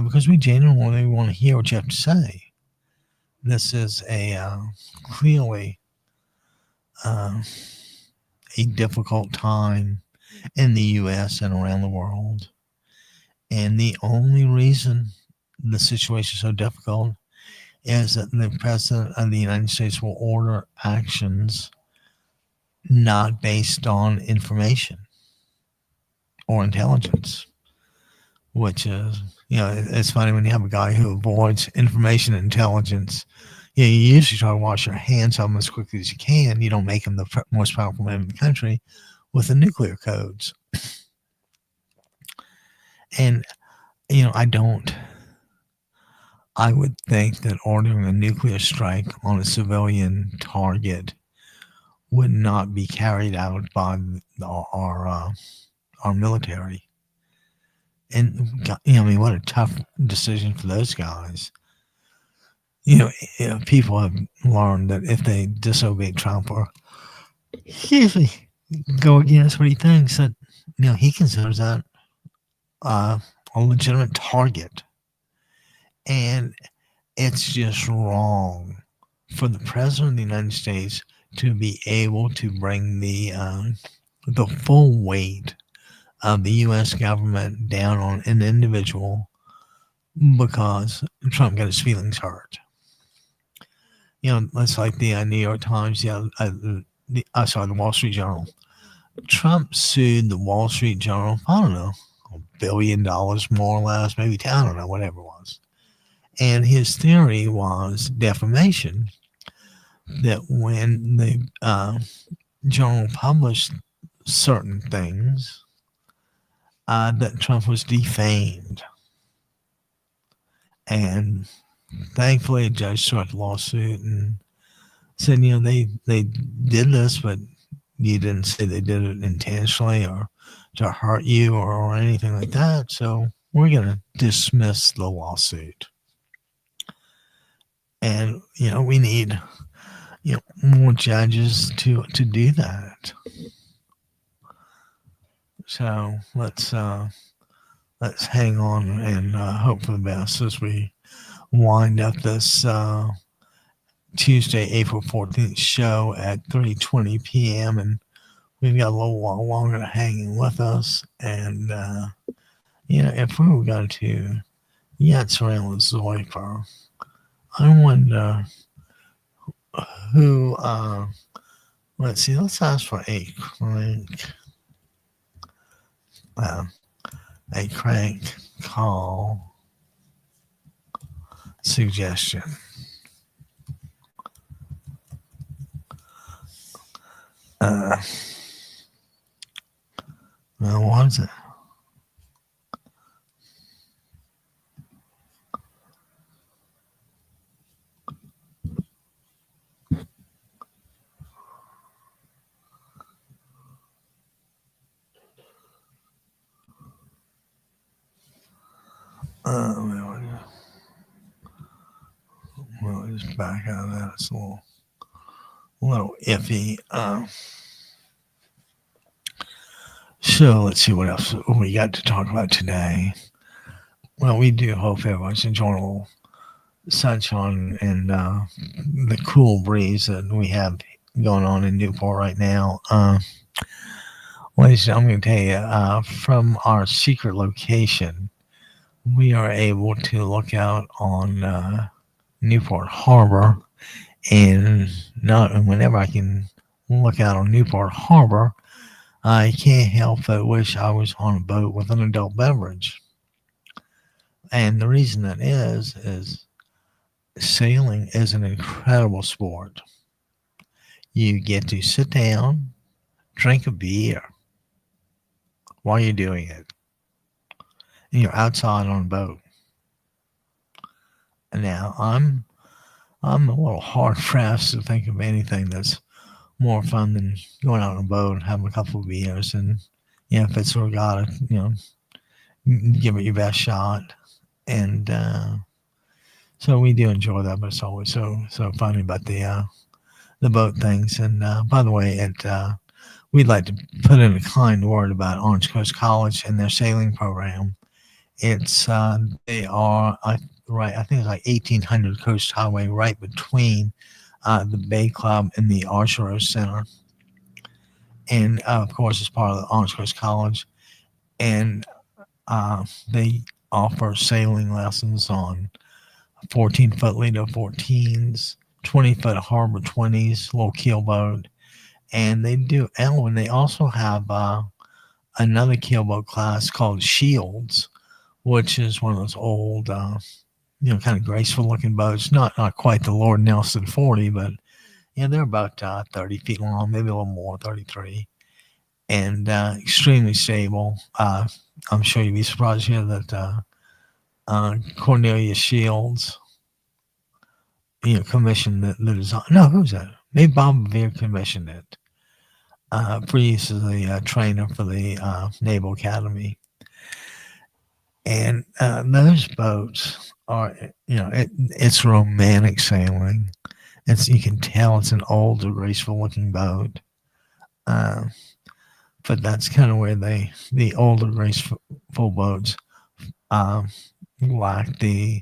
because we genuinely want to hear what you have to say. This is clearly a difficult time in the U.S. and around the world. And the only reason the situation is so difficult is that the President of the United States will order actions not based on information or intelligence, which is, it's funny when you have a guy who avoids information and intelligence. You usually try to wash your hands of them as quickly as you can. You don't make him the most powerful man in the country with the nuclear codes. And, I would think that ordering a nuclear strike on a civilian target would not be carried out by our military. And, what a tough decision for those guys. People have learned that if they disobey Trump or go against what he thinks, that, he considers that a legitimate target. And it's just wrong for the President of the United States to be able to bring the full weight of the U.S. government down on an individual because Trump got his feelings hurt. It's like the New York Times, the Wall Street Journal. Trump sued the Wall Street Journal, I don't know, $1 billion more or less, maybe, I don't know, whatever it was. And his theory was defamation, that when the Journal published certain things, that Trump was defamed. And thankfully, a judge struck the lawsuit and said, they did this, but you didn't say they did it intentionally or to hurt you or anything like that. So we're going to dismiss the lawsuit. And, we need, more judges to do that. So let's hang on and hope for the best as we wind up this Tuesday, April 14th show at 3:20 p.m. And we've got a little while longer hanging with us. And, if we were going to surround with Zoiper, I wonder who, let's see, let's ask for a crank call suggestion. Well, what is it? Uh, well, just back out of that. It's a little iffy. So let's see what else we got to talk about today. Well, we do hope everyone's enjoying a little sunshine and the cool breeze that we have going on in Newport right now. Ladies, I'm going to tell you, from our secret location, we are able to look out on Newport Harbor, and not and whenever I can look out on Newport Harbor, I can't help but wish I was on a boat with an adult beverage. And the reason that is sailing is an incredible sport. You get to sit down, drink a beer while you're doing it, and you're outside on a boat. Now, I'm a little hard pressed to think of anything that's more fun than going out on a boat and having a couple of beers and if it's regatta, give it your best shot. And so we do enjoy that, but it's always so funny about the boat things. And by the way, we'd like to put in a kind word about Orange Coast College and their sailing program. It's they are right. I think it's like 1800 Coast Highway, right between the Bay Club and the Archero Center, and of course, it's part of the Orange Coast College, and they offer sailing lessons on 14-foot Lido 14s, 20-foot Harbor 20s, little keelboat, and they do. Oh, and they also have another keelboat class called Shields, which is one of those old, kind of graceful looking boats. Not quite the Lord Nelson 40, but they're about 30 feet long, maybe a little more, 33, and extremely stable. I'm sure you'd be surprised to hear that Cornelia Shields, commissioned the design. No, who's that? Maybe Bob Revere commissioned it for use as the trainer for the Naval Academy. And those boats are, it's romantic sailing. You can tell it's an older, graceful looking boat. Uh, but that's kind of where the older, graceful boats um, lack the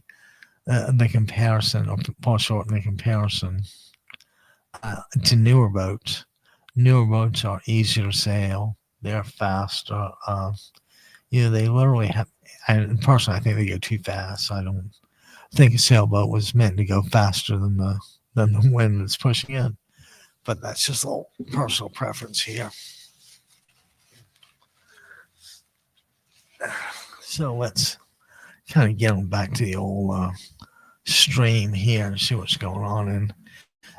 comparison, or fall short in the comparison to newer boats. Newer boats are easier to sail. They're faster. They literally have. And personally, I think they go too fast. I don't think a sailboat was meant to go faster than the wind that's pushing in. But that's just a little personal preference here. So let's kind of get on back to the old stream here and see what's going on, and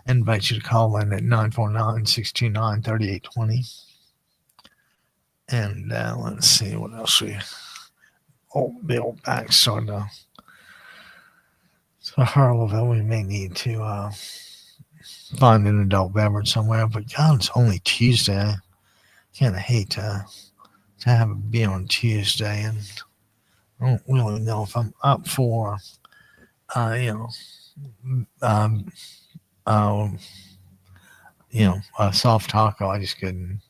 invite you to call in at 949-629-3820. And let's see what else the old back starting to hurl of it. We may need to find an adult beverage somewhere, but God, it's only Tuesday. I kind of hate to have it be on Tuesday, and I don't really know if I'm up for, um, um, a soft taco. I just couldn't,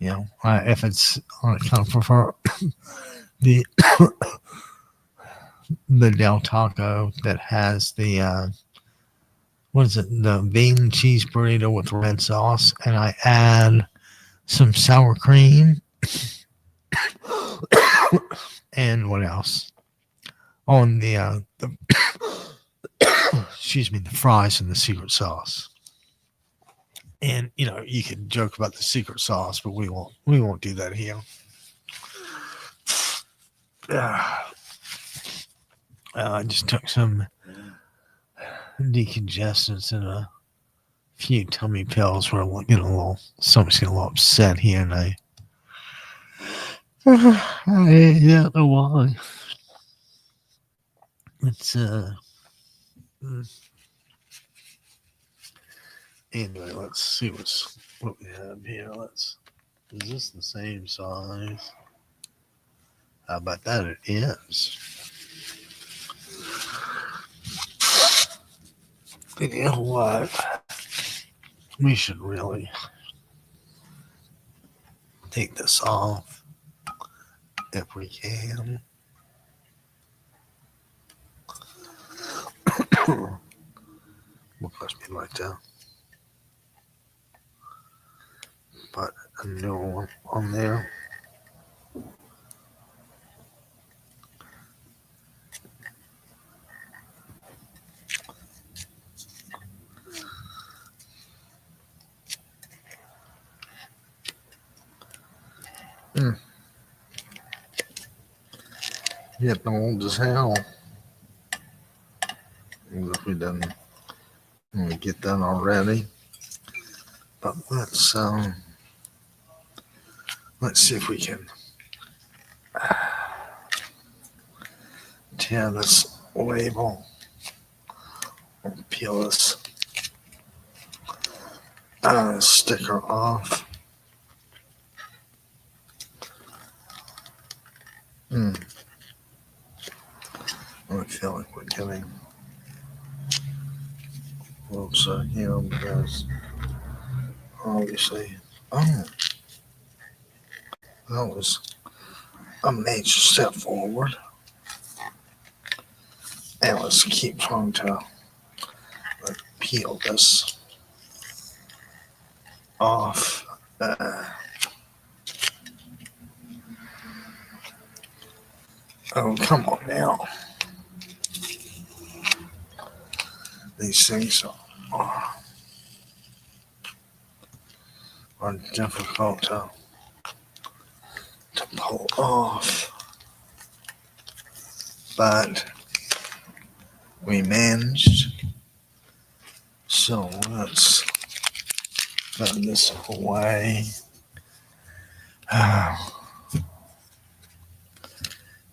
if it's, I kind of prefer the the Del Taco that has the what is it, the bean cheese burrito with red sauce, and I add some sour cream and what else on the excuse me, the fries and the secret sauce. And you can joke about the secret sauce, but we won't do that here. I just took some decongestants and a few tummy pills. Where somebody's getting a little upset here, and I don't know why. It's anyway. Let's see what we have here. Is this the same size? How about that? It is. But you know what? We should really take this off if we can. Because we like to put a new one on there. Getting old as hell. If we didn't get that already. But let's see if we can tear this label or peel this sticker off. I feel like we're getting a little upset here because obviously, that was a major step forward. And let's keep trying to peel this off. Oh, come on now. These things are difficult to pull off. But we managed. So let's put this away.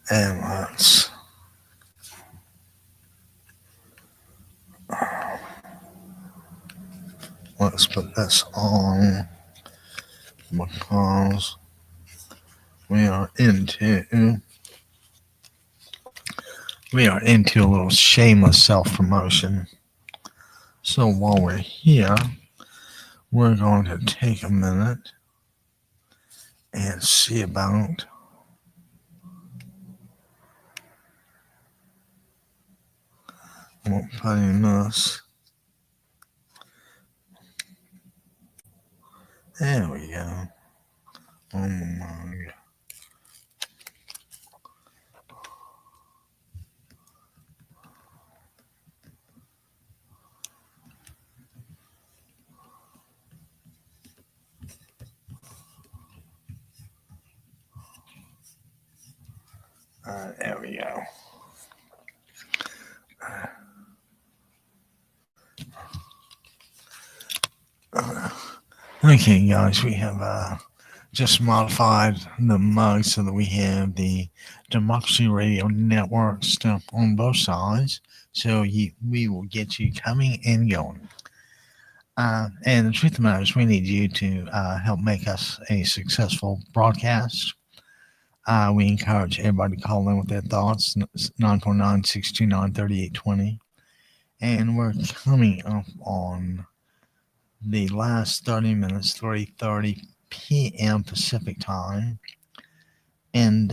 And let's put this on because we are into a little shameless self-promotion. So while we're here, we're going to take a minute and see about putting this. There we go. Oh my. There we go. Okay, guys, we have just modified the mug so that we have the Democracy Radio Network stuff on both sides. So we will get you coming and going. And the truth of the matter is we need you to help make us a successful broadcast. We encourage everybody to call in with their thoughts, 949-629-3820. And we're coming up on the last 30 minutes, 3:30 p.m. Pacific time. And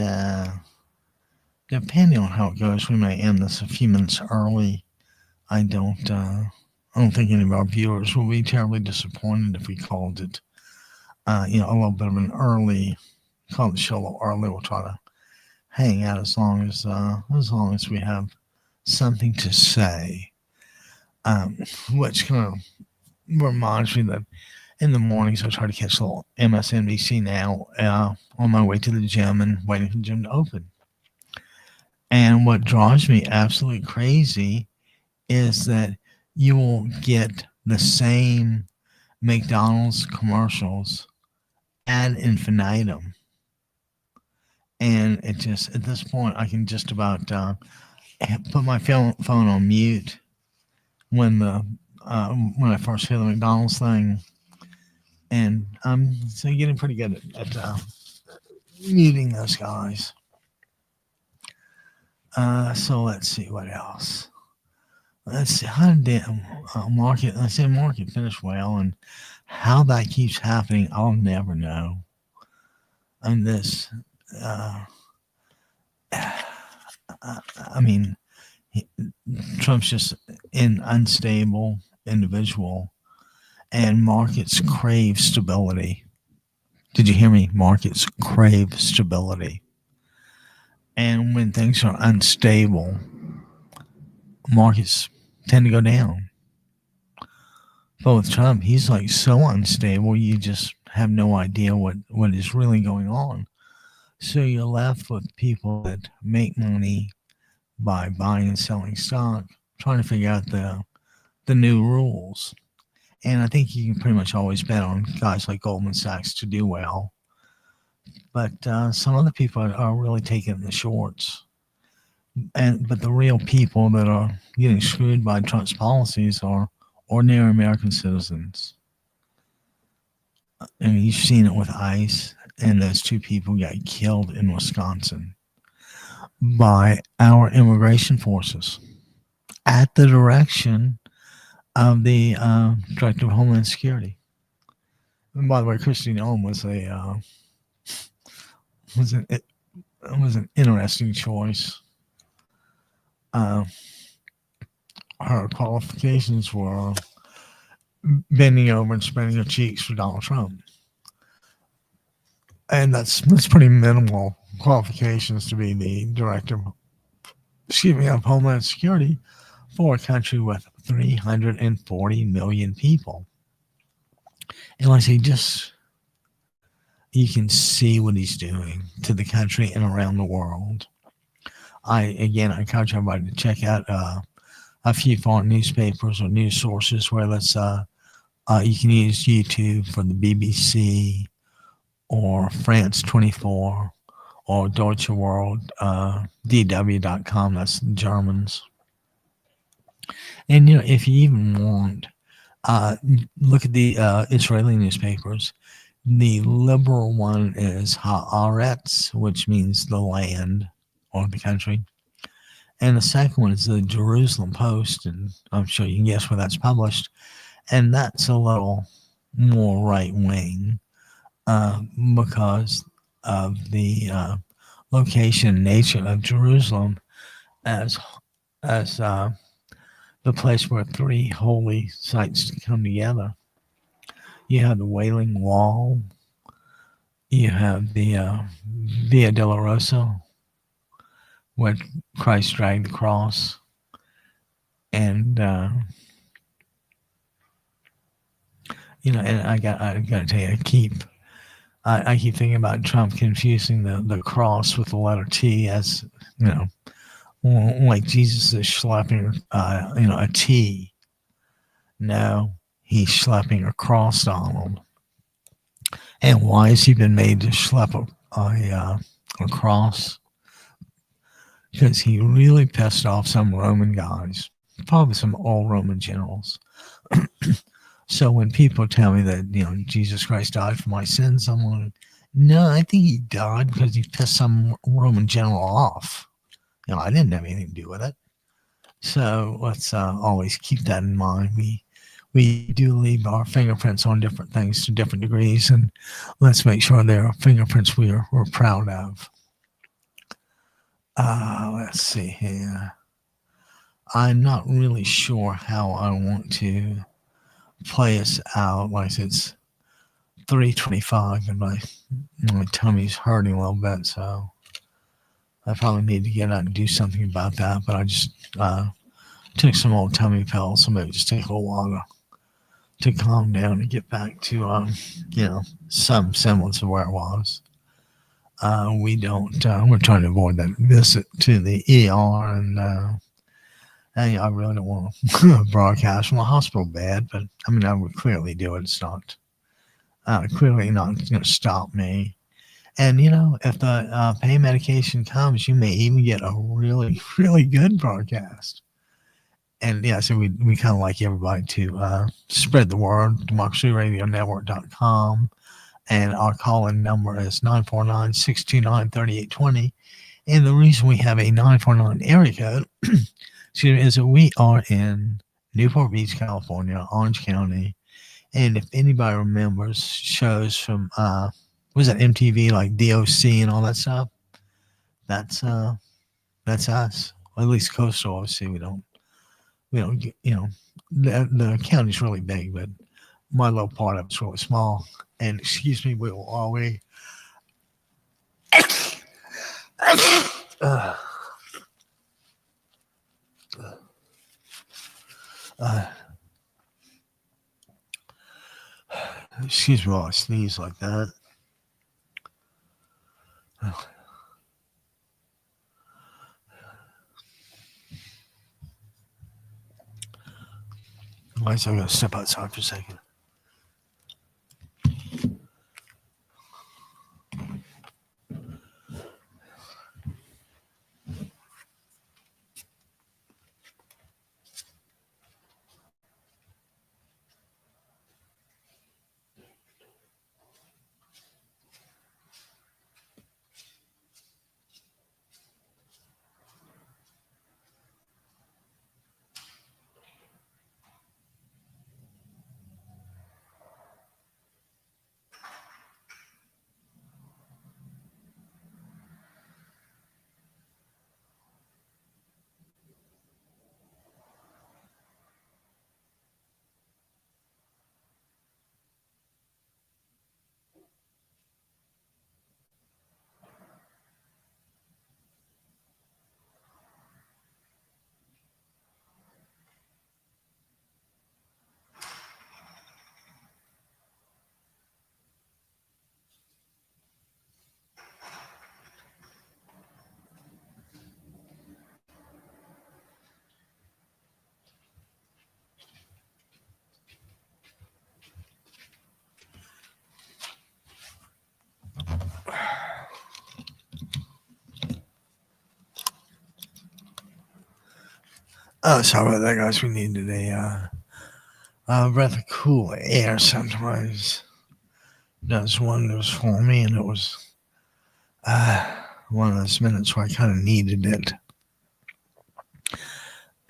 depending on how it goes, we may end this a few minutes early. I don't think any of our viewers will be terribly disappointed if we called it, a little bit of an early, call the show a little early. We'll try to hang out as long as we have something to say, which kind of reminds me that in the mornings I try to catch a little MSNBC now on my way to the gym and waiting for the gym to open. And what drives me absolutely crazy is that you will get the same McDonald's commercials ad infinitum. And it just, at this point, I can just about put my phone on mute when I first hear the McDonald's thing. And I'm getting pretty good at muting those guys. So let's see what else. let's see, how did market? Let's say market finished well, and how that keeps happening, I'll never know. And this, uh, I mean, he- Trump's just an unstable individual, and markets crave stability. Did you hear me? Markets crave stability. And when things are unstable, markets tend to go down. But with Trump, he's like so unstable, you just have no idea what is really going on. So you're left with people that make money by buying and selling stock, trying to figure out the new rules. And I think you can pretty much always bet on guys like Goldman Sachs to do well. But some other people are really taking the shorts. But the real people that are getting screwed by Trump's policies are ordinary American citizens. I mean, you've seen it with ICE, and those two people got killed in Wisconsin by our immigration forces at the direction of the Director of Homeland Security. And by the way, Christine Ohm was an was an interesting choice. Uh, her qualifications were bending over and spreading her cheeks for Donald Trump, and that's pretty minimal qualifications to be the director, of Homeland Security for a country with 340 million people. And like I say, just you can see what he's doing to the country and around the world. I encourage everybody to check out a few foreign newspapers or news sources where you can use YouTube for the BBC or France 24 or Deutsche World, DW.com, that's the Germans. And, if you even want, look at the Israeli newspapers. The liberal one is Haaretz, which means the land or the country. And the second one is the Jerusalem Post, and I'm sure you can guess where that's published. And that's a little more right wing because of the location and nature of Jerusalem as the place where three holy sites come together. You have the Wailing Wall, you have the Via Dolorosa, where Christ dragged the cross, and and I got to tell you, I keep thinking about Trump confusing the cross with the letter T, as like Jesus is schlepping a T. No, he's schlepping a cross on him. And why has he been made to schlep a cross? Because he really pissed off some Roman guys, probably some old Roman generals. So when people tell me that Jesus Christ died for my sins, I'm like, no, I think he died because he pissed some Roman general off. I didn't have anything to do with it. So let's always keep that in mind. We do leave our fingerprints on different things to different degrees, and let's make sure they're fingerprints we're proud of. Let's see here. I'm not really sure how I want to play us out. Like it's 3:25 and my tummy's hurting a little bit, so I probably need to get out and do something about that. But I just took some old tummy pills, so maybe just take a little while to calm down and get back to some semblance of where it was. We're trying to avoid that visit to the ER, and I really don't want to broadcast from a hospital bed, but I would clearly do it. It's not clearly not going to stop me. And if the pain medication comes, you may even get a really, really good broadcast. And so we kind of like everybody to spread the word. DemocracyRadioNetwork.com. And our call-in number is 949-629-3820. And the reason we have a 949 area code excuse me, is that we are in Newport Beach, California, Orange County. And if anybody remembers shows from was that MTV like DOC and all that stuff, that's uh that's us. Or at least coastal. Obviously, we don't get, the county's really big, but my little part of it's really small. And excuse me, while we uh, uh, excuse me while I sneeze like that. All right, so I'm gonna step outside for a second. Oh, sorry about that, guys. We needed a breath of cool air. Sometimes does wonders for me, and it was uh, one of those minutes where I kind of needed it.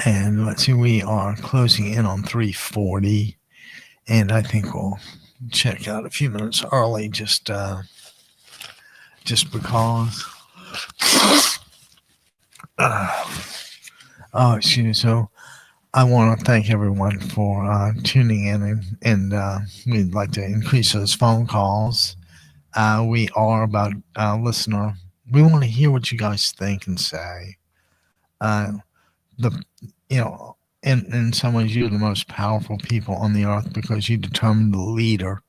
And let's see, we are closing in on 3:40, and I think we'll check out a few minutes early, just because. Uh, oh, excuse me. So I want to thank everyone for tuning in, and we'd like to increase those phone calls. We are about listener. We want to hear what you guys think and say. Uh, the you know, in some ways, you're the most powerful people on the earth because you determine the leader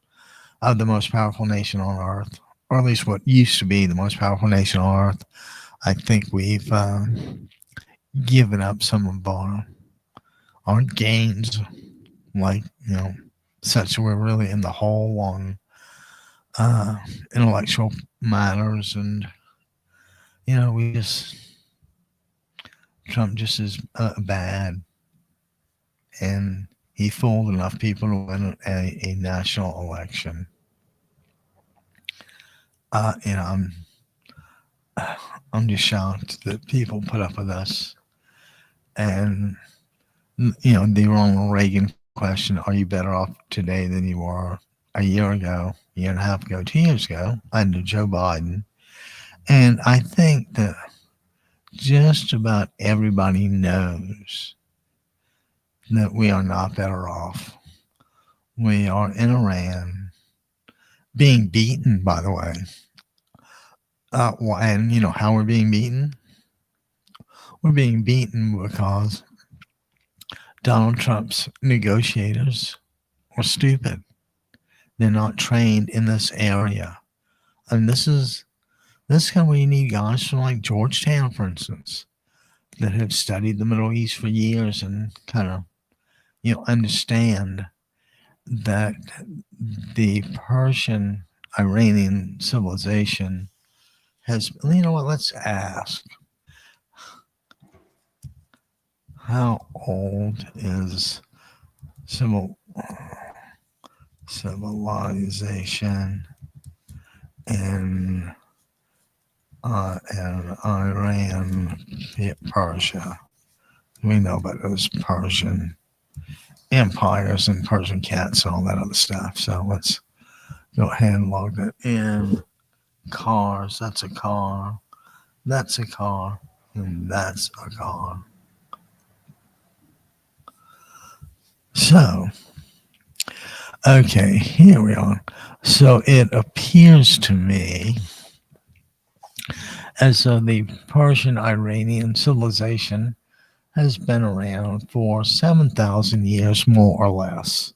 of the most powerful nation on earth, or at least what used to be the most powerful nation on earth. I think we've given up some of our gains, like such that we're really in the hole on uh, intellectual matters, and we just Trump just is bad, and he fooled enough people to win a national election. You know, I'm just shocked that people put up with us, and the Ronald Reagan question: Are you better off today than you were a year ago, year and a half ago, 2 years ago, under Joe Biden? And I think that just about everybody knows that we are not better off. We are in Iran, being beaten, by the way. And how we're being beaten? We're being beaten because Donald Trump's negotiators are stupid. They're not trained in this area. And this is kind of where you need guys from like Georgetown, for instance, that have studied the Middle East for years and kind of understand that the Persian Iranian civilization has, what, let's ask, how old is civilization in Iran, Persia? We know about those Persian empires and Persian cats and all that other stuff. So let's go ahead and log that in. Cars, that's a car. That's a car. And that's a car. So, okay, here we are. So it appears to me as though the Persian Iranian civilization has been around for 7,000 years, more or less.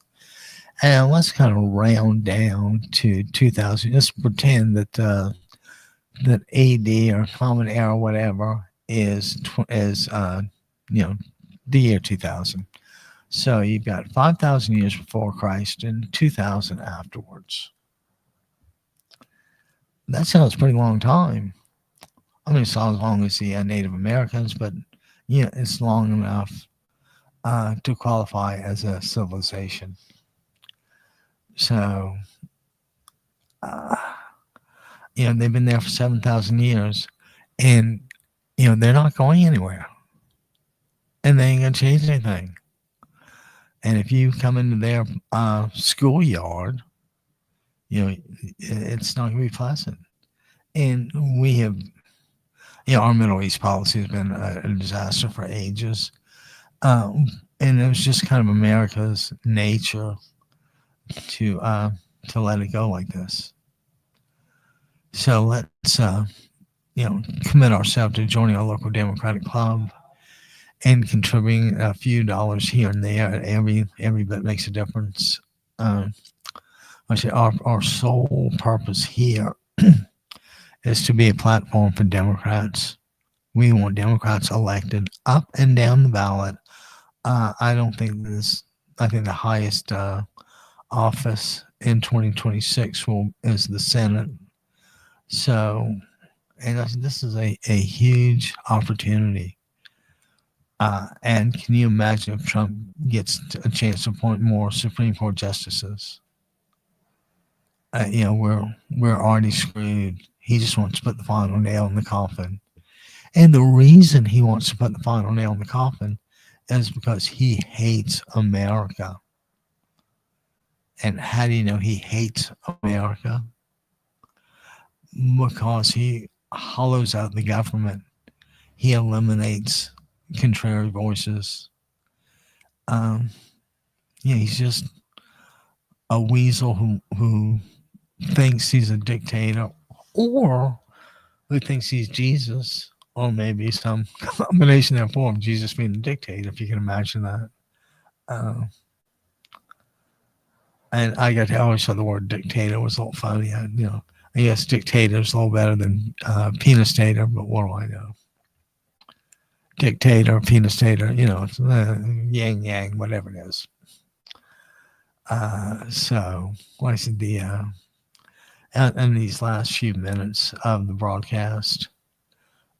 And let's kind of round down to 2000. Let's pretend that that AD or Common Era, whatever, is the year 2000. So you've got 5,000 years before Christ and 2,000 afterwards. That sounds a pretty long time. I mean, it's not as long as the Native Americans, but it's long enough to qualify as a civilization. So, they've been there for 7,000 years, and they're not going anywhere, and they ain't gonna change anything. And if you come into their schoolyard, it's not gonna be pleasant. And we have, our Middle East policy has been a disaster for ages, and it was just kind of America's nature to let it go like this. So let's commit ourselves to joining our local Democratic club and contributing a few dollars here and there. Every bit makes a difference. I say our sole purpose here is to be a platform for Democrats. We want Democrats elected up and down the ballot. I think the highest office in 2026 is the Senate. So, and this is a huge opportunity. And can you imagine if Trump gets a chance to appoint more Supreme Court justices? We're already screwed. He just wants to put the final nail in the coffin. And the reason he wants to put the final nail in the coffin is because he hates America. And how do you know he hates America? Because he hollows out the government. He eliminates contrary voices. He's just a weasel who thinks he's a dictator, or who thinks he's Jesus, or maybe some combination of form, Jesus being a dictator, if you can imagine that. And I always thought the word dictator was a little funny. I guess dictator is a little better than penis-tator, but what do I know? Dictator, penis-tator, it's yang yang, whatever it is. So, like I said, in these last few minutes of the broadcast,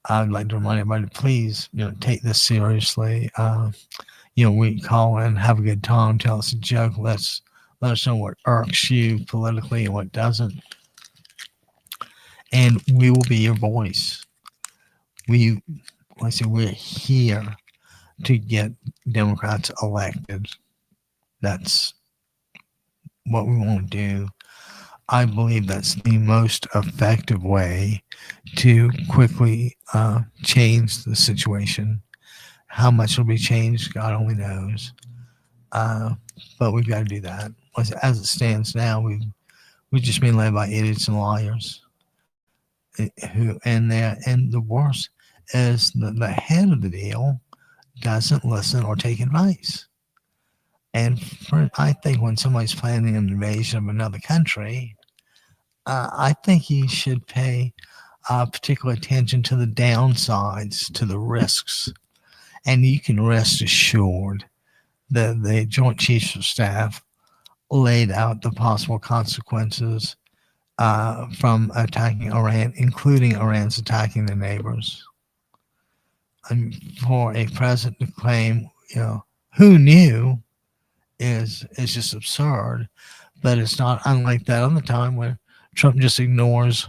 I'd like to remind everybody to please, take this seriously. We call in, have a good time, tell us a joke, let us know what irks you politically and what doesn't. And we will be your voice. We're here to get Democrats elected. That's what we want to do. I believe that's the most effective way to quickly change the situation. How much will be changed, God only knows. But we've got to do that. As it stands now, we've just been led by idiots and liars. And the worst is the head of the deal doesn't listen or take advice. And I think when somebody's planning an invasion of another country, I think you should pay particular attention to the downsides, to the risks. And you can rest assured that the Joint Chiefs of Staff laid out the possible consequences from attacking Iran, including Iran's attacking the neighbors. And for a president to claim, who knew is just absurd. But it's not unlike that other time when Trump just ignores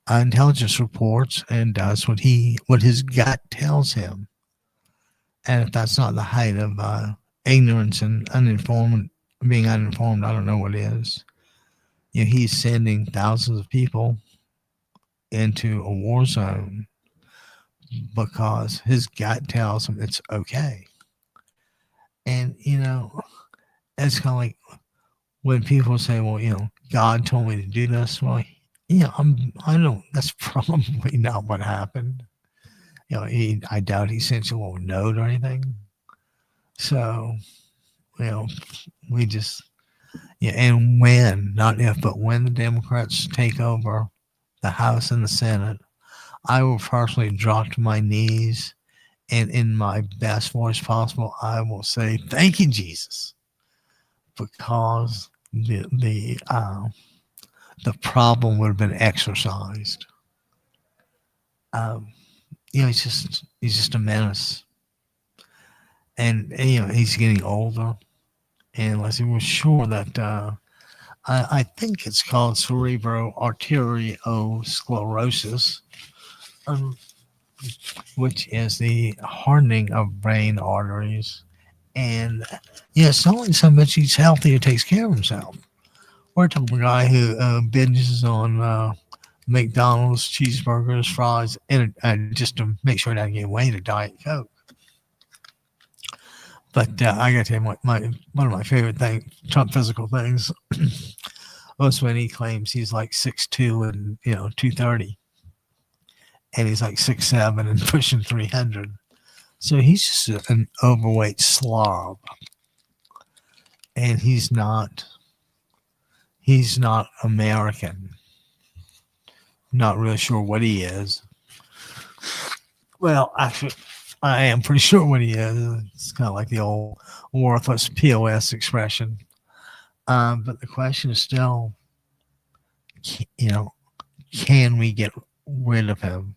intelligence reports and does what his gut tells him. And if that's not the height of ignorance and being uninformed, I don't know what is. He's sending thousands of people into a war zone because his gut tells him it's okay. And, it's kind of like when people say, well, God told me to do this. Well, I don't, that's probably not what happened. I doubt he sent you a little note or anything. So, we just, and when, not if, but when the Democrats take over the House and the Senate, I will personally drop to my knees and in my best voice possible, I will say, thank you, Jesus, because the problem would have been exorcised. He's just a menace, and he's getting older, and Leslie was sure that I think it's called cerebroarteriosclerosis, which is the hardening of brain arteries. And it's not like so much he's healthy and takes care of himself. We're talking about a guy who binges on McDonald's, cheeseburgers, fries, and just to make sure he doesn't gain weight, a Diet Coke. But I got to tell you, one of my favorite top physical things was when he claims he's like 6'2" and 230, and he's like 6'7" and pushing 300. So he's just an overweight slob, and he's not American. Not really sure what he is. Well, actually, I am pretty sure what he is. It's kind of like the old worthless POS expression. But the question is still, can we get rid of him?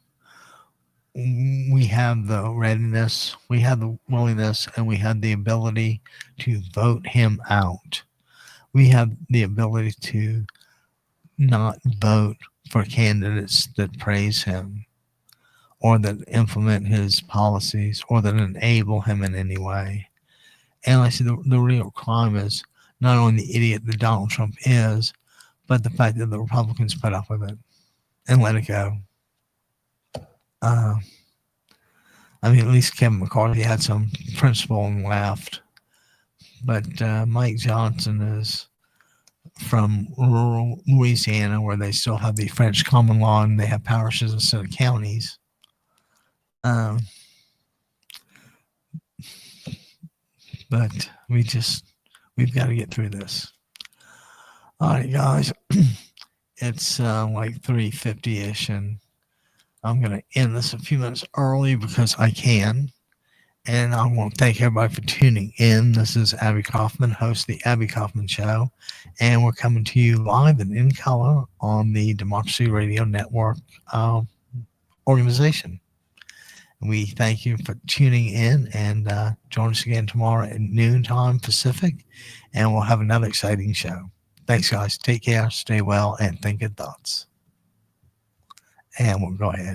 We have the readiness, we have the willingness, and we have the ability to vote him out. We have the ability to not vote for candidates that praise him or that implement his policies or that enable him in any way. And I see the real crime is not only the idiot that Donald Trump is, but the fact that the Republicans put up with it and let it go. At least Kevin McCarthy had some principle and laughed. But Mike Johnson is from rural Louisiana, where they still have the French common law and they have parishes instead of counties. But we've got to get through this. All right, guys. It's like 3:50-ish, and I'm going to end this a few minutes early because I can. And I want to thank everybody for tuning in. This is Abby Kaufman, host of the Abby Kaufman Show. And we're coming to you live and in color on the Democracy Radio Network organization. We thank you for tuning in, and join us again tomorrow at noontime Pacific, and we'll have another exciting show. Thanks, guys. Take care, stay well, and think good thoughts. And we'll go ahead.